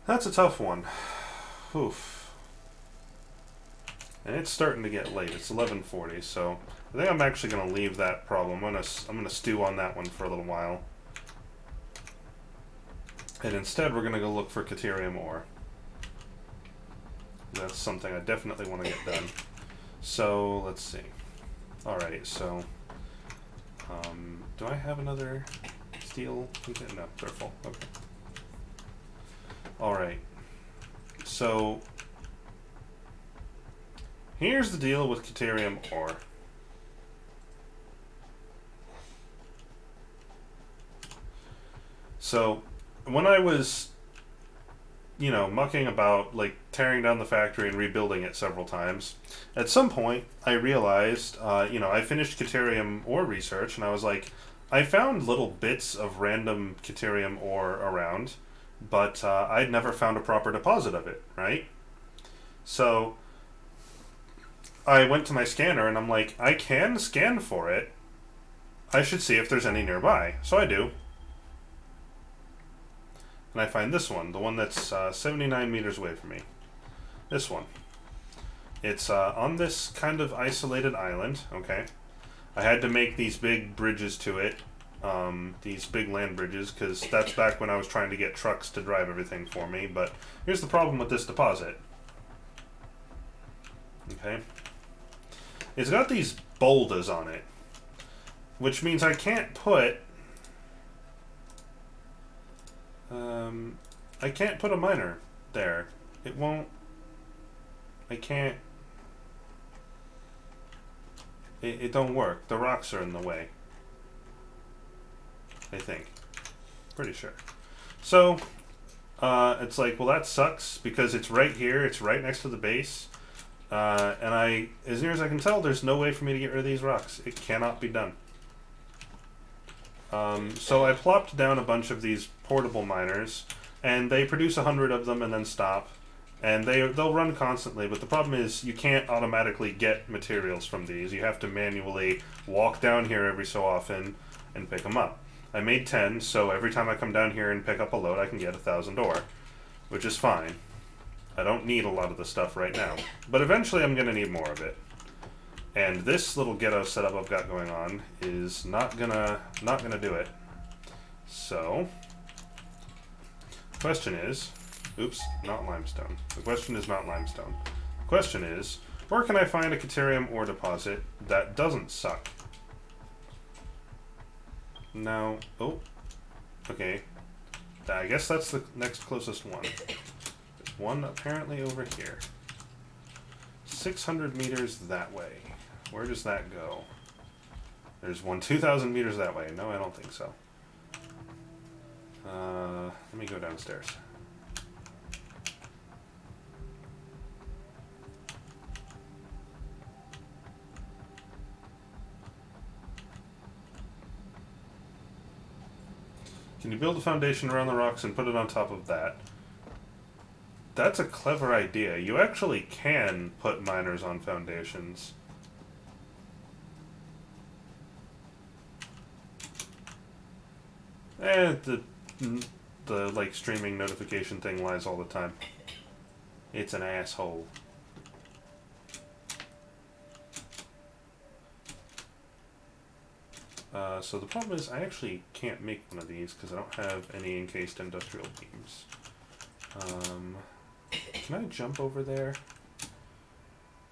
That's a tough one. Oof. And it's starting to get late. It's 11:40, so I think I'm actually going to leave that problem. I'm gonna stew on that one for a little while. And instead, we're going to go look for Caterium ore. That's something I definitely want to get done. So, let's see. Alright, so... do I have another steel? No, they're full. Okay. Alright. So... here's the deal with Caterium ore. So, when I was, you know, mucking about, like, tearing down the factory and rebuilding it several times, at some point, I realized, you know, I finished Caterium ore research, and I was like, I found little bits of random Caterium ore around, but I'd never found a proper deposit of it, right? So, I went to my scanner, and I'm like, I can scan for it. I should see if there's any nearby. So I do. And I find this one, the one that's 79 meters away from me. This one. It's on this kind of isolated island, okay? I had to make these big bridges to it, these big land bridges, because that's back when I was trying to get trucks to drive everything for me. But here's the problem with this deposit. Okay? It's got these boulders on it, which means I can't put... I can't put a miner there. It won't... I can't... It don't work. The rocks are in the way. I think. Pretty sure. So, it's like, well, that sucks, because it's right here. It's right next to the base. And as near as I can tell, there's no way for me to get rid of these rocks. It cannot be done. So I plopped down a bunch of these portable miners, and they produce 100 of them and then stop. And they'll run constantly, but the problem is you can't automatically get materials from these. You have to manually walk down here every so often and pick them up. I made 10, so every time I come down here and pick up a load, I can get 1,000 ore, which is fine. I don't need a lot of the stuff right now, but eventually I'm going to need more of it. And this little ghetto setup I've got going on is not gonna do it. So, the question is, oops, not limestone. The question is not limestone. The question is, where can I find a Caterium ore deposit that doesn't suck? Now, oh, okay. I guess that's the next closest one. There's one apparently over here. 600 meters that way. Where does that go? There's one 2,000 meters that way. No, I don't think so. Let me go downstairs. Can you build a foundation around the rocks and put it on top of that? That's a clever idea. You actually can put miners on foundations. The like streaming notification thing lies all the time. It's an asshole. So the problem is I actually can't make one of these because I don't have any encased industrial beams. Can I jump over there?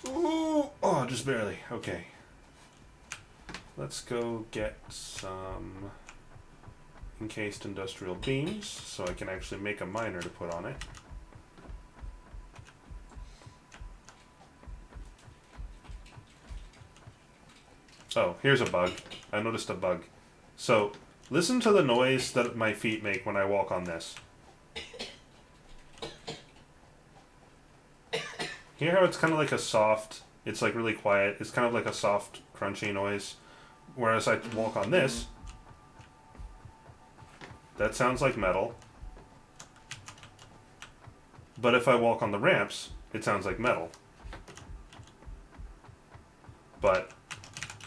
Ooh, oh, just barely. Okay. Let's go get some encased industrial beams so I can actually make a miner to put on it. Oh, here's a bug. I noticed a bug. So, listen to the noise that my feet make when I walk on this. Hear how it's kind of like a soft, it's like really quiet, it's kind of like a soft, crunchy noise. Whereas I walk on this, that sounds like metal. But if I walk on the ramps, it sounds like metal. But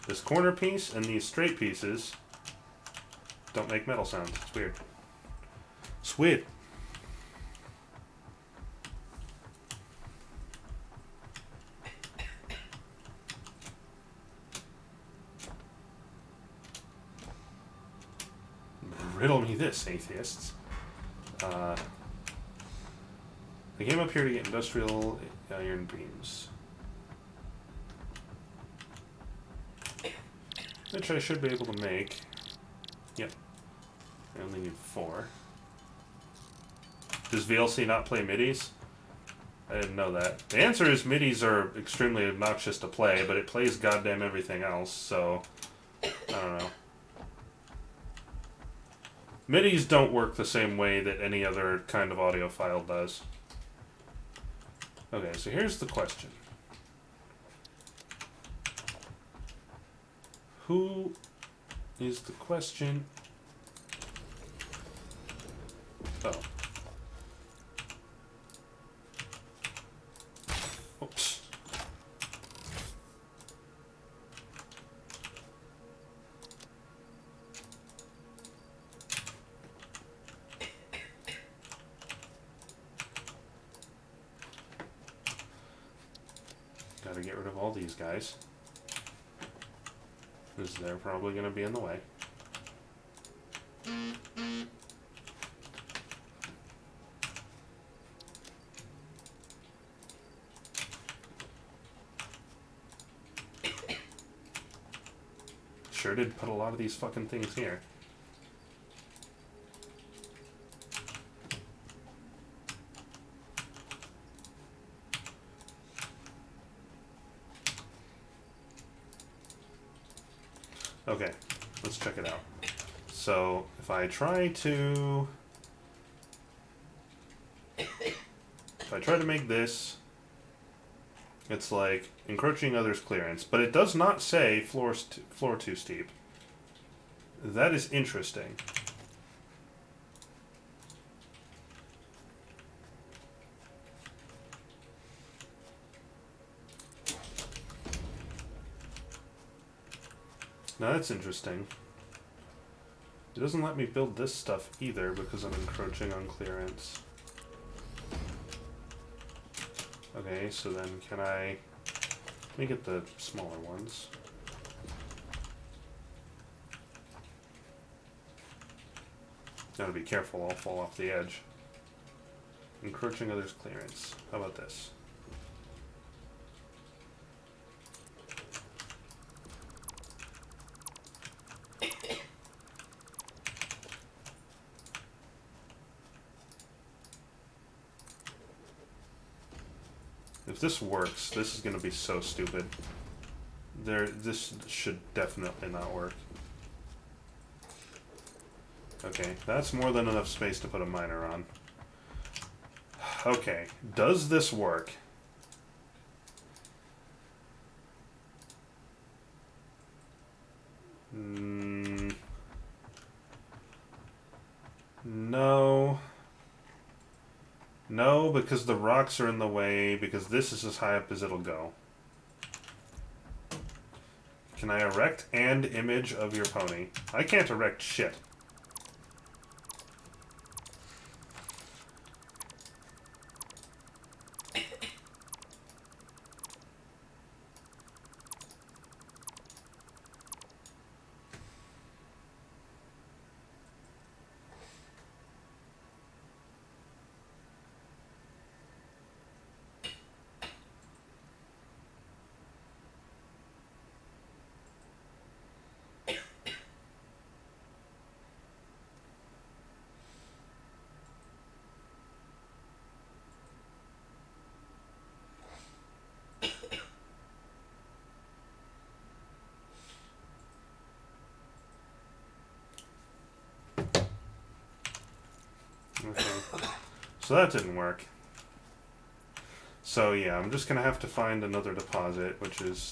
this corner piece and these straight pieces don't make metal sounds. It's weird. It's weird. Riddle me this, atheists. I came up here to get industrial iron beams. Which I should be able to make. Yep. I only need 4. Does VLC not play MIDIs? I didn't know that. The answer is MIDIs are extremely obnoxious to play, but it plays goddamn everything else, so I don't know. MIDIs don't work the same way that any other kind of audio file does. Okay, so here's the question. Who is the question? Oh. Oops. Gotta get rid of all these guys, because they're probably going to be in the way. Sure did put a lot of these fucking things here. Okay, let's check it out. So, if I try to make this, it's like encroaching others' clearance, but it does not say floor too steep. That is interesting. Now that's interesting. It doesn't let me build this stuff either because I'm encroaching on clearance. Okay, so then can I... Let me get the smaller ones. Gotta be careful, I'll fall off the edge. Encroaching others' clearance. How about this? If this works, this is going to be so stupid. This should definitely not work. Okay, that's more than enough space to put a miner on. Okay, does this work? No. No, because the rocks are in the way, because this is as high up as it'll go. Can I erect and image of your pony? I can't erect shit. So that didn't work. So yeah, I'm just gonna have to find another deposit,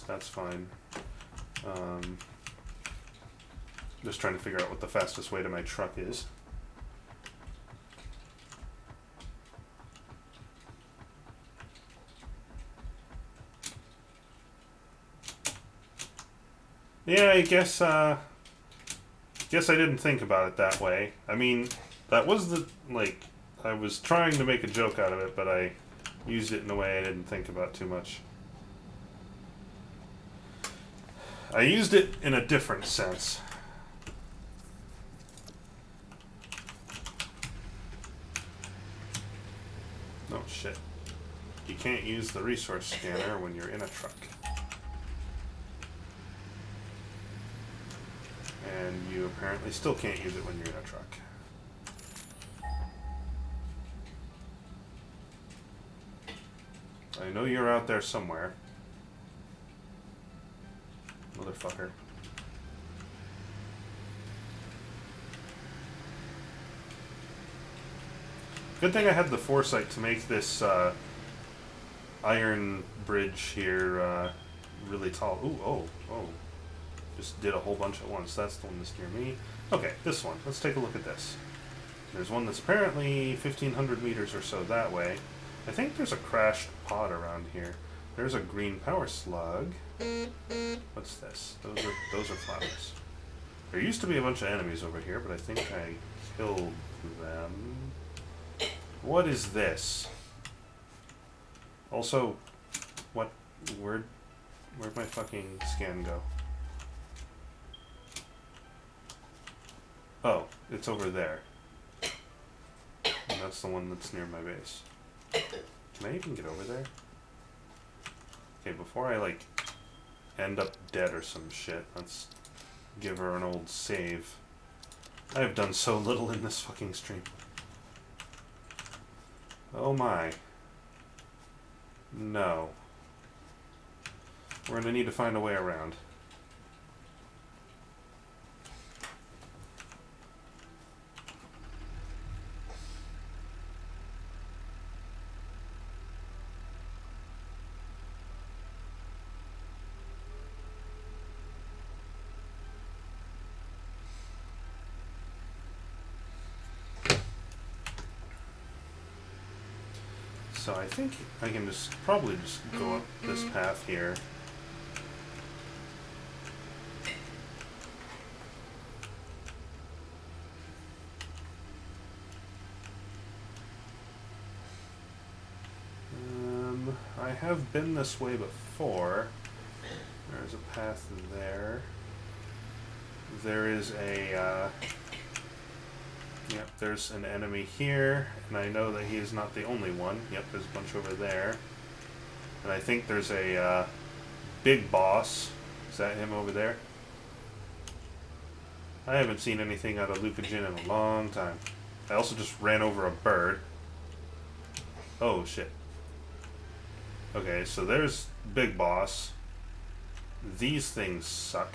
that's fine. Just trying to figure out what the fastest way to my truck is. Yeah, I guess I didn't think about it that way. I mean, that was I was trying to make a joke out of it, but I used it in a way I didn't think about too much. I used it in a different sense. Oh shit. You can't use the resource scanner when you're in a truck. And you apparently still can't use it when you're in a truck. I know you're out there somewhere. Motherfucker. Good thing I had the foresight to make this iron bridge here really tall. Ooh, oh. Just did a whole bunch at once. That's the one that's near me. Okay, this one. Let's take a look at this. There's one that's apparently 1,500 meters or so that way. I think there's a crashed pod around here. There's a green power slug. What's this? Those are flowers. There used to be a bunch of enemies over here, but I think I killed them. What is this? Also, where'd my fucking scan go? Oh, it's over there. And that's the one that's near my base. Can I even get over there? Okay, before I, end up dead or some shit, let's give her an old save. I have done so little in this fucking stream. Oh my. No. We're gonna need to find a way around. So I think I can probably just go up this path here. I have been this way before. There's a path there. There is a, yep, there's an enemy here, and I know that he is not the only one. Yep, there's a bunch over there. And I think there's a, big boss. Is that him over there? I haven't seen anything out of Lucajin in a long time. I also just ran over a bird. Oh, shit. Okay, so there's big boss. These things suck.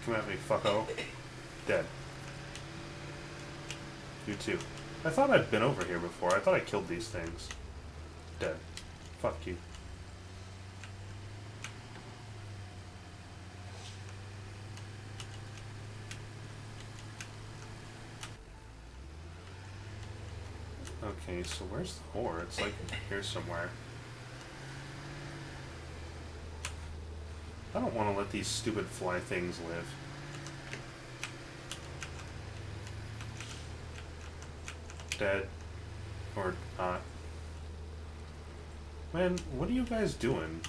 Come at me, fucko. Dead. You too. I thought I'd been over here before. I thought I killed these things. Dead. Fuck you. Okay, so where's the ore? It's here somewhere. I don't want to let these stupid fly things live. Dead. Or not. Man, what are you guys doing?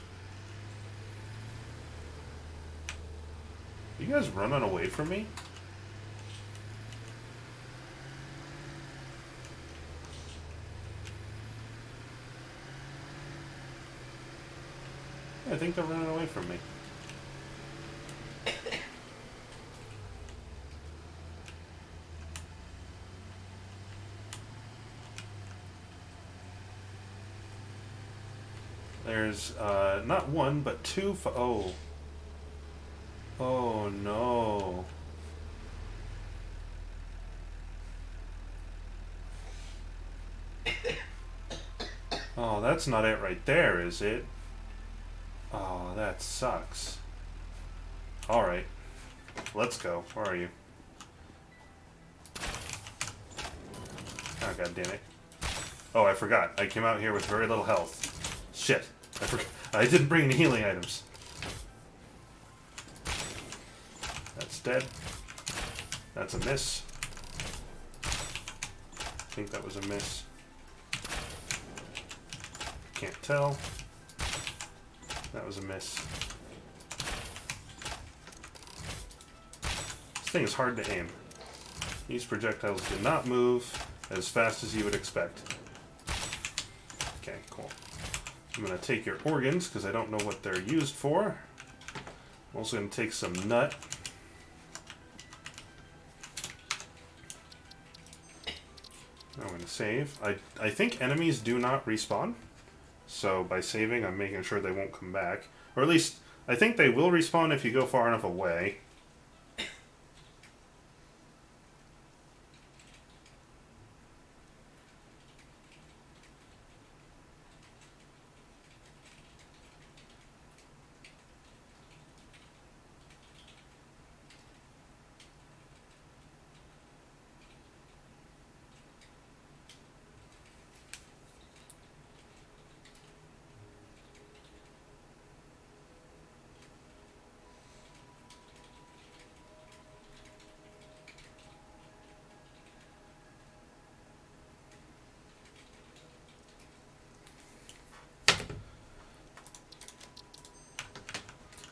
You guys running away from me? I think they're running away from me. There's not one, but two. Oh. Oh no. Oh, that's not it right there, is it? Oh, that sucks. Alright. Let's go. Where are you? Oh, god damn it. Oh, I forgot. I came out here with very little health. Shit. I forgot. I didn't bring any healing items. That's dead. That's a miss. I think that was a miss. Can't tell. That was a miss. This thing is hard to aim. These projectiles do not move as fast as you would expect. Okay, cool. I'm going to take your organs, because I don't know what they're used for. I'm also going to take some nut. I'm going to save. I think enemies do not respawn. So by saving, I'm making sure they won't come back. Or at least, I think they will respawn if you go far enough away.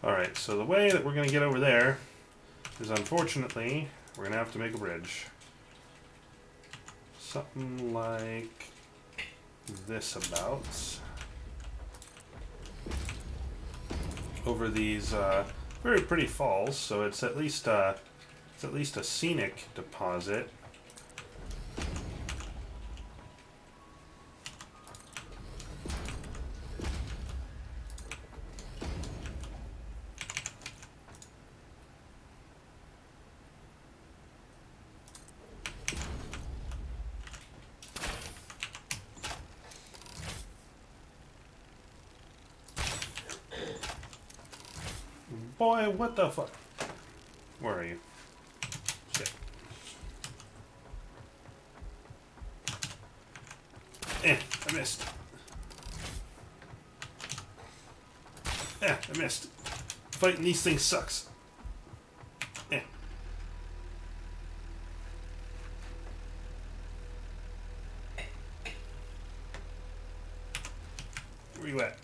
Alright, so the way that we're going to get over there is, unfortunately, we're going to have to make a bridge. Something like this about. Over these very pretty falls, so it's at least a scenic deposit. Boy, what the fuck? Where are you? Shit. I missed. I missed. Fighting these things sucks. Where you at?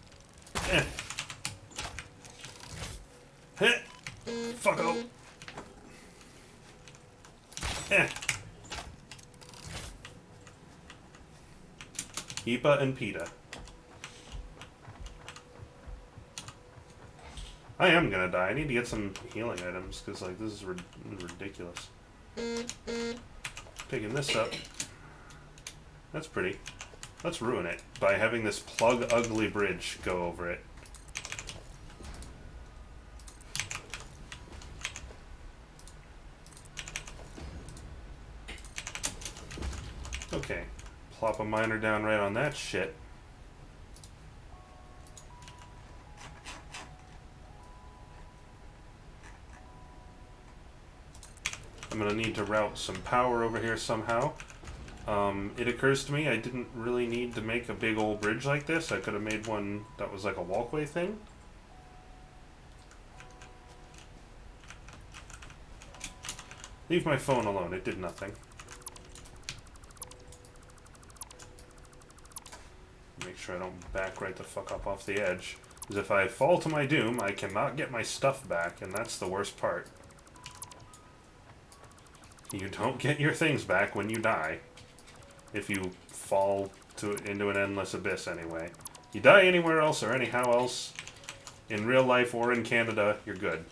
Fuck off. Ipa and Peta. I am gonna die. I need to get some healing items, because, like, this is ridiculous. Picking this up. That's pretty. Let's ruin it by having this plug ugly bridge go over it. Okay. Plop a miner down right on that shit. I'm gonna need to route some power over here somehow. It occurs to me I didn't really need to make a big old bridge like this. I could have made one that was like a walkway thing. Leave my phone alone, it did nothing. Make sure I don't back right the fuck up off the edge. Because if I fall to my doom, I cannot get my stuff back, and that's the worst part. You don't get your things back when you die. If you fall into an endless abyss anyway. You die anywhere else or anyhow else, in real life or in Canada, you're good.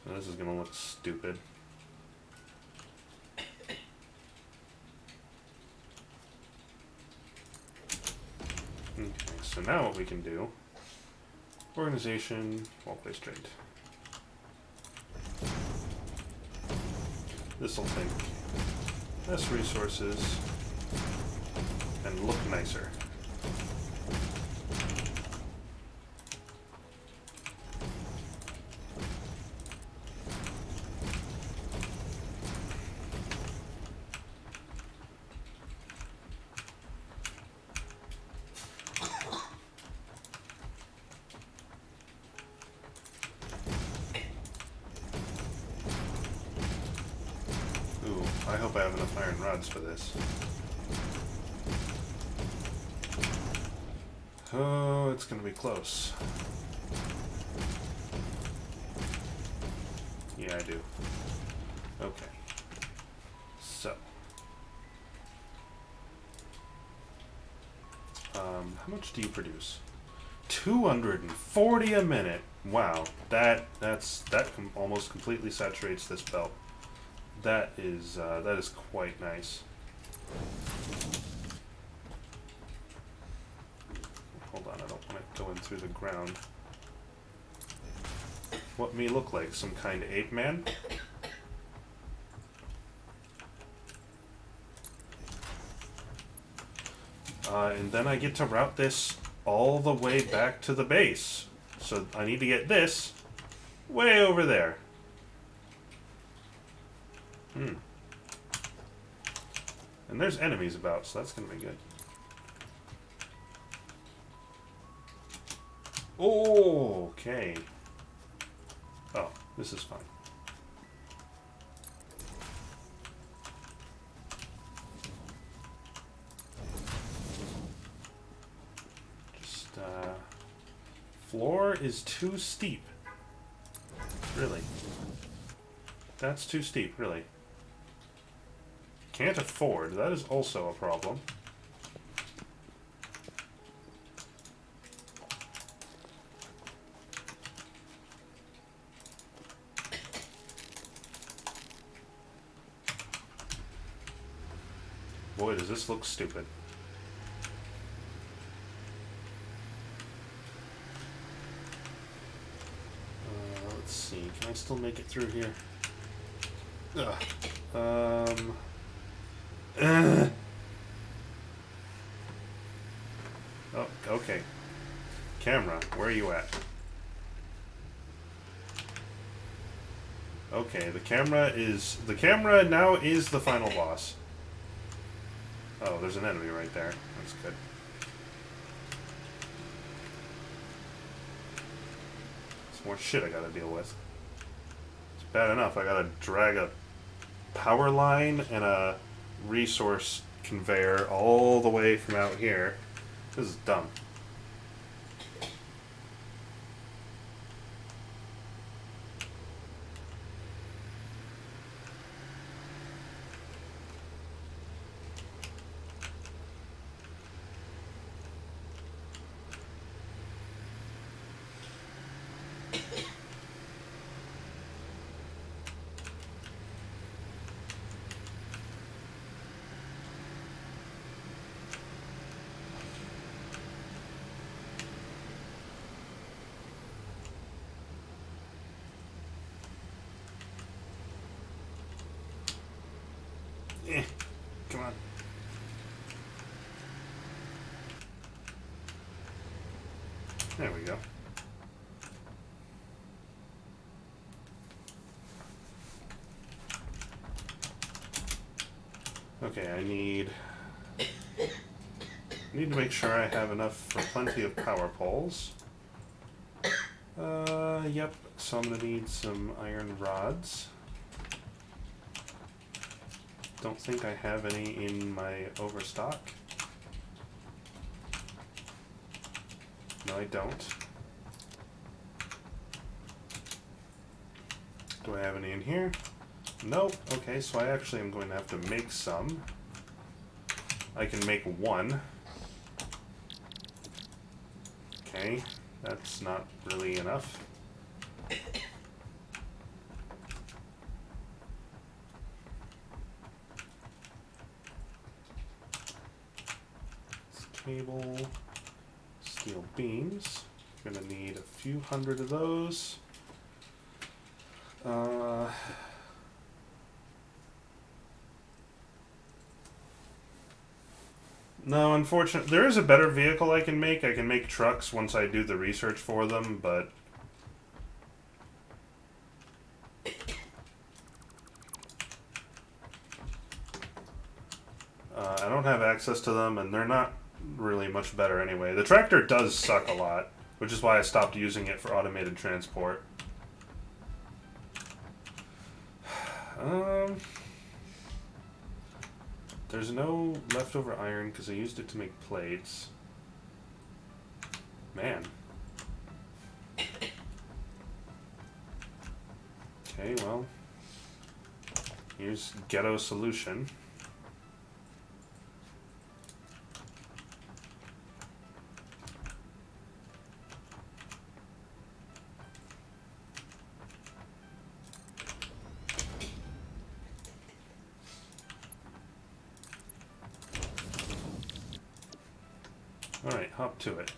This is gonna look stupid. Okay, so now what we can do... Organization, walkway straight. This'll take less resources and look nicer. I hope I have enough iron rods for this. Oh, it's gonna be close. Yeah, I do. Okay. So. How much do you produce? 240 a minute. Wow, that almost completely saturates this belt. That is quite nice. Hold on, I don't want it going through the ground. What me look like? Some kind of ape man? And then I get to route this all the way back to the base. So I need to get this way over there. And there's enemies about, so that's gonna be good. Oh, okay. Oh, this is fine. Just, floor is too steep. Really. That's too steep, really. Can't afford. That is also a problem. Boy, does this look stupid. Let's see. Can I still make it through here? Ugh. Oh, okay. Camera, where are you at? Okay, the camera now is the final boss. Oh, there's an enemy right there. That's good. There's more shit I gotta deal with. It's bad enough I gotta drag a power line and a resource conveyor all the way from out here. This is dumb. Come on. There we go. Okay, I need to make sure I have enough for plenty of power poles. Yep. So I'm gonna need some iron rods. Don't think I have any in my overstock. No, I don't. Do I have any in here? Nope. Okay, so I actually am going to have to make some. I can make one. Okay, that's not really enough. Cable, steel beams. Gonna need a few hundred of those. No, unfortunately, there is a better vehicle I can make. I can make trucks once I do the research for them, but... I don't have access to them, and they're not really much better anyway. The tractor does suck a lot, which is why I stopped using it for automated transport. There's no leftover iron because I used it to make plates. Man. Okay, well, here's ghetto solution. Alright, hop to it.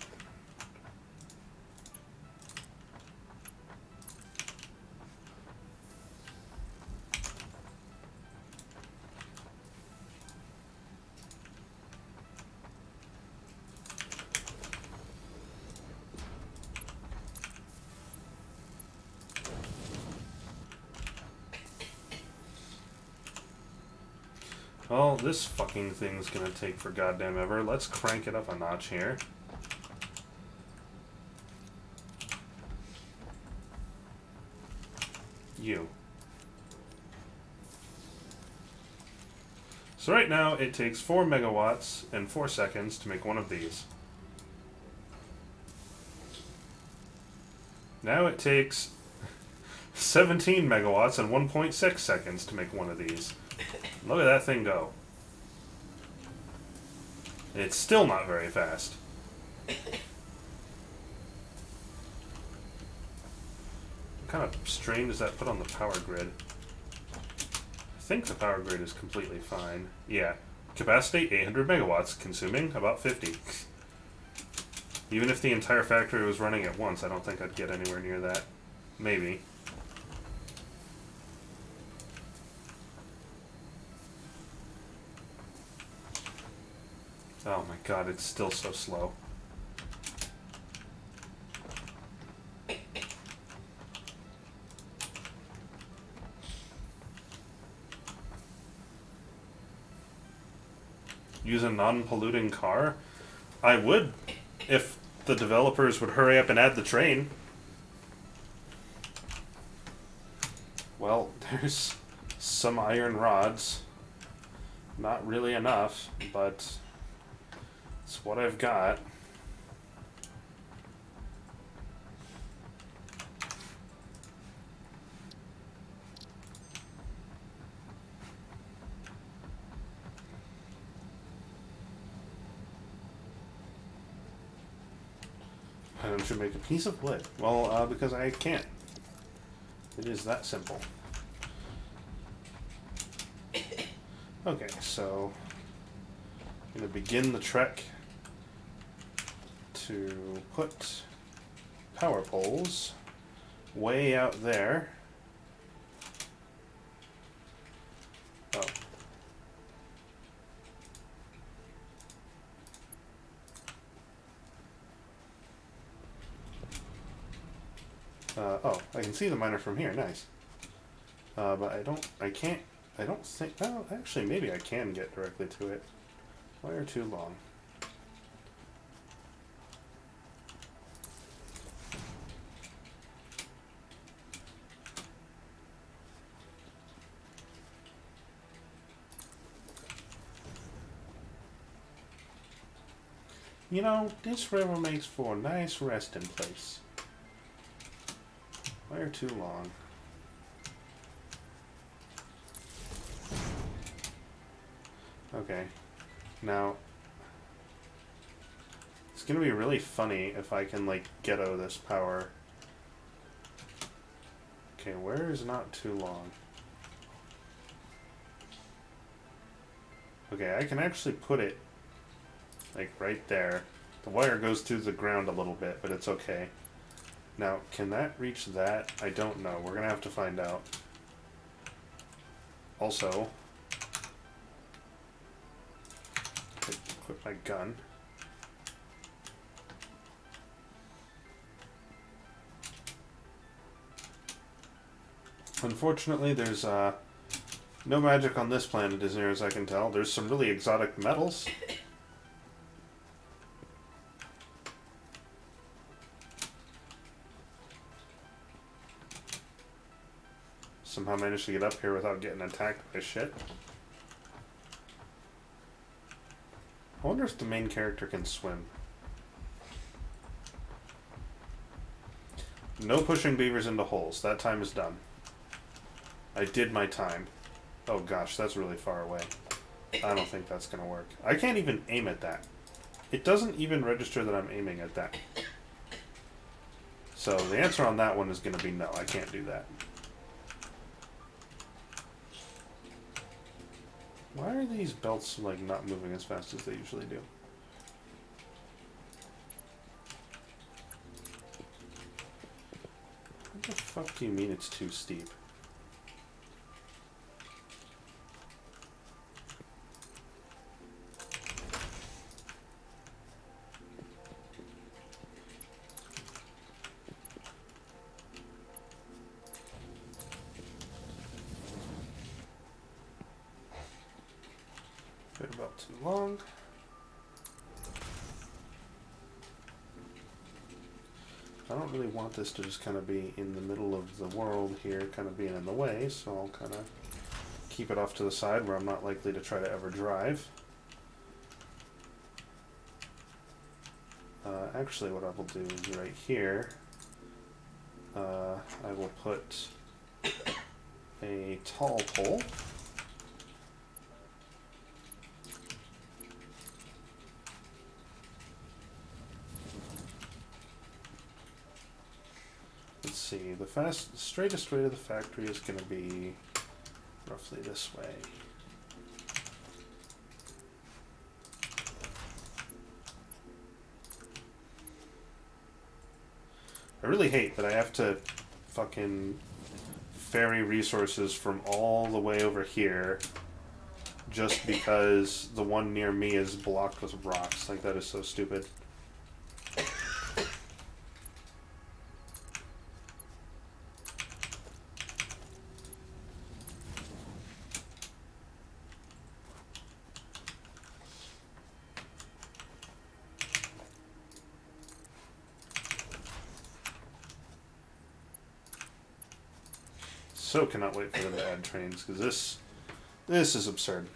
Well, this fucking thing's gonna take for goddamn ever. Let's crank it up a notch here. You. So right now, it takes 4 megawatts and 4 seconds to make one of these. Now it takes 17 megawatts and 1.6 seconds to make one of these. Look at that thing go. It's still not very fast. What kind of strain does that put on the power grid? I think the power grid is completely fine. Yeah. Capacity 800 megawatts, consuming about 50. Even if the entire factory was running at once, I don't think I'd get anywhere near that. Maybe. Oh my god, it's still so slow. Use a non-polluting car? I would, if the developers would hurry up and add the train. Well, there's some iron rods. Not really enough, but it's what I've got. Why don't you make a piece of wood? Well, because I can't. It is that simple. Okay, so I'm going to begin the trek to put power poles way out there. Oh. Oh, I can see the miner from here, nice. But I don't think, well, actually, maybe I can get directly to it. Wire too long. You know, this river makes for a nice resting place. Wire too long. Okay. Now, it's gonna be really funny if I can, like, ghetto this power. Okay, where is not too long? Okay, I can actually put it, like, right there. The wire goes through the ground a little bit, but it's okay. Now, can that reach that? I don't know. We're gonna have to find out. Also, equip my gun. Unfortunately, there's no magic on this planet as near as I can tell. There's some really exotic metals. Somehow managed to get up here without getting attacked by shit. I wonder if the main character can swim. No pushing beavers into holes. That time is done. I did my time. Oh gosh, that's really far away. I don't think that's gonna work. I can't even aim at that. It doesn't even register that I'm aiming at that. So the answer on that one is gonna be no, I can't do that. Why are these belts, like, not moving as fast as they usually do? What the fuck do you mean it's too steep? Bit about too long. I don't really want this to just kind of be in the middle of the world here, kind of being in the way, so I'll kind of keep it off to the side where I'm not likely to try to ever drive. Actually, what I will do is right here, I will put a tall pole. Let's see, the straightest way to the factory is going to be roughly this way. I really hate that I have to fucking ferry resources from all the way over here just because the one near me is blocked with rocks. Like, that is so stupid. So cannot wait for them to add trains, because this is absurd.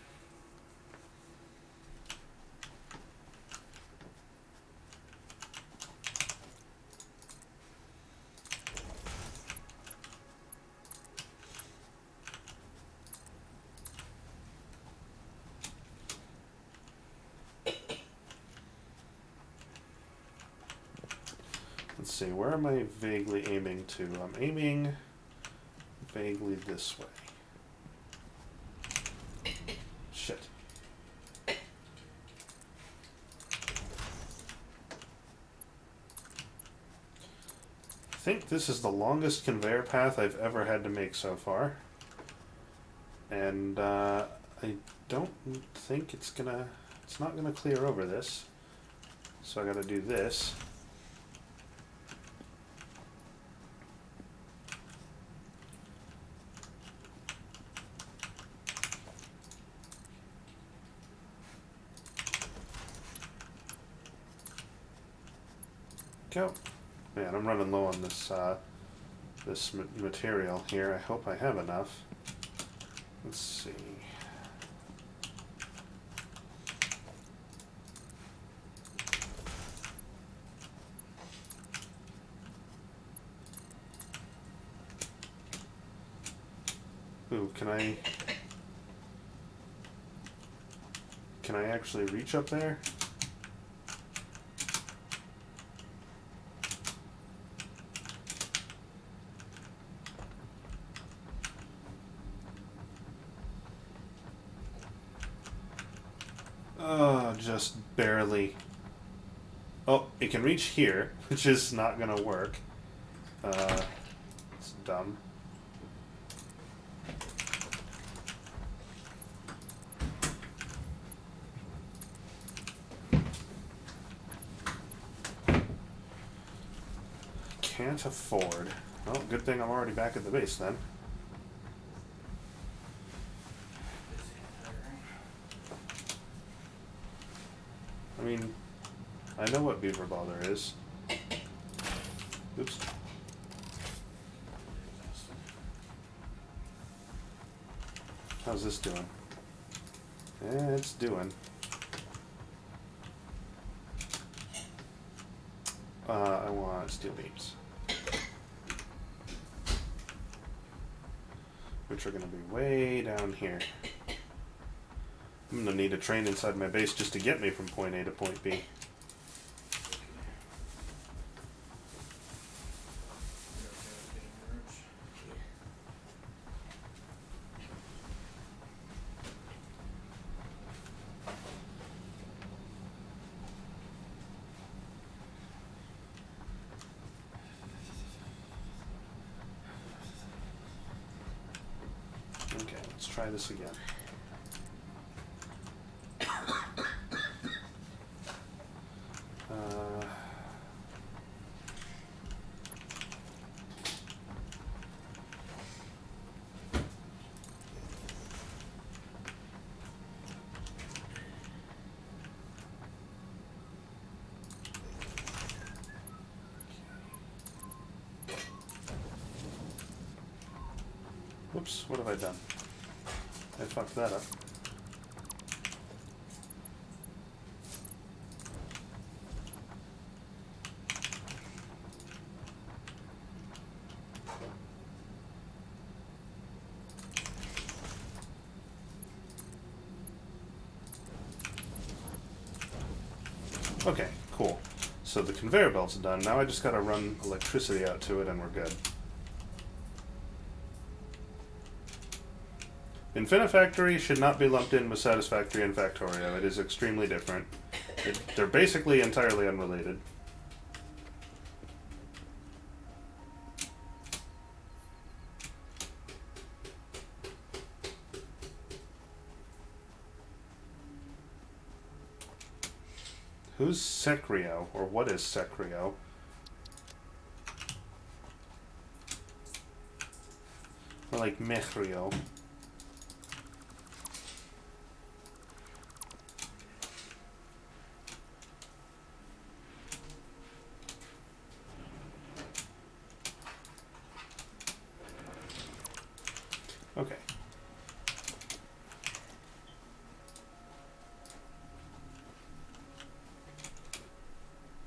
Let's see, where am I vaguely aiming to? I'm aiming vaguely this way. Shit. I think this is the longest conveyor path I've ever had to make so far. And I don't think it's not gonna clear over this. So I gotta do this. Go. Man, I'm running low on this this material here. I hope I have enough. Let's see. Ooh, can I actually reach up there? Just barely. Oh, it can reach here, which is not gonna work. It's dumb. can't afford. Well, good thing I'm already back at the base then. I mean, I know what beaver bother is. Oops. How's this doing? Yeah, it's doing. I want steel beams, which are going to be way down here. I'm going to need a train inside my base just to get me from point A to point B. Okay, let's try this again. Whoops, what have I done? I fucked that up. Okay, cool. So the conveyor belt's done. Now I just gotta run electricity out to it and we're good. Infinifactory should not be lumped in with Satisfactory and Factorio. It is extremely different. They're basically entirely unrelated. Who's Secrio? Or what is Secrio? Or like Mechrio. Okay.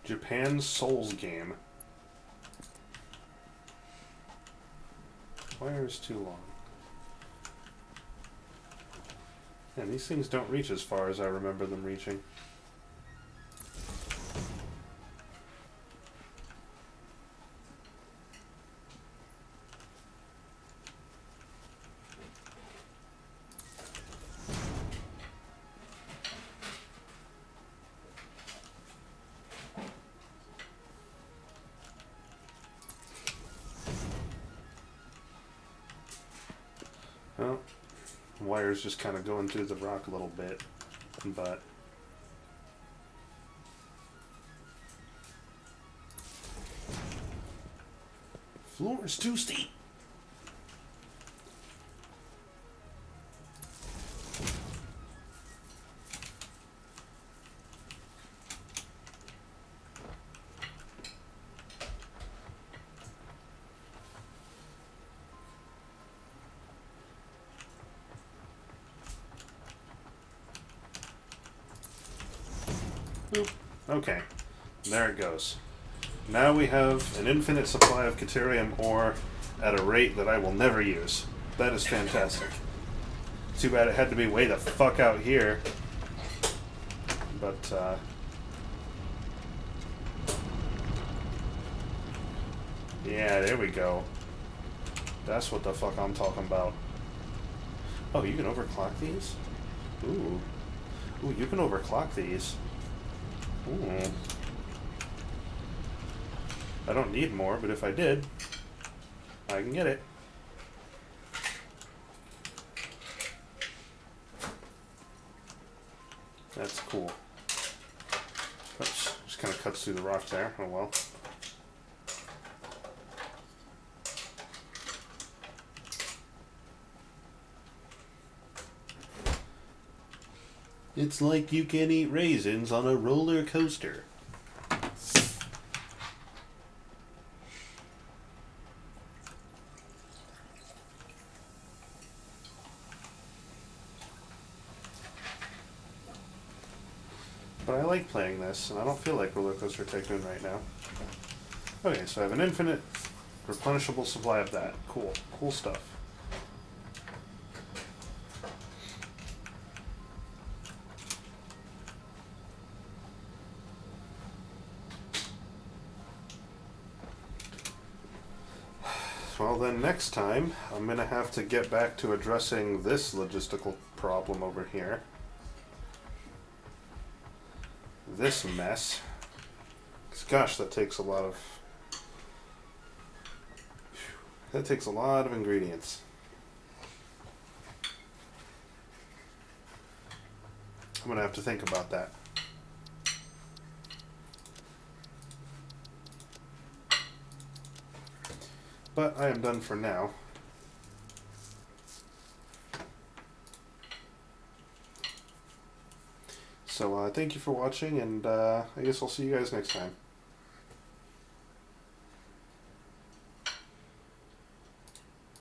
Japan's Souls game. Wire is too long. And these things don't reach as far as I remember them reaching. Well, wire's just kind of going through the rock a little bit, but floor is too steep. Boop. Okay, there it goes. Now we have an infinite supply of Caterium ore at a rate that I will never use. That is fantastic. Too bad it had to be way the fuck out here. But, yeah, there we go. That's what the fuck I'm talking about. Oh, you can overclock these? Ooh. Ooh, you can overclock these. Ooh. I don't need more, but if I did, I can get it. That's cool. Oops, just kind of cuts through the rock there. Oh well. It's like you can eat raisins on a roller coaster. But I like playing this, and I don't feel like Roller Coaster Tycoon right now. Okay, so I have an infinite replenishable supply of that. Cool. Cool stuff. Well then next time, I'm going to have to get back to addressing this logistical problem over here. This mess. 'Cause gosh, that takes a lot of... That takes a lot of ingredients. I'm going to have to think about that. But I am done for now. So thank you for watching, and I guess I'll see you guys next time.